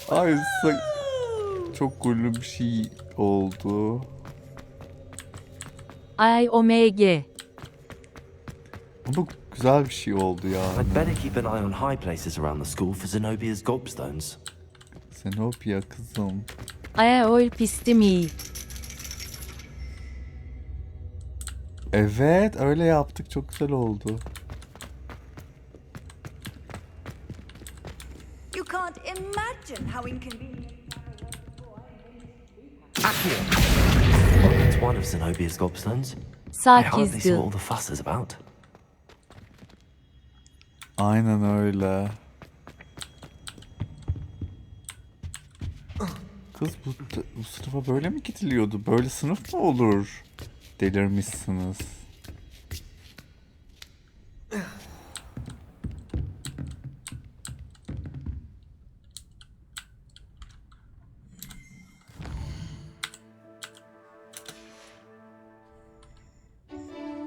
S2: Ay çok cool bir şey oldu.
S12: Ay omg.
S2: Bu güzel bir şey oldu ya.
S6: I'd better keep an eye on high places around the school for Zenobia's gobstones.
S2: Zenobia kızım.
S12: Ay ol pistimi.
S2: Evet öyle yaptık çok güzel oldu.
S1: You can't imagine how inconvenient.
S6: It's one of Zenobia's gobstones. I hardly saw all the fuss is about.
S2: Aynen öyle. Kız bu sınıfa böyle mi gidiliyordu? Böyle sınıf mı olur? Delirmişsiniz.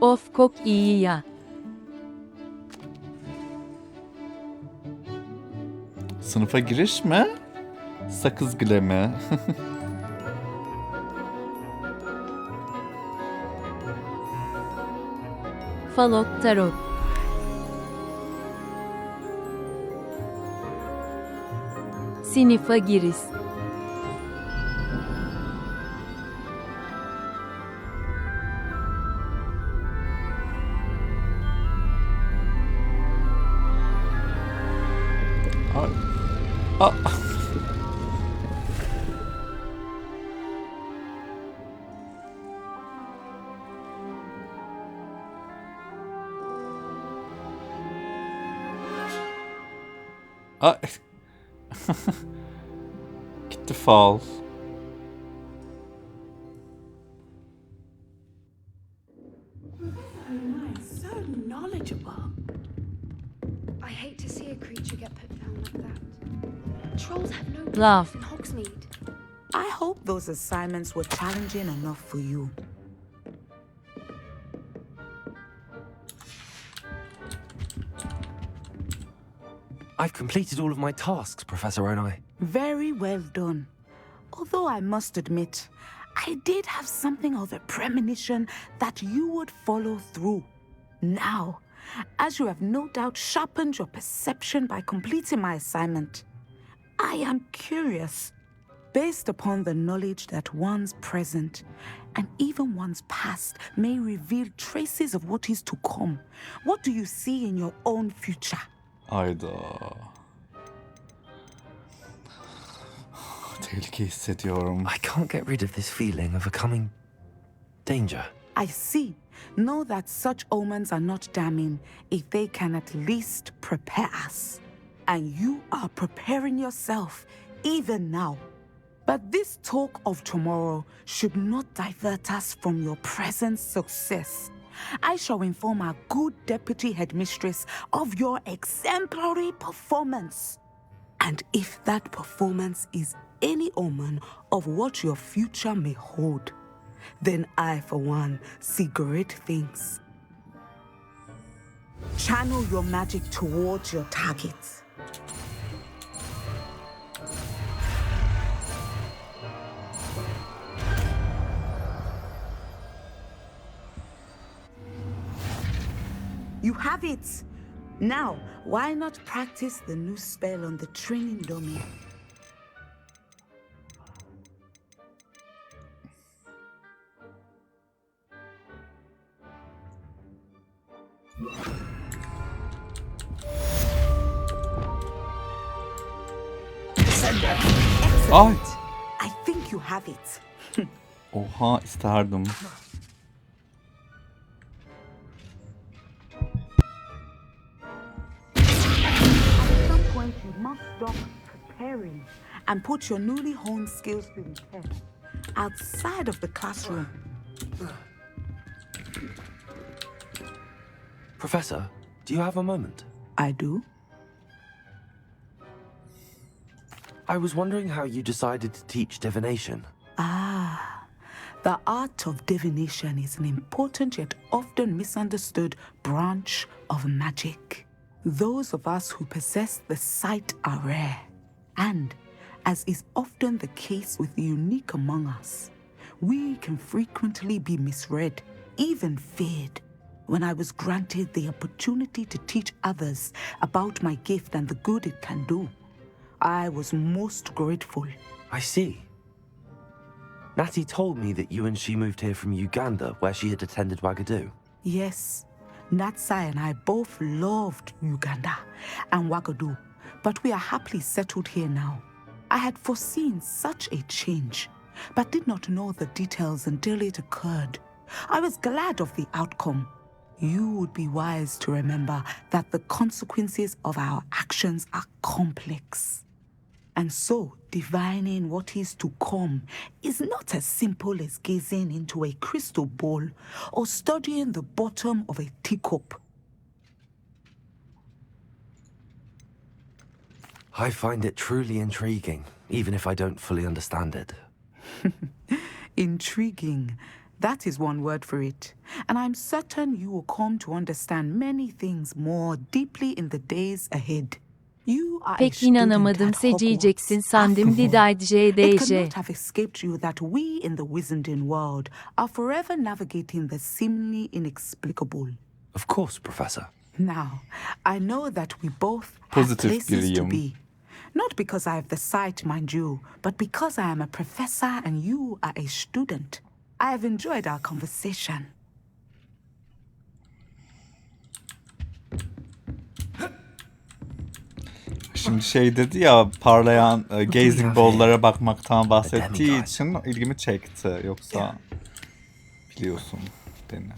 S12: Of kok iyi ya.
S2: Sınıfa giriş mi? Sakız güle mi?
S12: Falok tarot. Sınıfa giriş.
S2: Ay. Aa. Ay. Gitti fal.
S17: So knowledgeable.
S5: I hate to see a creature get put down like that. Trolls have no
S12: Love.
S5: place in Hogsmeade.
S18: I hope those assignments were challenging enough for you.
S6: I've completed all of my tasks, Professor Onai.
S18: Very well done. Although I must admit, I did have something of a premonition that you would follow through. Now, as you have no doubt sharpened your perception by completing my assignment, I am curious, based upon the knowledge that one's present and even one's past may reveal traces of what is to come. What do you see in your own future?
S2: Ayda. Tehlike hissediyorum.
S6: I can't get rid of this feeling of a coming danger.
S18: I see. Know that such omens are not damning if they can at least prepare us. And you are preparing yourself even now. But this talk of tomorrow should not divert us from your present success. I shall inform our good deputy headmistress of your exemplary performance. And if that performance is any omen of what your future may hold, then I, for one, see great things. Channel your magic towards your targets. You have it! Now, why not practice the new spell on the training dummy?
S2: Ay.
S18: I think you have it.
S2: Oha, isterdim.
S18: At some point, you must stop preparing and put your newly honed skills to the test outside of the classroom.
S6: Professor, do you have a moment?
S18: I do.
S6: I was wondering how you decided to teach divination.
S18: Ah, the art of divination is an important yet often misunderstood branch of magic. Those of us who possess the sight are rare, and, as is often the case with the unique among us, we can frequently be misread, even feared. When I was granted the opportunity to teach others about my gift and the good it can do, I was most grateful.
S6: I see. Natty told me that you and she moved here from Uganda, where she had attended Wagadu.
S18: Yes, Natsai and I both loved Uganda and Wagadu, but we are happily settled here now. I had foreseen such a change, but did not know the details until it occurred. I was glad of the outcome. You would be wise to remember that the consequences of our actions are complex. And so, divining what is to come is not as simple as gazing into a crystal ball or studying the bottom of a teacup.
S6: I find it truly intriguing, even if I don't fully understand it.
S18: Intriguing. That is one word for it. And I'm certain you will come to understand many things more deeply in the days ahead. You are a
S12: Pek
S18: student
S12: inanamadım
S18: at
S12: seçeceksin
S18: Hogwarts.
S12: sandım
S18: After all,
S12: Didayt
S18: it
S12: JDJ.
S18: cannot have escaped you that we in the Wizarding world are forever navigating the seemingly inexplicable.
S6: Of course, Professor.
S18: Now, I know that we both have
S2: Pozitif
S18: places to
S2: biriyim.
S18: be. Not because I have the sight, mind you, but because I am a professor and you are a student. I have enjoyed our conversation.
S2: Şimdi şey dedi ya, parlayan gazing ball'lara bakmaktan bahsettiği için ilgimi çekti. Yoksa biliyorsun beni.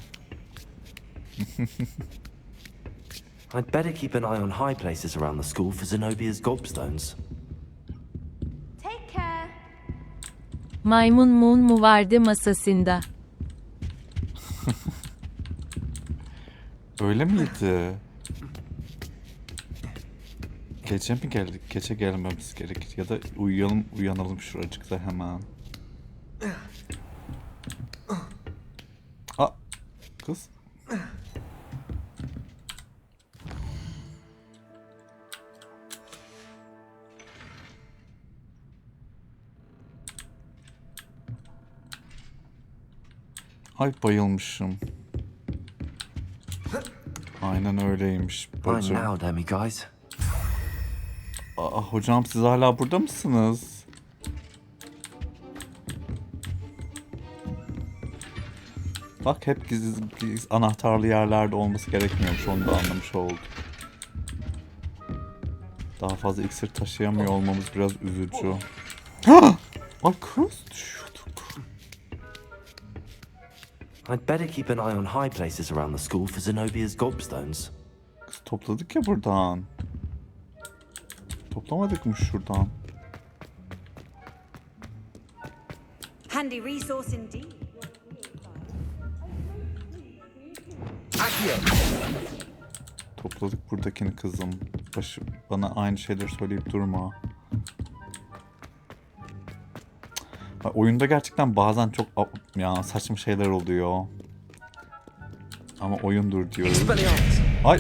S6: I'd better keep an eye on high places around the school for Zenobia's gobstones.
S5: Take care.
S12: Maymun mu vardı masasında?
S2: Öyle miydi? Gece mi geldik? Gece gelmemiz gerekir. Ya da uyanalım şuracıkta hemen. Aa, kız. Ay bayılmışım. Aynen öyleymiş bacım.
S6: Fine now, Demi guys.
S2: Aa, hocam siz hala burada mısınız? Bak hep gizli anahtarlı yerlerde olması gerekmiyormuş, onu da anlamış oldum. Daha fazla iksir taşıyamıyor olmamız biraz üzücü. Ay kız düşüyorduk.
S6: I'd better keep an eye on high places around the school for Zenobia's gobstones.
S2: Kız topladık ya buradan. Toplamadık mı şuradan?
S4: Handy resource indeed.
S2: Topladık buradakini kızım. Bana aynı şeyleri söyleyip durma. Oyunda gerçekten bazen çok ya saçma şeyler oluyor. Ama oyundur diyoruz. Ay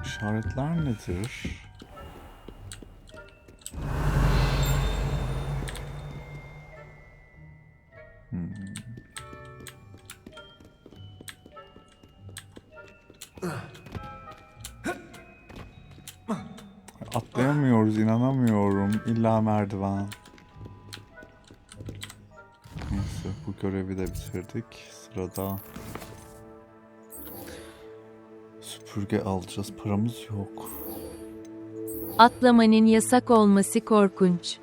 S2: İşaretler nedir? Atlayamıyoruz, inanamıyorum. İlla merdiven. Neyse, bu görevi de bitirdik. Sırada süpürge alacağız. Paramız yok.
S12: Atlamanın yasak olması korkunç.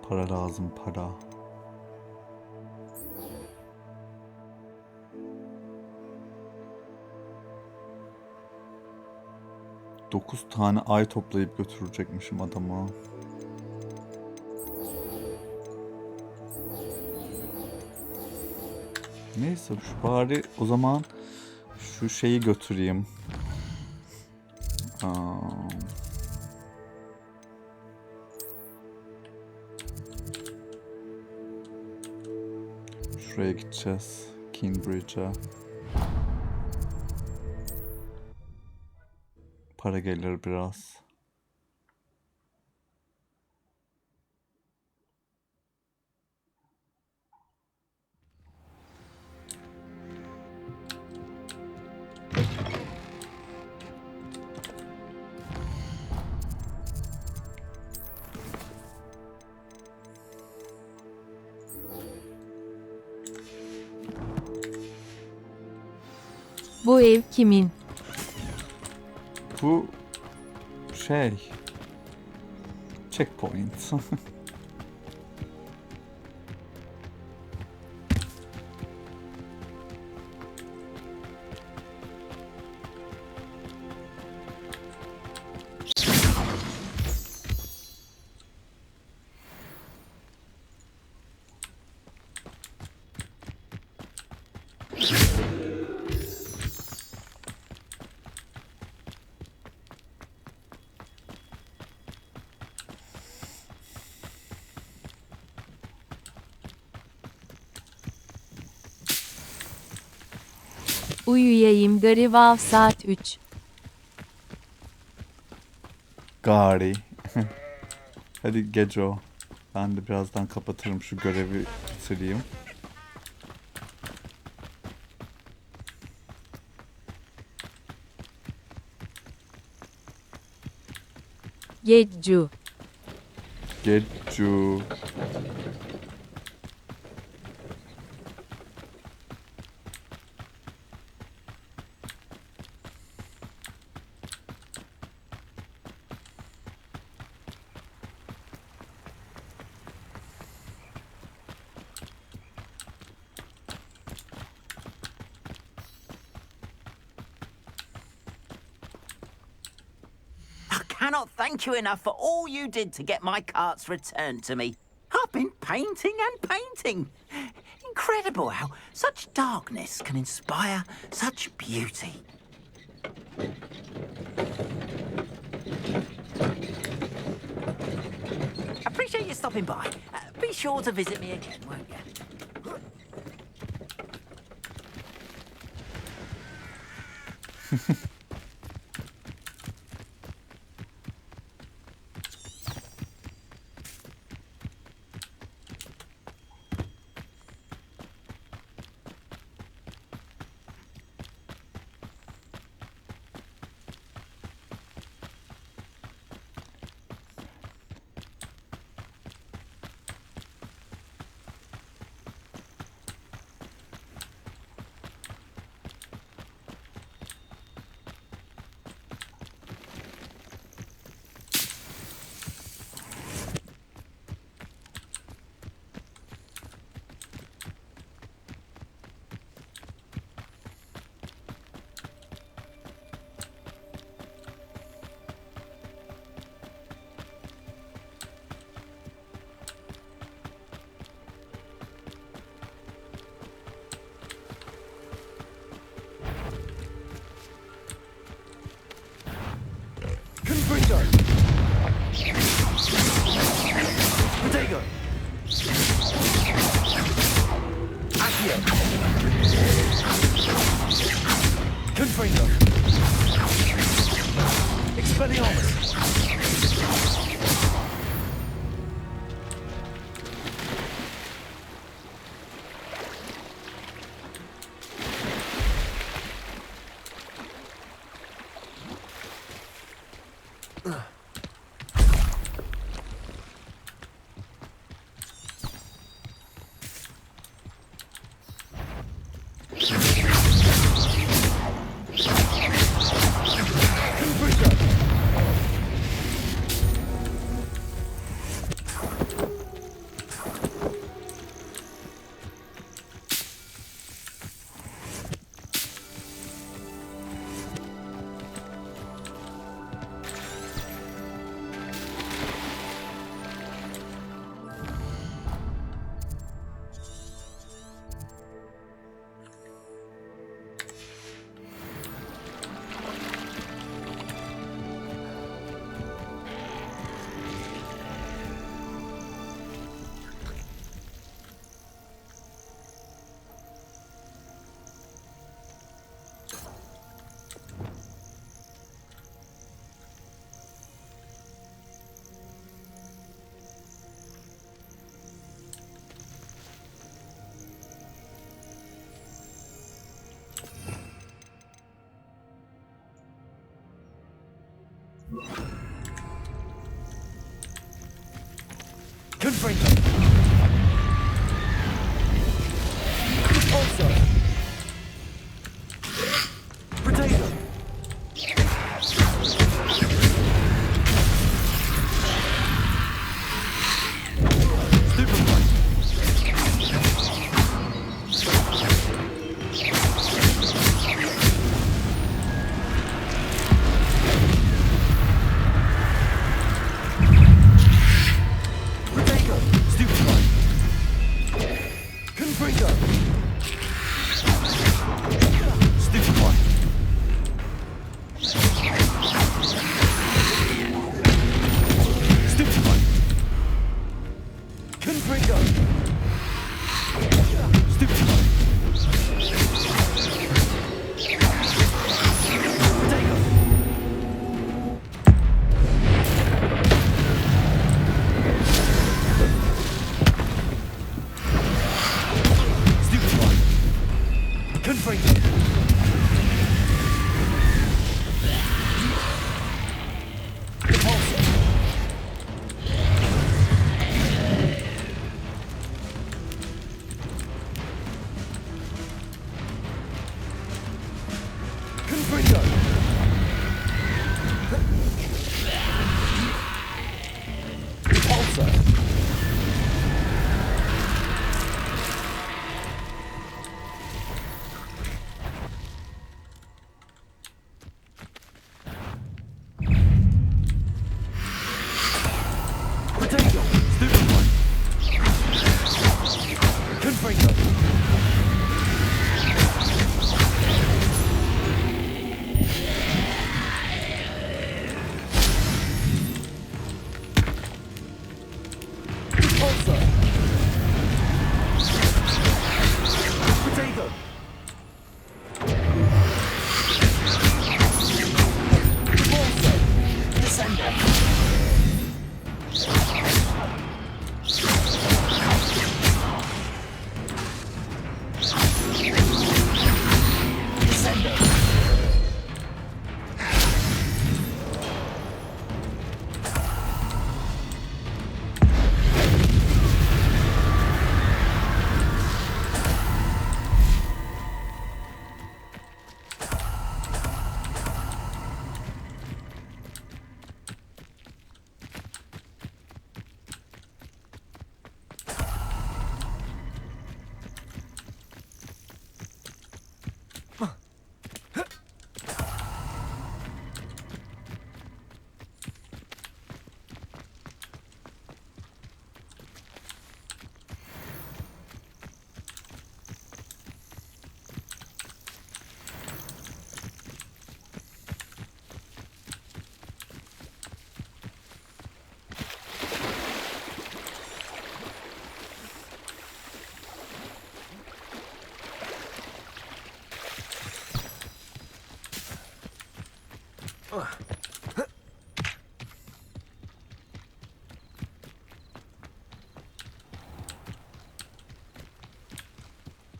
S2: Para lazım, para. Dokuz tane ay toplayıp götürecekmişim adama. Neyse şu bari o zaman şu şeyi götüreyim. Şuraya gideceğiz. Cambridge'a. Para gelir biraz.
S12: Bu ev kimin?
S2: Bu şey Checkpoint.
S12: Uyuyayım garivav saat 3.
S2: Gari. Hadi gece o. Ben de birazdan kapatırım, şu görevi bitireyim.
S12: Geccu.
S2: Geccu.
S10: I cannot thank you enough for all you did to get my carts returned to me. I've been painting and painting. Incredible how such darkness can inspire such beauty. Appreciate you stopping by. Be sure to visit me again, won't you?
S15: Potato. Accio. Confringo. Expelliarmus. Confringo. Also. Potato.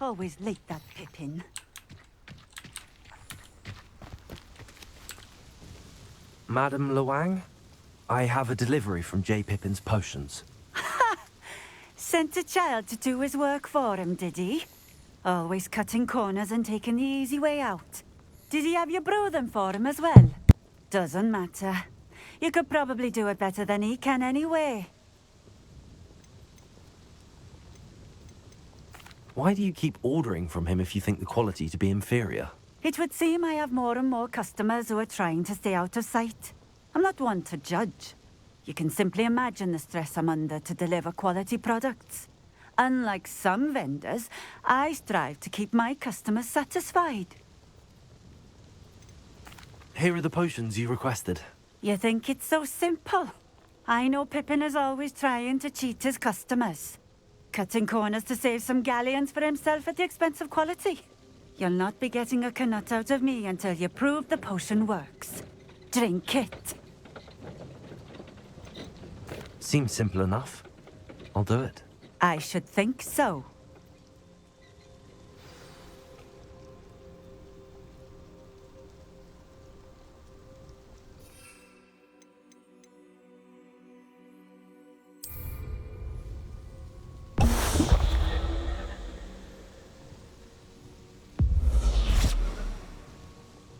S4: Always late, that Pippin.
S6: Madam Luang, I have a delivery from J. Pippin's potions.
S4: Sent a child to do his work for him, did he? Always cutting corners and taking the easy way out. Did he have you brew them for him as well? Doesn't matter. You could probably do it better than he can anyway.
S6: Why do you keep ordering from him if you think the quality to be inferior?
S4: It would seem I have more and more customers who are trying to stay out of sight. I'm not one to judge. You can simply imagine the stress I'm under to deliver quality products. Unlike some vendors, I strive to keep my customers satisfied.
S6: Here are the potions you requested.
S4: You think it's so simple? I know Pippin is always trying to cheat his customers. Cutting corners to save some galleons for himself at the expense of quality. You'll not be getting a canut out of me until you prove the potion works. Drink it.
S6: Seems simple enough. I'll do it.
S4: I should think so.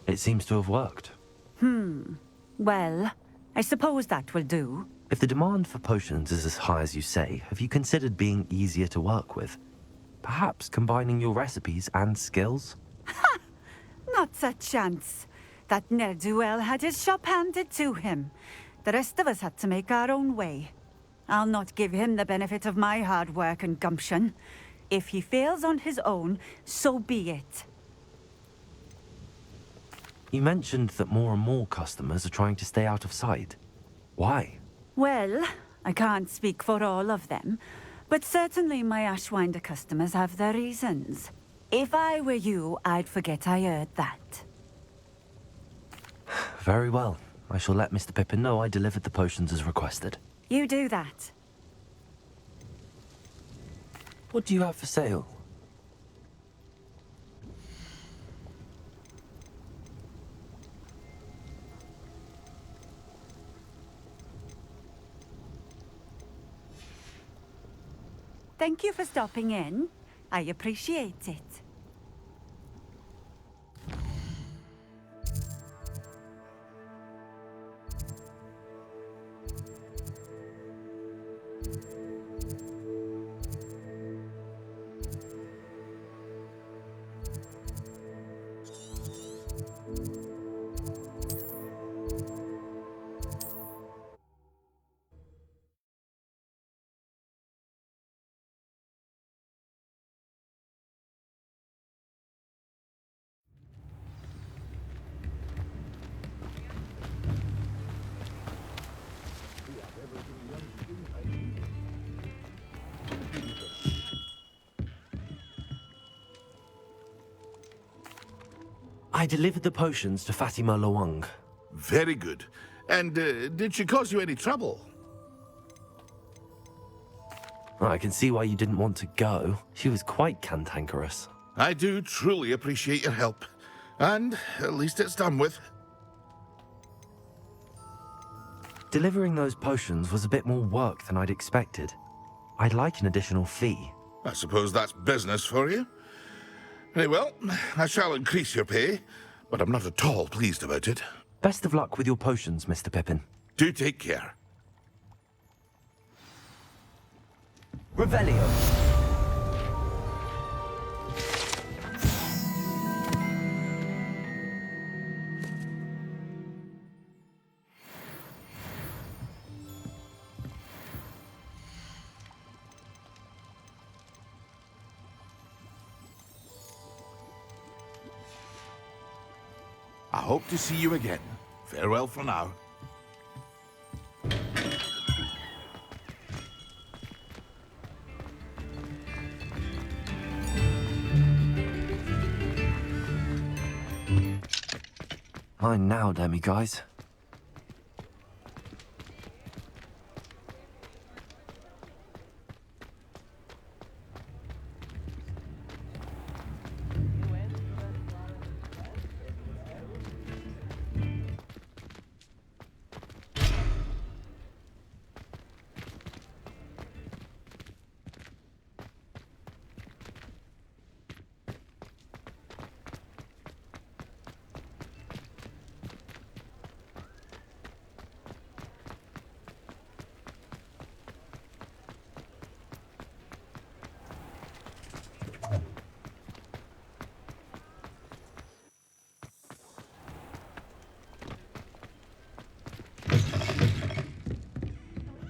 S6: It seems to have worked.
S4: Well, I suppose that will do.
S6: If the demand for potions is as high as you say, have you considered being easier to work with? Perhaps combining your recipes and skills?
S4: Not a chance. That ne'er-do-well had his shop handed to him. The rest of us had to make our own way. I'll not give him the benefit of my hard work and gumption. If he fails on his own, so be it.
S6: You mentioned that more and more customers are trying to stay out of sight. Why?
S4: Well, I can't speak for all of them, but certainly my Ashwinder customers have their reasons. If I were you, I'd forget I heard that.
S6: Very well. I shall let Mr. Pippin know I delivered the potions as requested.
S4: You do that.
S6: What do you have for sale?
S4: Thank you for stopping in. I appreciate it.
S6: I delivered the potions to Fatima Luang.
S9: Very good. And did she cause you any trouble?
S6: I can see why you didn't want to go. She was quite cantankerous.
S9: I do truly appreciate your help. And at least it's done with.
S6: Delivering those potions was a bit more work than I'd expected. I'd like an additional fee.
S9: I suppose that's business for you. Very well, I shall increase your pay, but I'm not at all pleased about it.
S6: Best of luck with your potions, Mr. Pippin.
S9: Do take care.
S6: Revelio.
S9: I hope to see you again. Farewell for now.
S6: Mine now, demiguise.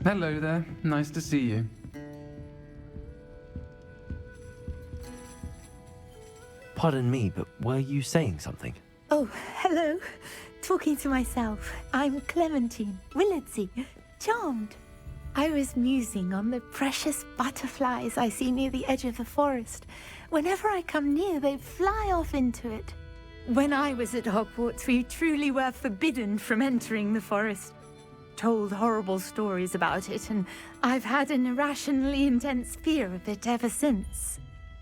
S19: Hello there. Nice to see you.
S6: Pardon me, but were you saying something?
S20: Oh, hello. Talking to myself. I'm Clementine, Willardsey, charmed. I was musing on the precious butterflies I see near the edge of the forest. Whenever I come near, they fly off into it. When I was at Hogwarts, we truly were forbidden from entering the forest. Told horrible stories about it, and I've had an irrationally intense fear of it ever since.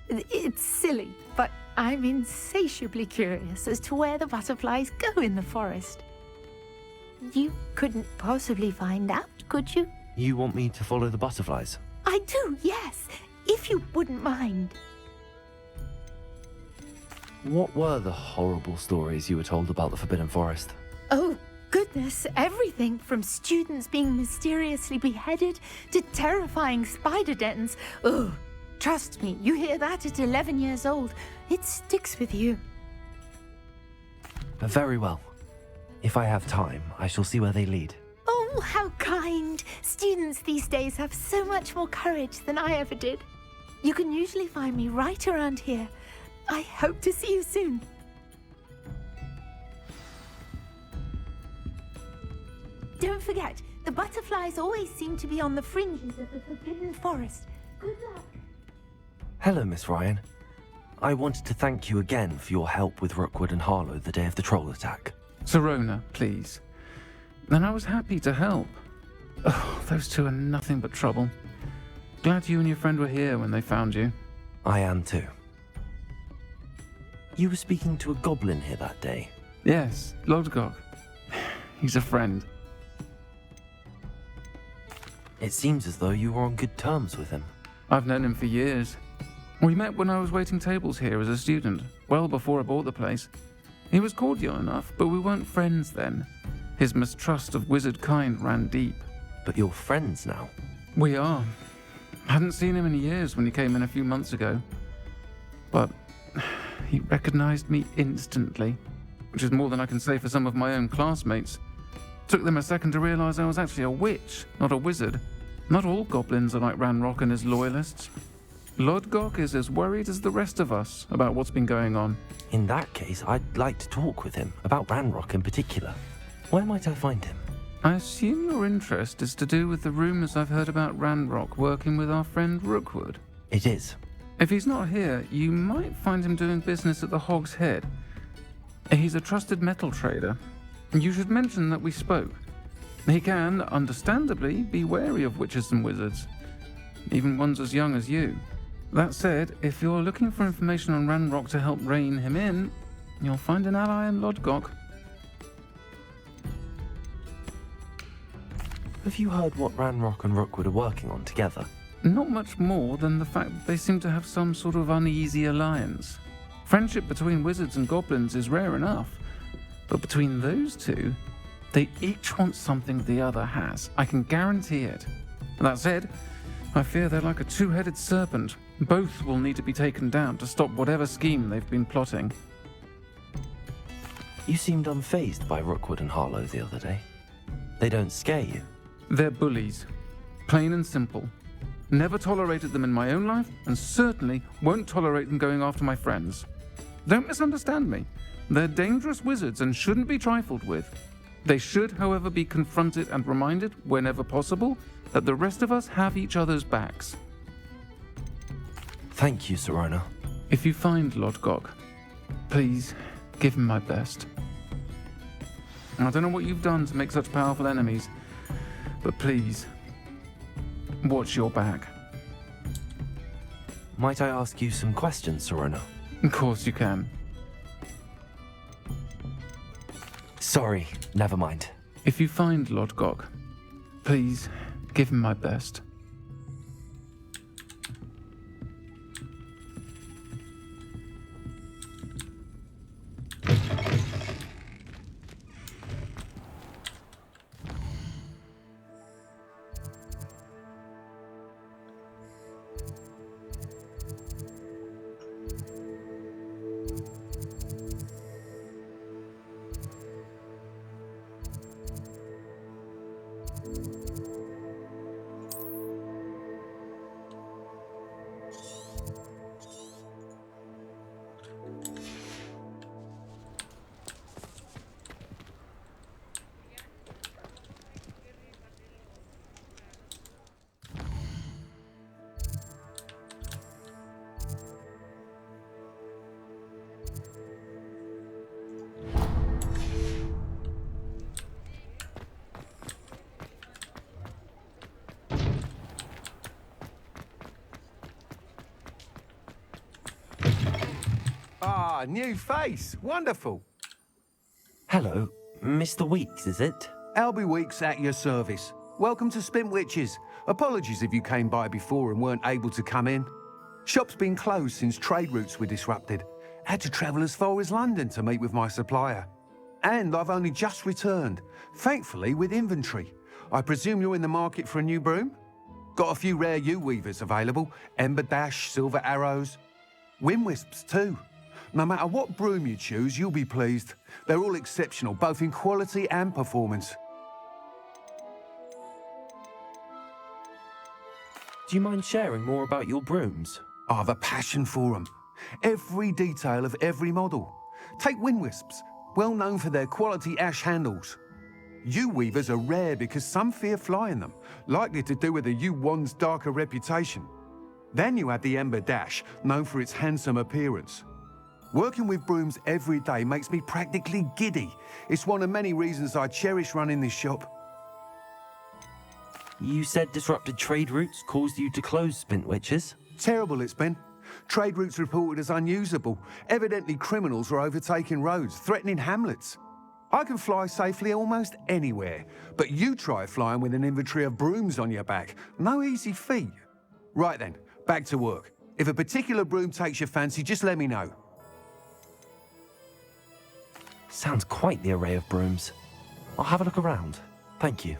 S20: It's silly, but I'm insatiably curious as to where the butterflies go in the forest. You couldn't possibly find out, could you?
S6: You want me to follow the butterflies?
S20: I do, yes, if you wouldn't mind.
S6: What were the horrible stories you were told about the Forbidden Forest?
S20: Oh, goodness, everything from students being mysteriously beheaded to terrifying spider dens. Ugh, trust me, you hear that at 11 years old, it sticks with you.
S6: Very well. If I have time, I shall see where they lead.
S20: Oh, how kind. Students these days have so much more courage than I ever did. You can usually find me right around here. I hope to see you soon. Don't forget, the butterflies always seem to be on the fringes of the Forbidden Forest. Good luck.
S6: Hello, Miss Ryan. I wanted to thank you again for your help with Rookwood and Harlow the day of the troll attack.
S19: Sirona, please. And I was happy to help. Oh, those two are nothing but trouble. Glad you and your friend were here when they found you.
S6: I am too. You were speaking to a goblin here that day.
S19: Yes, Lodgok. He's a friend.
S6: It seems as though you were on good terms with him.
S19: I've known him for years. We met when I was waiting tables here as a student, well before I bought the place. He was cordial enough, but we weren't friends then. His mistrust of wizard kind ran deep.
S6: But you're friends now?
S19: We are. Hadn't seen him in years when he came in a few months ago. But he recognized me instantly, which is more than I can say for some of my own classmates. Took them a second to realize I was actually a witch, not a wizard. Not all goblins are like Ranrock and his loyalists. Lodgok is as worried as the rest of us about what's been going on.
S6: In that case, I'd like to talk with him, about Ranrock in particular. Where might I find him?
S19: I assume your interest is to do with the rumors I've heard about Ranrock working with our friend Rookwood.
S6: It is.
S19: If he's not here, you might find him doing business at the Hog's Head. He's a trusted metal trader. You should mention that we spoke. He can, understandably, be wary of witches and wizards, even ones as young as you. That said, if you're looking for information on Ranrock to help rein him in, you'll find an ally in Lodgok.
S6: Have you heard what Ranrock and Rookwood are working on together?
S19: Not much more than the fact that they seem to have some sort of uneasy alliance. Friendship between wizards and goblins is rare enough, but between those two, they each want something the other has. I can guarantee it. That said, I fear they're like a two-headed serpent. Both will need to be taken down to stop whatever scheme they've been plotting.
S6: You seemed unfazed by Rookwood and Harlow the other day. They don't scare you.
S19: They're bullies. Plain and simple. Never tolerated them in my own life, and certainly won't tolerate them going after my friends. Don't misunderstand me. They're dangerous wizards and shouldn't be trifled with. They should, however, be confronted and reminded, whenever possible, that the rest of us have each other's backs.
S6: Thank you, Sirona.
S19: If you find Lodgok, please give him my best. I don't know what you've done to make such powerful enemies, but please, watch your back.
S6: Might I ask you some questions, Sirona?
S19: Of course you can.
S6: Sorry, never mind.
S19: If you find Lodgok, please give him my best.
S15: Ah, new face. Wonderful.
S6: Hello, Mr. Weeks, is it?
S21: Albie Weeks at your service. Welcome to Spintwitches. Apologies if you came by before and weren't able to come in. Shop's been closed since trade routes were disrupted. Had to travel as far as London to meet with my supplier. And I've only just returned, thankfully with inventory. I presume you're in the market for a new broom? Got a few rare U-weavers available. Ember Dash, Silver Arrows. Wind Wisps too. No matter what broom you choose, you'll be pleased. They're all exceptional, both in quality and performance.
S6: Do you mind sharing more about your brooms?
S21: I have a passion for them. Every detail of every model. Take Wind Wisps, well known for their quality ash handles. U-weavers are rare because some fear flying them, likely to do with the U-wand's darker reputation. Then you have the Ember Dash, known for its handsome appearance. Working with brooms every day makes me practically giddy. It's one of many reasons I cherish running this shop.
S6: You said disrupted trade routes caused you to close Spintwitches?
S21: Terrible it's been. Trade routes reported as unusable. Evidently criminals are overtaking roads, threatening hamlets. I can fly safely almost anywhere, but you try flying with an inventory of brooms on your back. No easy feat. Right then, back to work. If a particular broom takes your fancy, just let me know.
S6: Sounds quite the array of brooms. I'll have a look around. Thank you.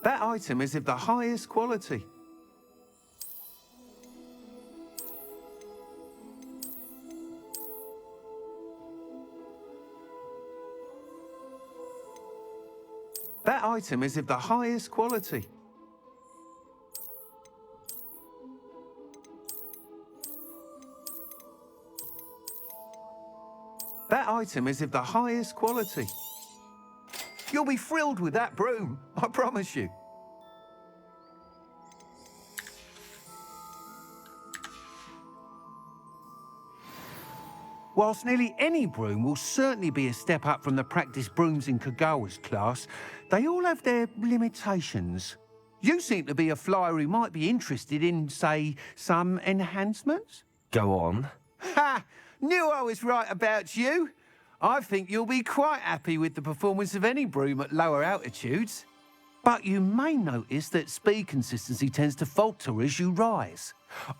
S21: That item is of the highest quality. That item is of the highest quality. That item is of the highest quality. You'll be thrilled with that broom, I promise you. Whilst nearly any broom will certainly be a step up from the practice brooms in Kagawa's class, they all have their limitations. You seem to be a flyer who might be interested in, say, some enhancements?
S6: Go on.
S21: Ha! Knew I was right about you. I think you'll be quite happy with the performance of any broom at lower altitudes. But you may notice that speed consistency tends to falter as you rise.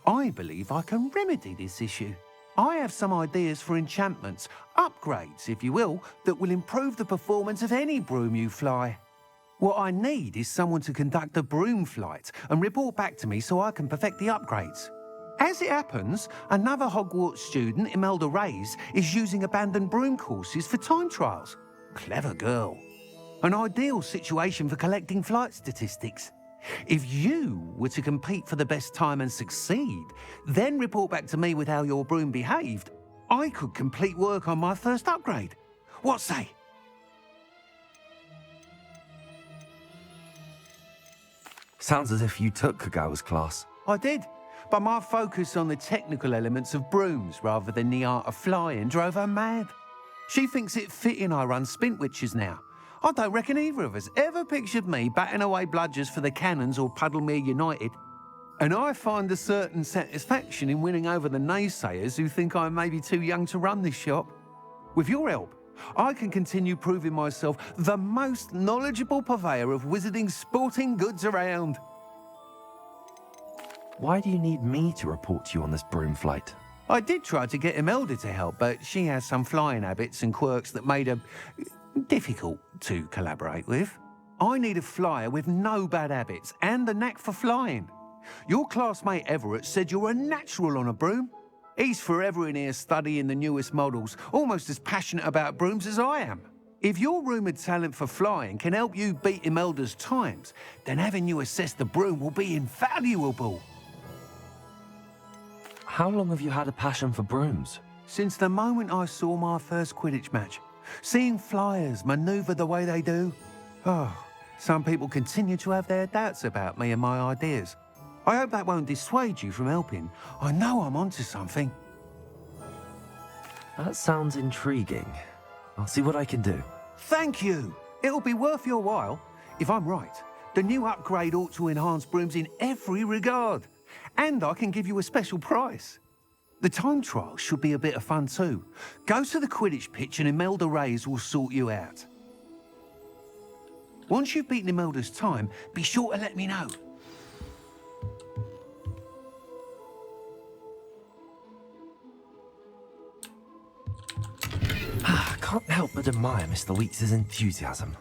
S21: I believe I can remedy this issue. I have some ideas for enchantments, upgrades, if you will, that will improve the performance of any broom you fly. What I need is someone to conduct a broom flight and report back to me so I can perfect the upgrades. As it happens, another Hogwarts student, Imelda Reyes, is using abandoned broom courses for time trials. Clever girl. An ideal situation for collecting flight statistics. If you were to compete for the best time and succeed, then report back to me with how your broom behaved, I could complete work on my first upgrade. What say?
S6: Sounds as if you took Kagawa's class.
S21: I did, but my focus on the technical elements of brooms rather than the art of flying drove her mad. She thinks it fitting I run Spintwitches now. I don't reckon either of us ever pictured me batting away bludgers for the Cannons or Puddlemere United. And I find a certain satisfaction in winning over the naysayers who think I may be too young to run this shop. With your help, I can continue proving myself the most knowledgeable purveyor of wizarding sporting goods around.
S6: Why do you need me to report to you on this broom flight?
S21: I did try to get Imelda to help, but she has some flying habits and quirks that made her difficult to collaborate with. I need a flyer with no bad habits and the knack for flying. Your classmate Everett said you're a natural on a broom. He's forever in here studying the newest models, almost as passionate about brooms as I am. If your rumoured talent for flying can help you beat Imelda's times, then having you assess the broom will be invaluable.
S6: How long have you had a passion for brooms?
S21: Since the moment I saw my first Quidditch match. Seeing flyers maneuver the way they do. Oh, some people continue to have their doubts about me and my ideas. I hope that won't dissuade you from helping. I know I'm onto something.
S6: That sounds intriguing. I'll see what I can do.
S21: Thank you. It'll be worth your while. If I'm right, the new upgrade ought to enhance brooms in every regard. And I can give you a special price. The time trial should be a bit of fun too. Go to the Quidditch pitch and Imelda Reyes will sort you out. Once you've beaten Imelda's time, be sure to let me know.
S6: I can't help but admire Mr. Weeks' enthusiasm.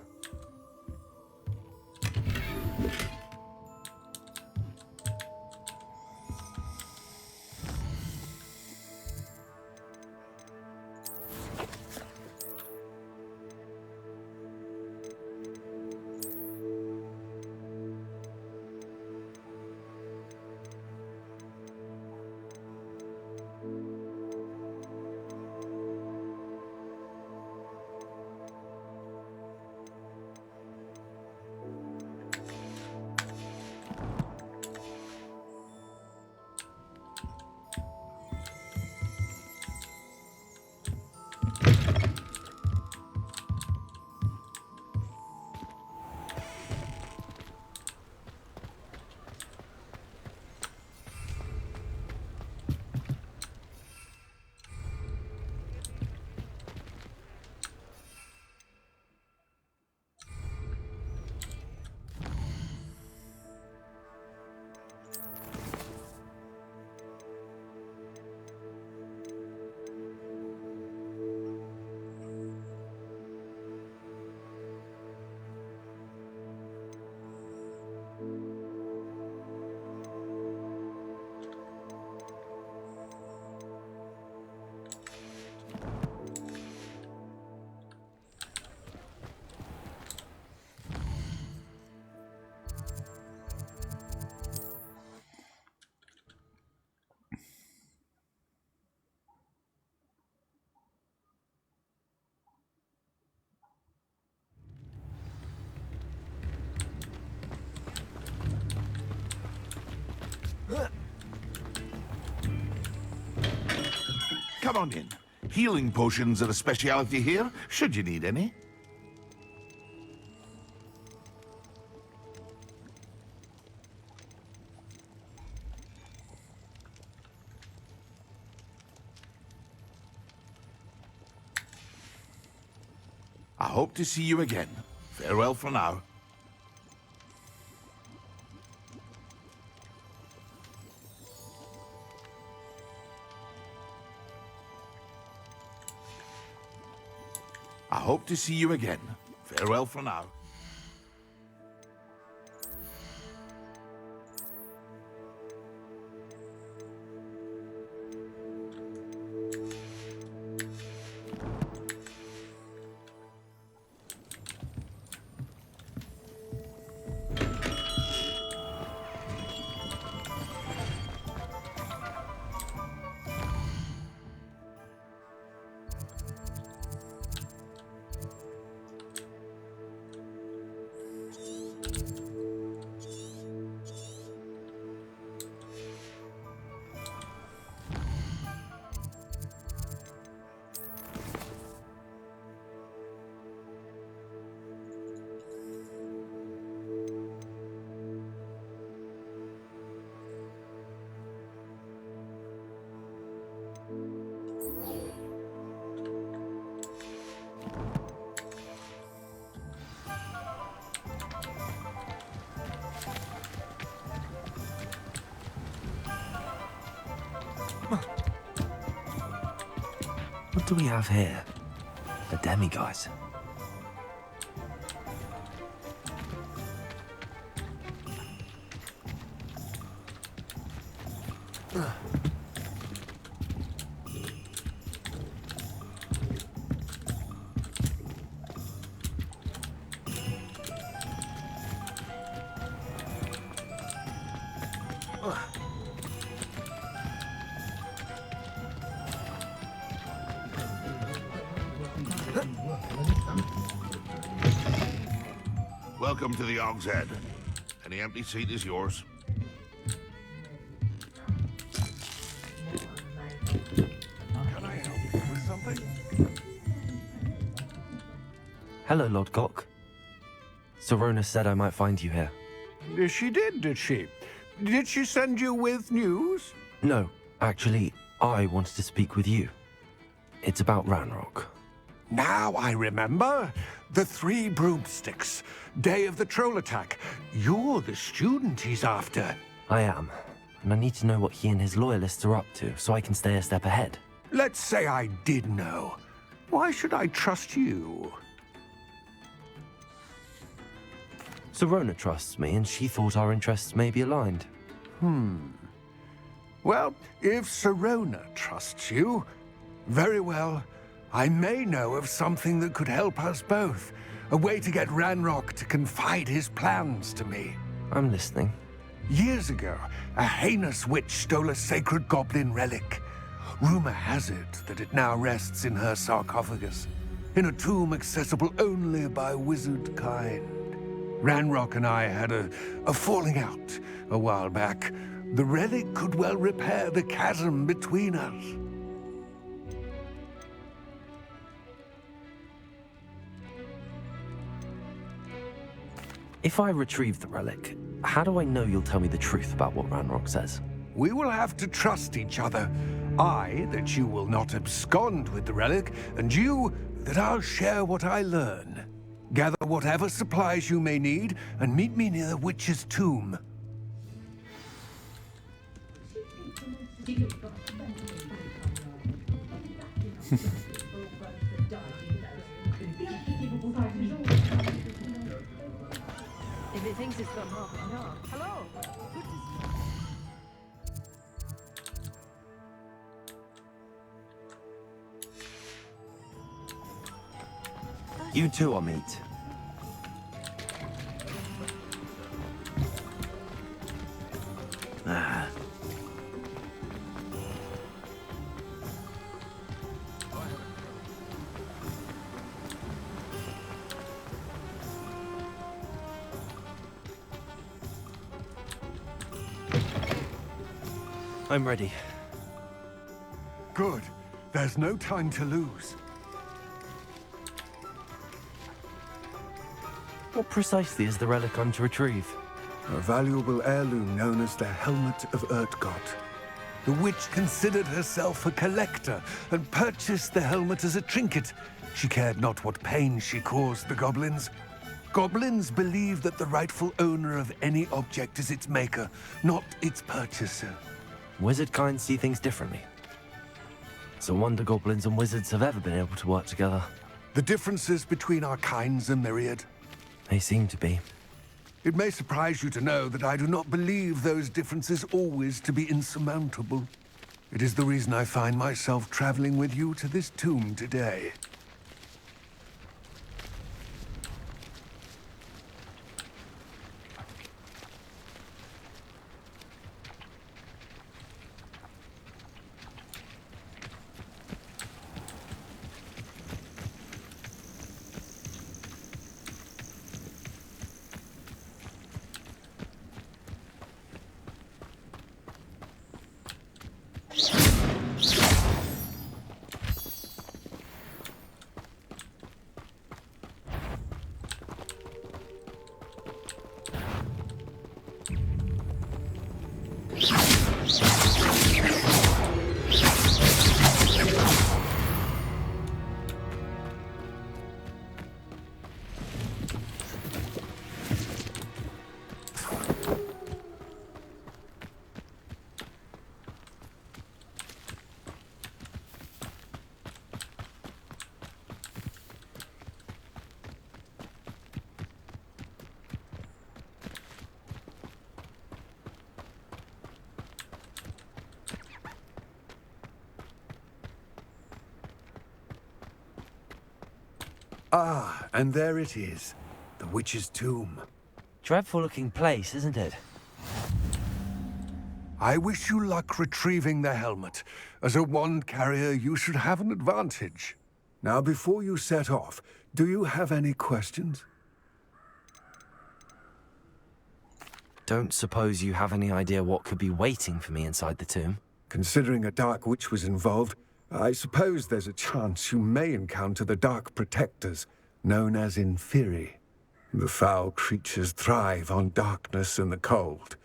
S9: Come on in. Healing potions are a speciality here, should you need any. I hope to see you again. Farewell for now. I hope to see you again. Farewell for now.
S6: What do we have here? A demiguise.
S9: Welcome to the Og's Head. Any empty seat is yours.
S21: Can I help you with something?
S6: Hello, Lord Gok. Sorona said I might find you here.
S21: She did she? Did she send you with news?
S6: No, actually, I wanted to speak with you. It's about Ranrock.
S21: Now I remember. The 3 broomsticks. Day of the troll attack. You're the student he's after.
S6: I am, and I need to know what he and his loyalists are up to so I can stay a step ahead.
S21: Let's say I did know. Why should I trust you?
S6: Sorona trusts me, and she thought our interests may be aligned.
S21: Well, if Sorona trusts you, very well. I may know of something that could help us both. A way to get Ranrock to confide his plans to me.
S6: I'm listening.
S21: Years ago, a heinous witch stole a sacred goblin relic. Rumor has it that it now rests in her sarcophagus, in a tomb accessible only by wizard kind. Ranrock and I had a falling out a while back. The relic could well repair the chasm between us.
S6: If I retrieve the relic, how do I know you'll tell me the truth about what Ranrock says?
S21: We will have to trust each other. I, that you will not abscond with the relic, and you, that I'll share what I learn. Gather whatever supplies you may need, and meet me near the witch's tomb.
S1: If it thinks it's got half an hour. Hello.
S6: You two are meet. Ah. I'm ready.
S21: Good. There's no time to lose.
S6: What precisely is the relic I'm to retrieve?
S21: A valuable heirloom known as the Helmet of Urtgott. The witch considered herself a collector and purchased the helmet as a trinket. She cared not what pain she caused the goblins. Goblins believe that the rightful owner of any object is its maker, not its purchaser.
S6: Wizard kind see things differently. It's a wonder goblins and wizards have ever been able to work together.
S21: The differences between our kinds are myriad.
S6: They seem to be.
S21: It may surprise you to know that I do not believe those differences always to be insurmountable. It is the reason I find myself traveling with you to this tomb today. Ah, and there it is. The witch's tomb.
S6: Dreadful-looking place, isn't it?
S21: I wish you luck retrieving the helmet. As a wand carrier, you should have an advantage. Now, before you set off, do you have any questions?
S6: don't suppose you have any idea what could be waiting for me inside the tomb?
S3: Considering a Dark Witch was involved, I suppose there's a chance you may encounter the Dark Protectors, known as Inferi. The foul creatures thrive on darkness and the cold.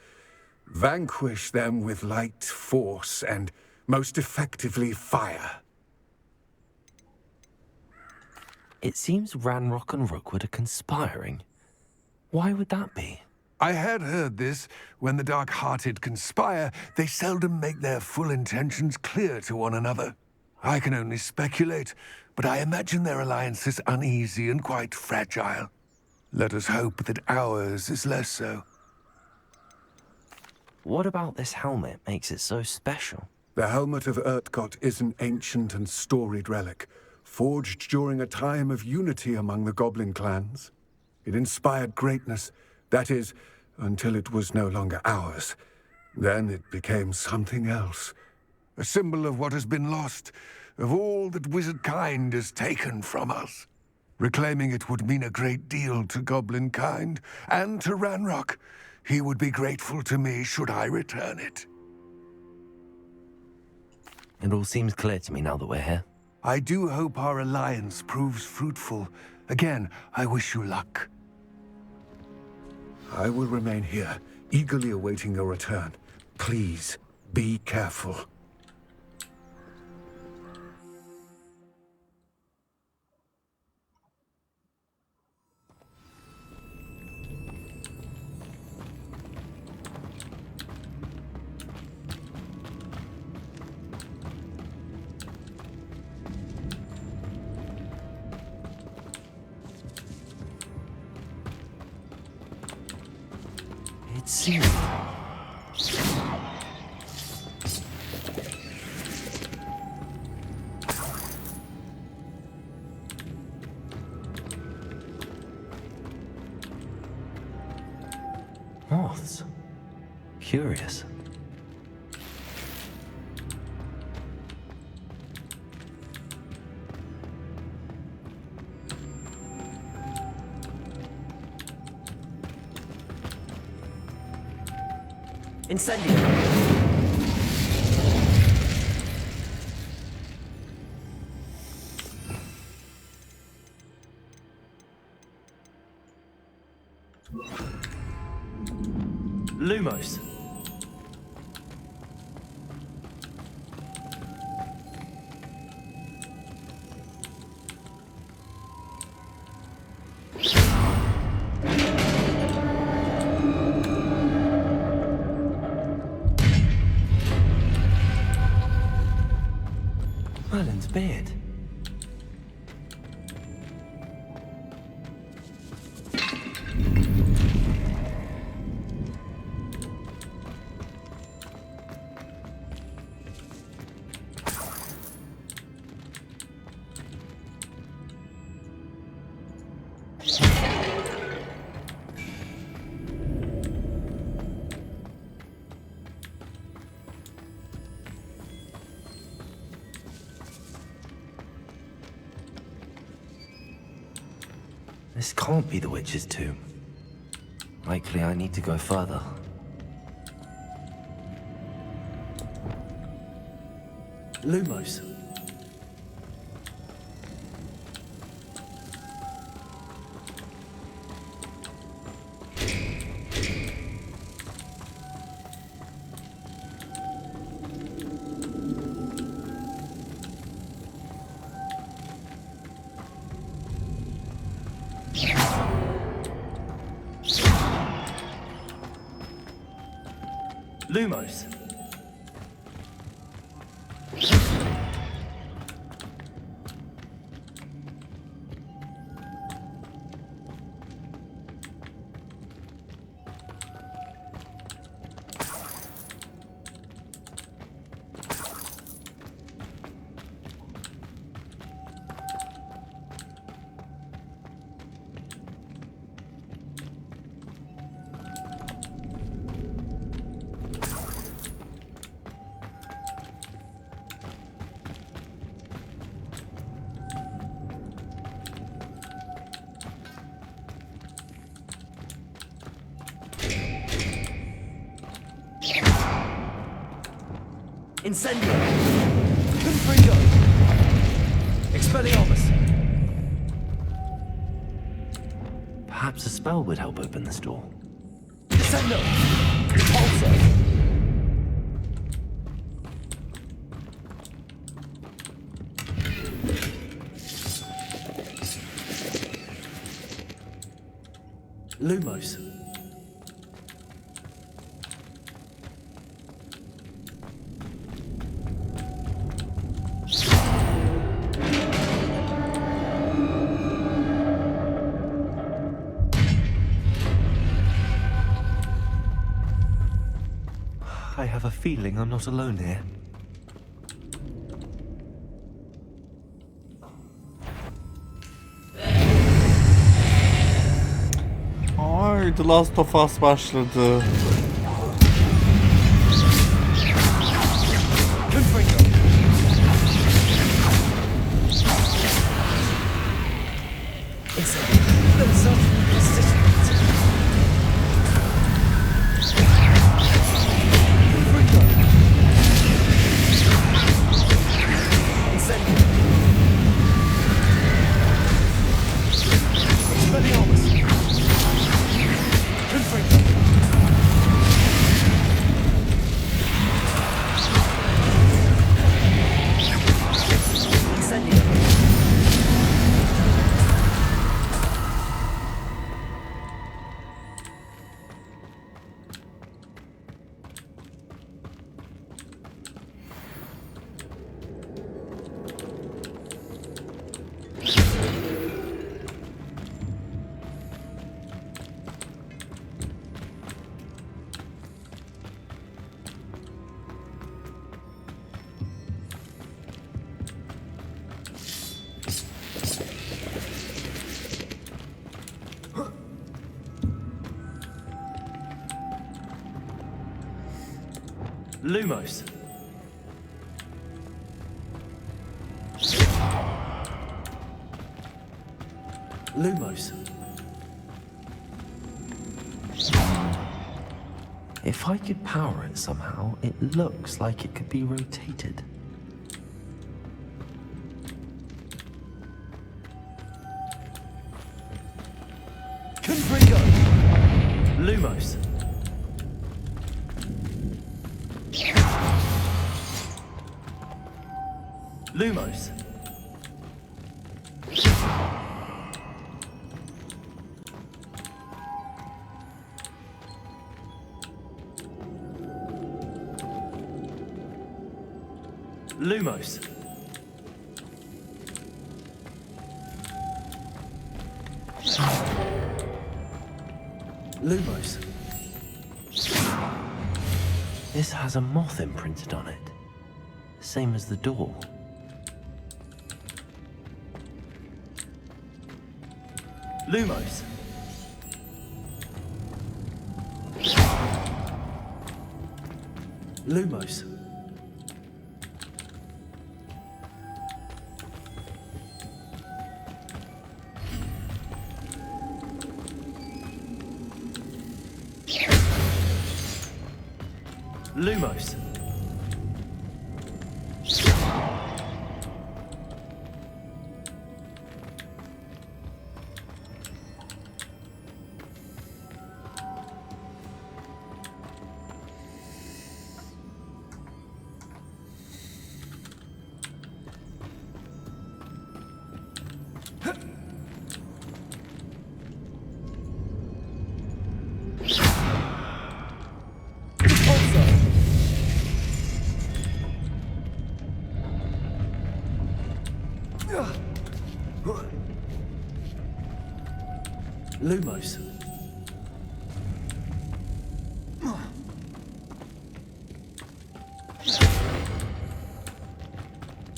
S3: Vanquish them with light, force, and most effectively fire.
S6: It seems Ranrock and Rookwood are conspiring. Why would that be?
S3: I had heard this. When the dark-hearted conspire, they seldom make their full intentions clear to one another. I can only speculate, but I imagine their alliance is uneasy and quite fragile. Let us hope that ours is less so.
S6: What about this helmet makes it so special?
S3: The Helmet of Urtkot is an ancient and storied relic, forged during a time of unity among the goblin clans. It inspired greatness, that is, until it was no longer ours. Then it became something else. A symbol of what has been lost, of all that wizard kind has taken from us. Reclaiming it would mean a great deal to goblin kind, and to Ranrock. He would be grateful to me should I return it.
S6: It all seems clear to me now that we're here.
S3: I do hope our alliance proves fruitful. Again, I wish you luck. I will remain here, eagerly awaiting your return. Please, be careful.
S6: It seems... Moths. Curious.
S10: Incendio. Lumos.
S6: Merlin's beard. This can't be the witch's tomb. Likely I need to go further.
S10: Lumos. Lumos.
S7: Incendio! Confringo! Expelliarmus!
S6: Perhaps a spell would help open this door.
S7: Descendo! Repulso! Lumos.
S6: I have a feeling I'm not alone here.
S2: Ay, The Last of Us başladı.
S7: Lumos. Lumos.
S6: If I could power it somehow, it looks like it could be rotated.
S7: Confringo. Lumos. Lumos. Lumos. Lumos.
S6: This has a moth imprinted on it. Same as the door.
S7: Lumos. Lumos. Lumos. Lumos.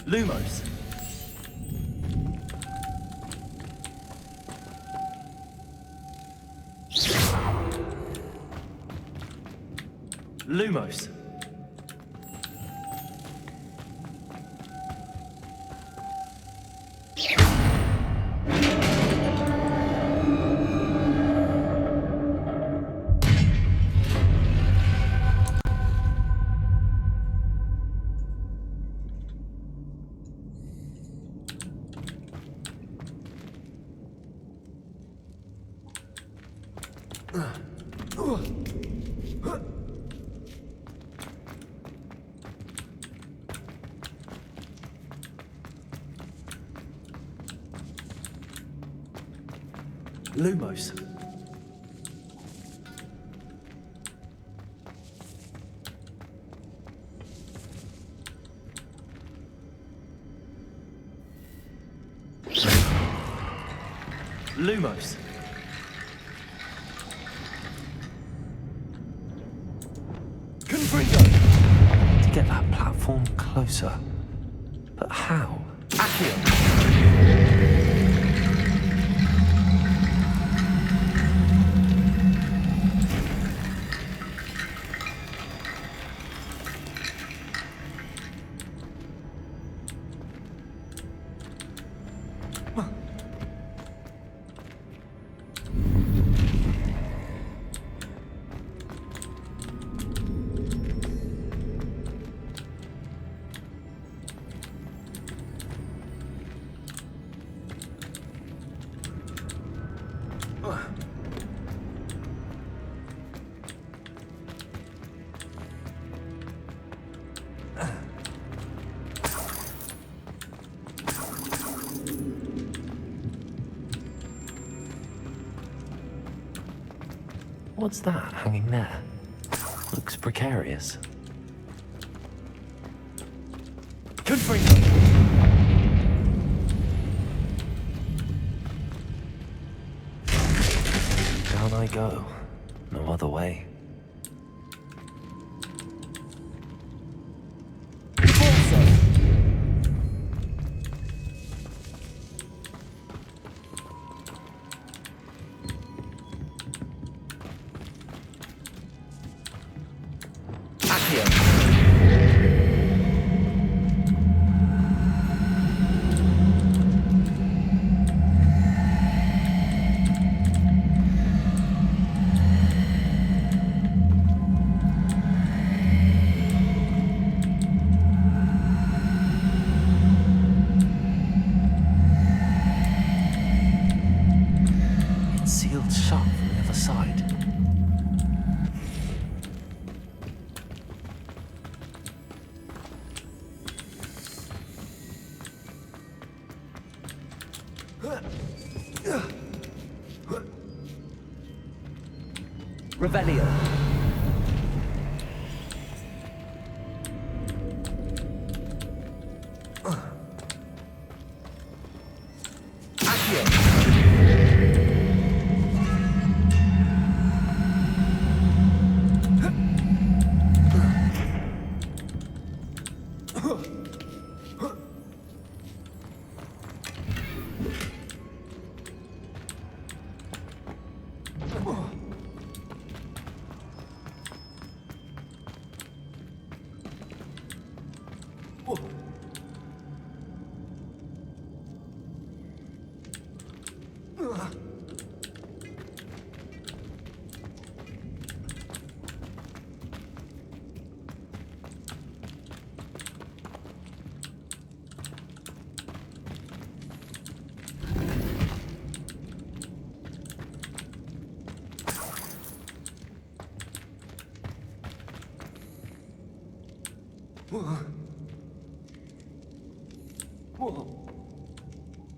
S7: Lumos. Lumos. Lumos. Lumos.
S6: To get that platform closer. But how? What's that hanging there? Looks precarious. Down I go. No other way. Sealed shut from the other side.
S10: Revelio.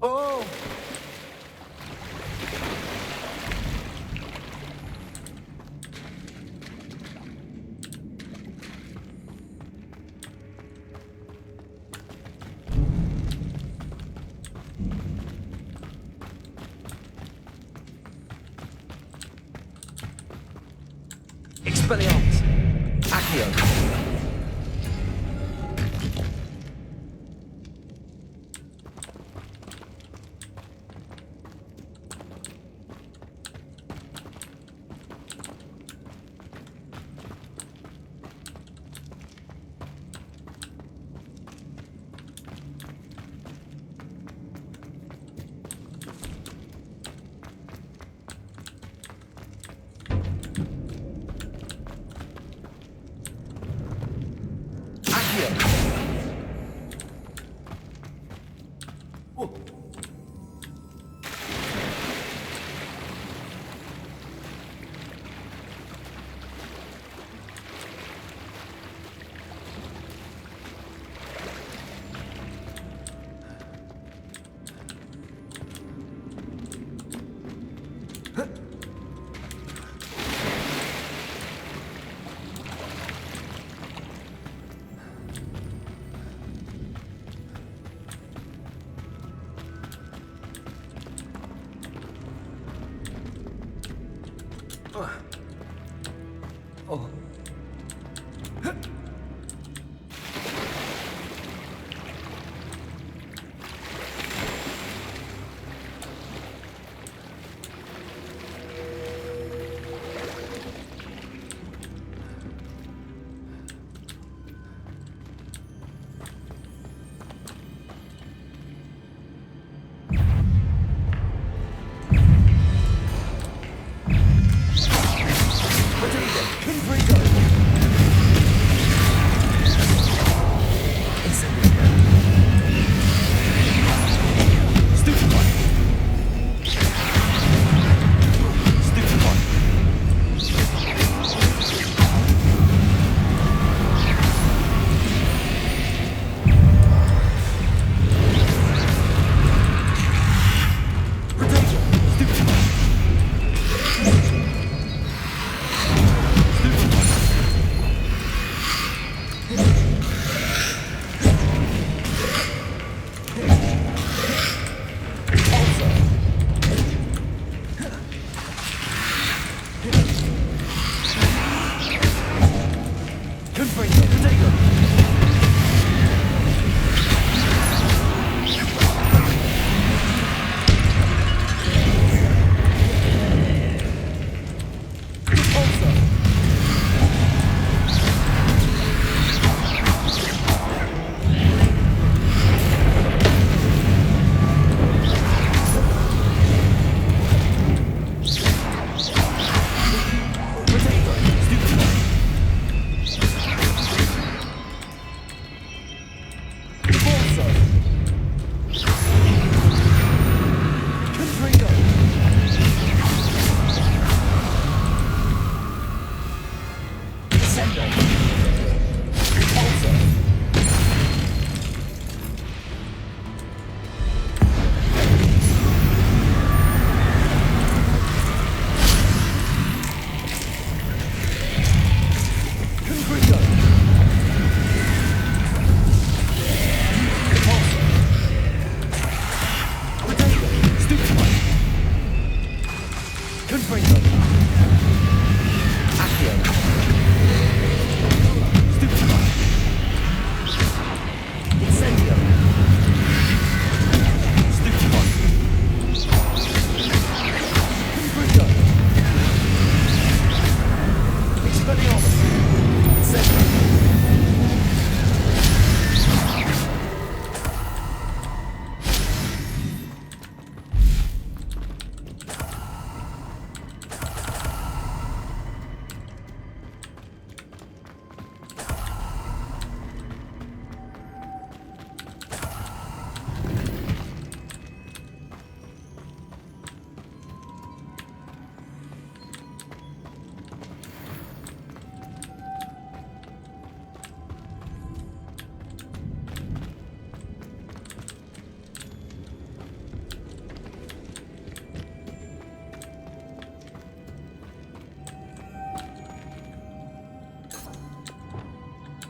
S10: Oh! Expelliarmus! Accio!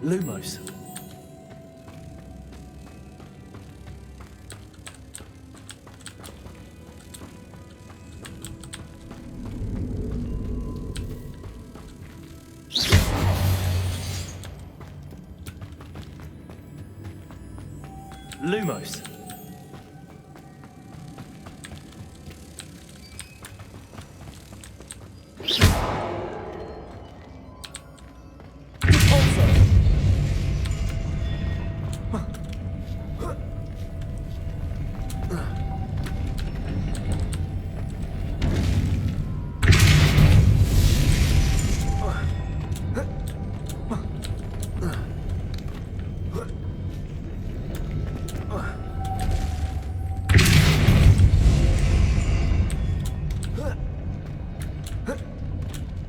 S7: Lumos. Lumos.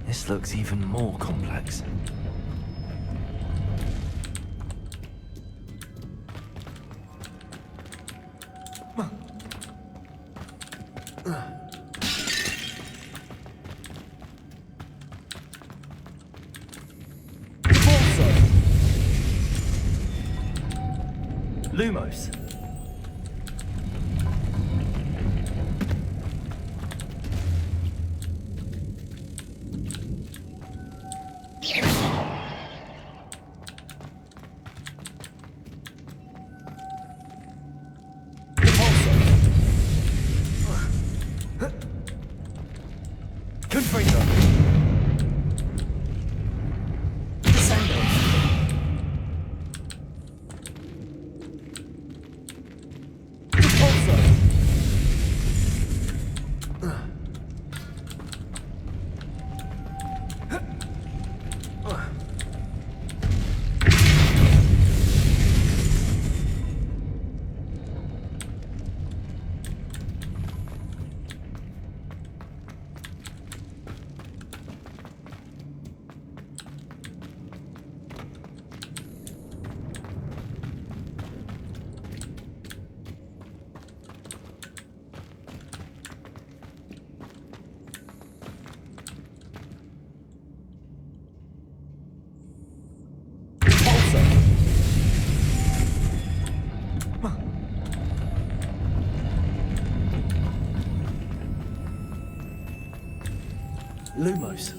S6: This looks even more complex.
S7: Lumos. Confringo. Sando. Repulso. Lumos.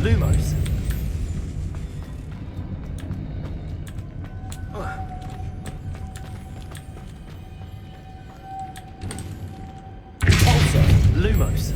S7: Lumos. Repulso. Lumos.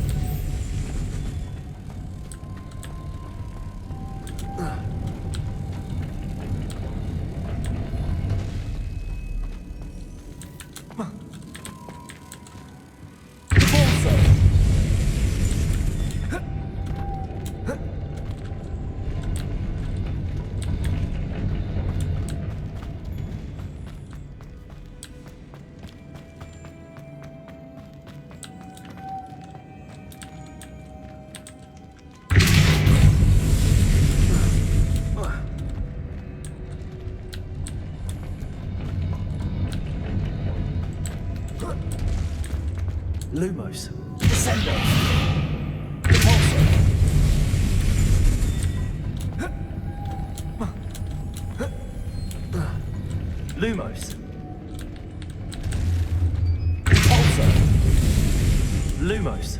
S7: Lumos. Descendo. Repulso. Lumos. Repulso. Lumos.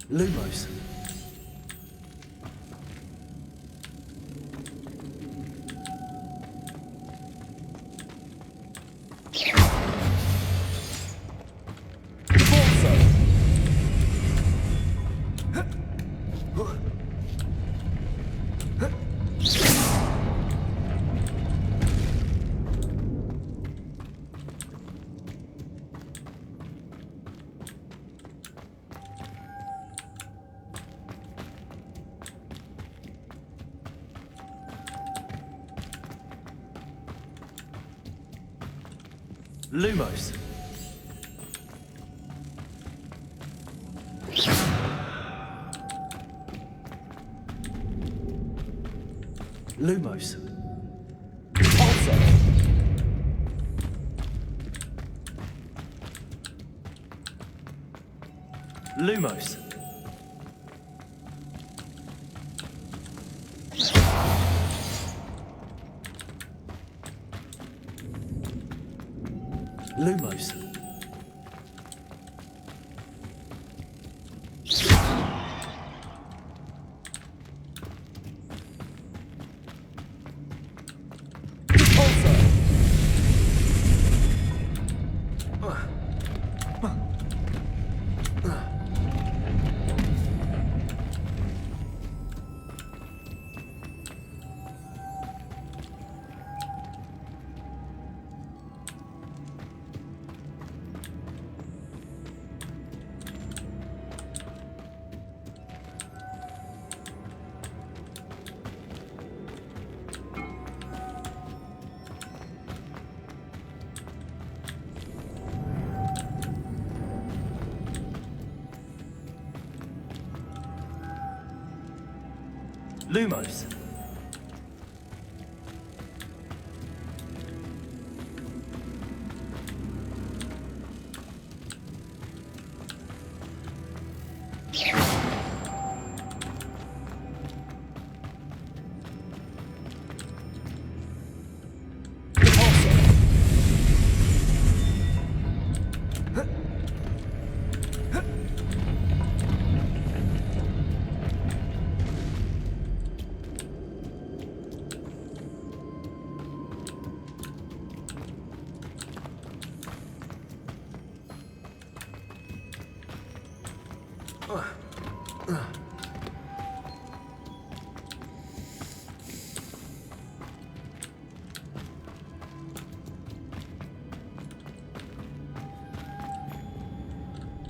S7: Lumos. Lumos. Lumos. Also. Lumos. Lumos. Lumos.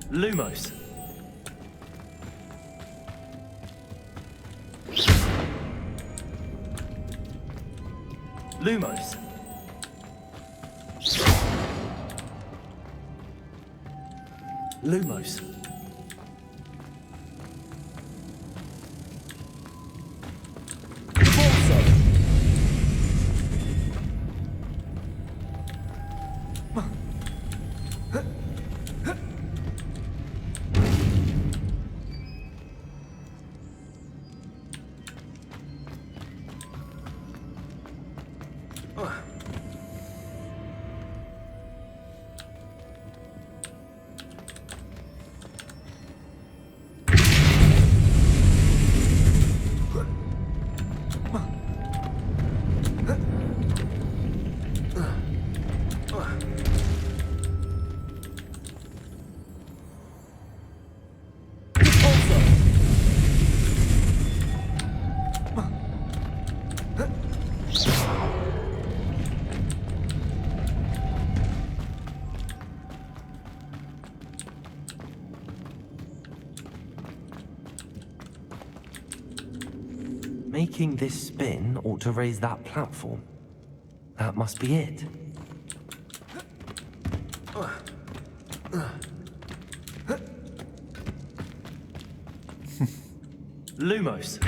S7: Lumos. Lumos. Lumos.
S6: Making this spin ought to raise that platform. That must be it.
S7: Lumos.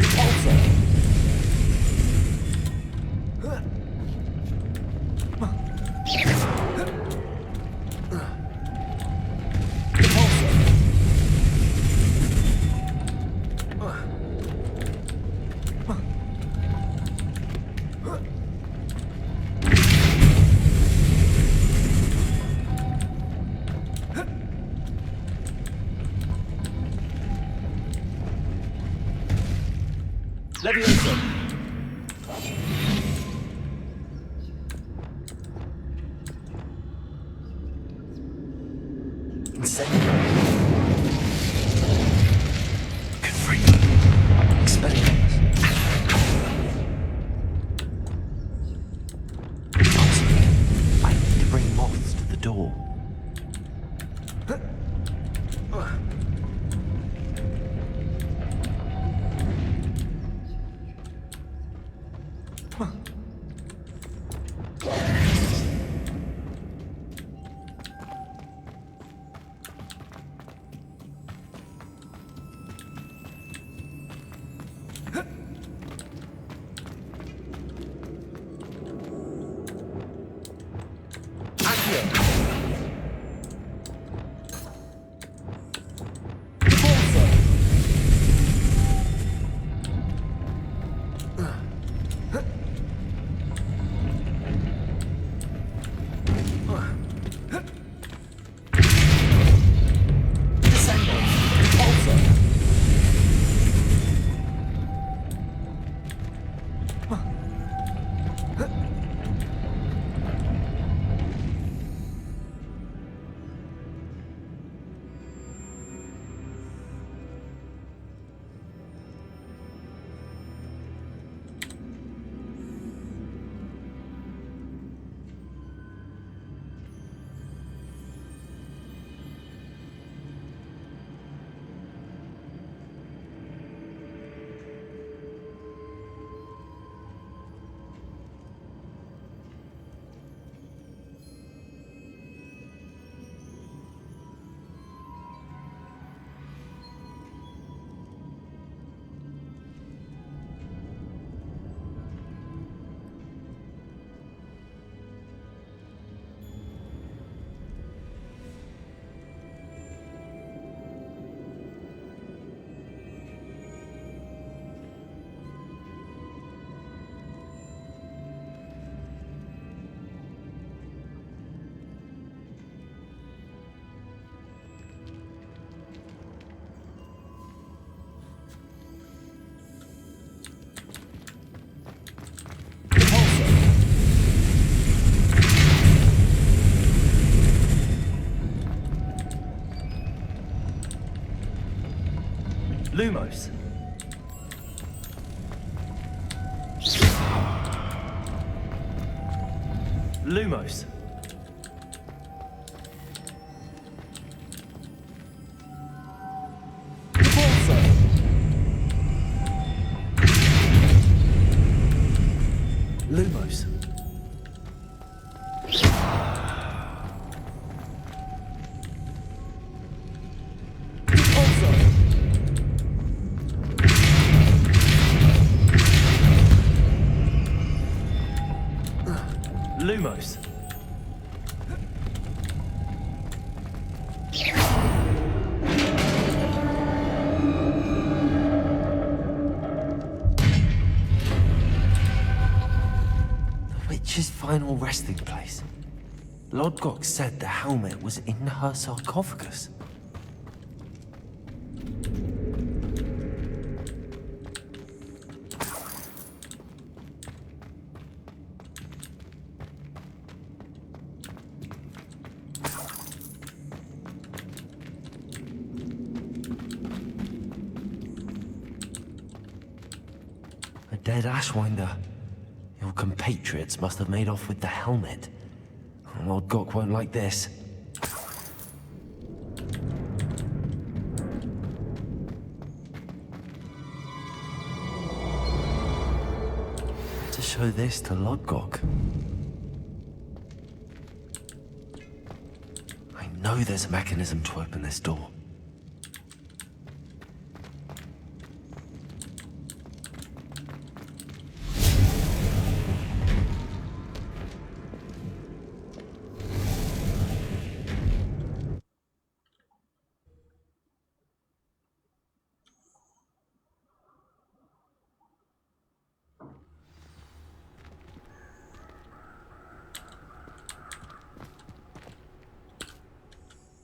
S7: Leviosa.
S6: I need to bring moths to the door.
S7: Lumos. Lumos. Lumos. Lumos.
S6: The witch's final resting place. Lodgok said the helmet was in her sarcophagus. A dead Ashwinder. Your compatriots must have made off with the helmet. Lodgok won't like this. To show this to Lodgok. I know there's a mechanism to open this door.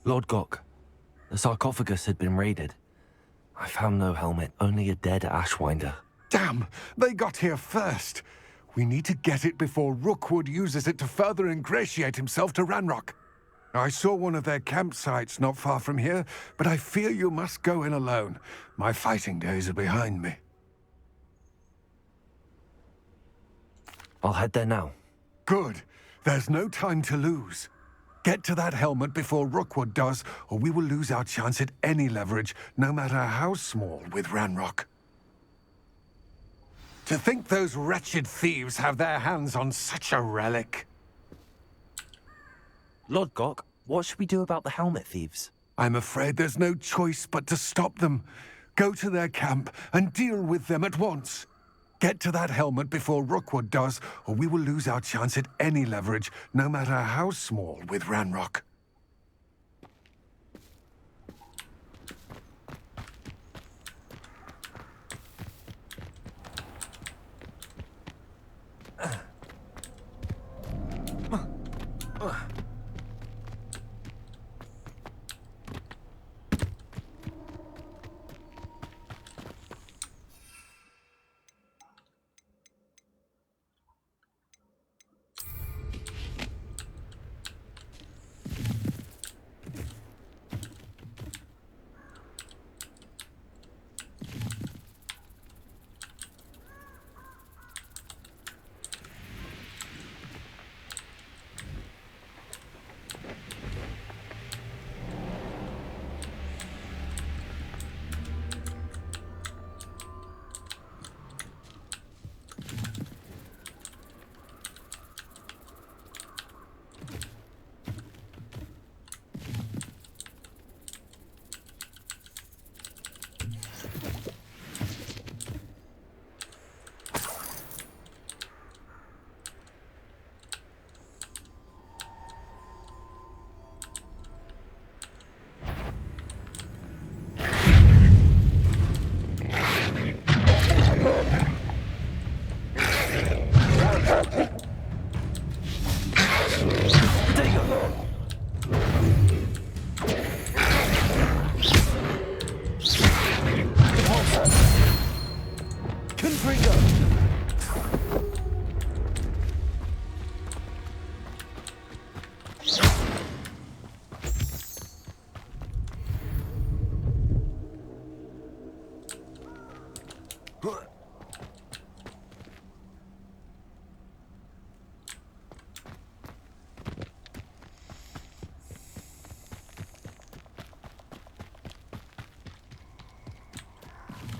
S6: Lodgok, the sarcophagus had been raided. I found no helmet, only a dead Ashwinder.
S3: Damn! They got here first. We need to get it before Rookwood uses it to further ingratiate himself to Ranrock. I saw one of their campsites not far from here, but I fear you must go in alone. My fighting days are behind me.
S6: I'll head there now.
S3: Good. There's no time to lose. Get to that helmet before Rookwood does, or we will lose our chance at any leverage, no matter how small, with Ranrock. To think those wretched thieves have their hands on such a relic.
S6: Lodgok, what should we do about the helmet thieves?
S3: I'm afraid there's no choice but to stop them. Go to their camp and deal with them at once. Get to that helmet before Rookwood does, or we will lose our chance at any leverage, no matter how small, with Ranrock.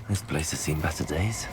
S6: This place has seen better days.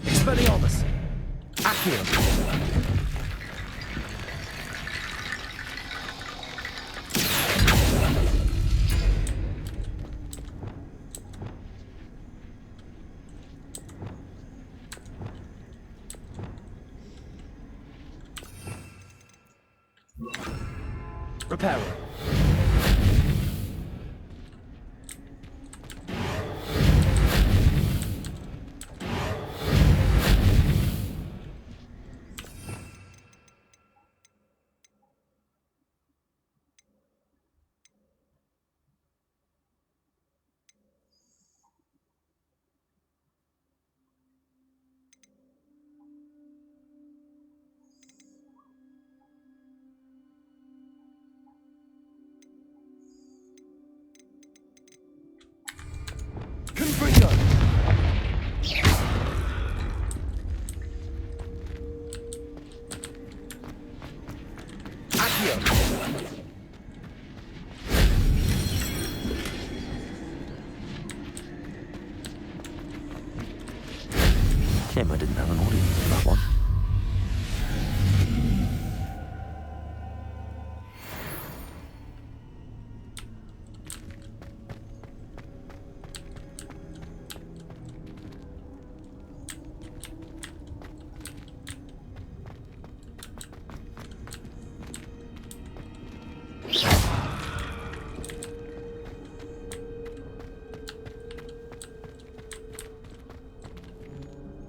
S7: Expelliarmus! Accio! Reparo. Confringo! Accio!
S6: Shame I didn't have an audience for that one.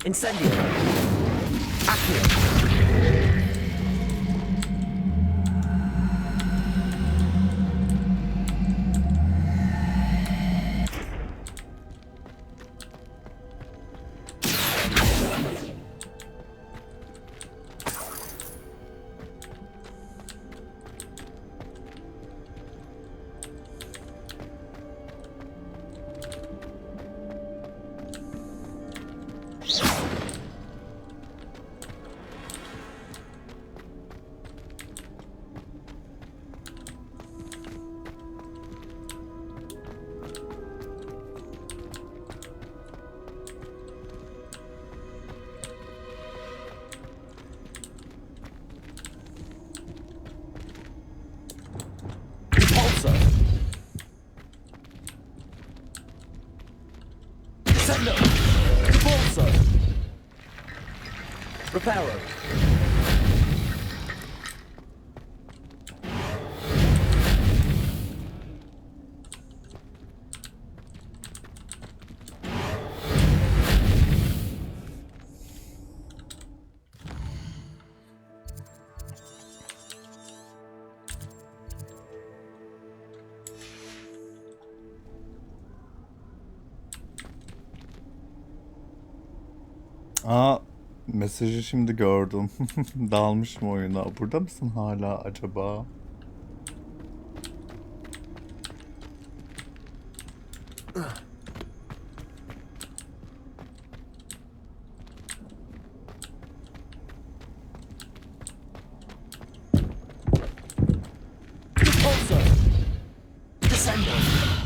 S7: Incendio! Accio! Sendo! Bolso! Reparo!
S2: Aa, mesajı şimdi gördüm. Dalmış mı oyuna? Burada mısın hala acaba?
S7: Repulsor! Descendo!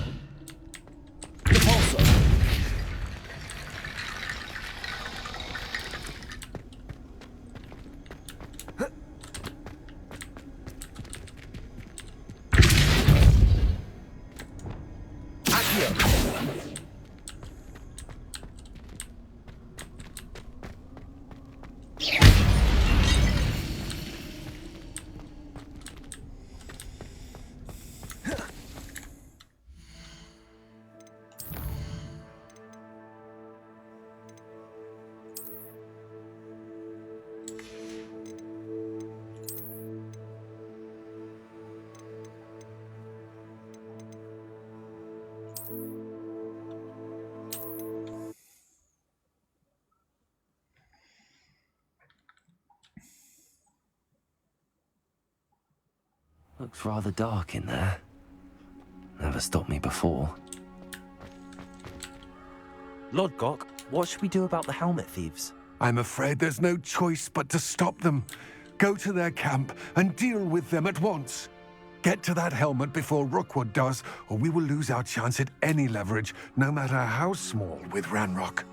S6: Looks rather dark in there. Never stopped me before.
S13: Lord Gok, what should we do about the helmet thieves?
S3: I'm afraid there's no choice but to stop them. Go to their camp and deal with them at once. Get to that helmet before Rookwood does, or we will lose our chance at any leverage, no matter how small, with Ranrock.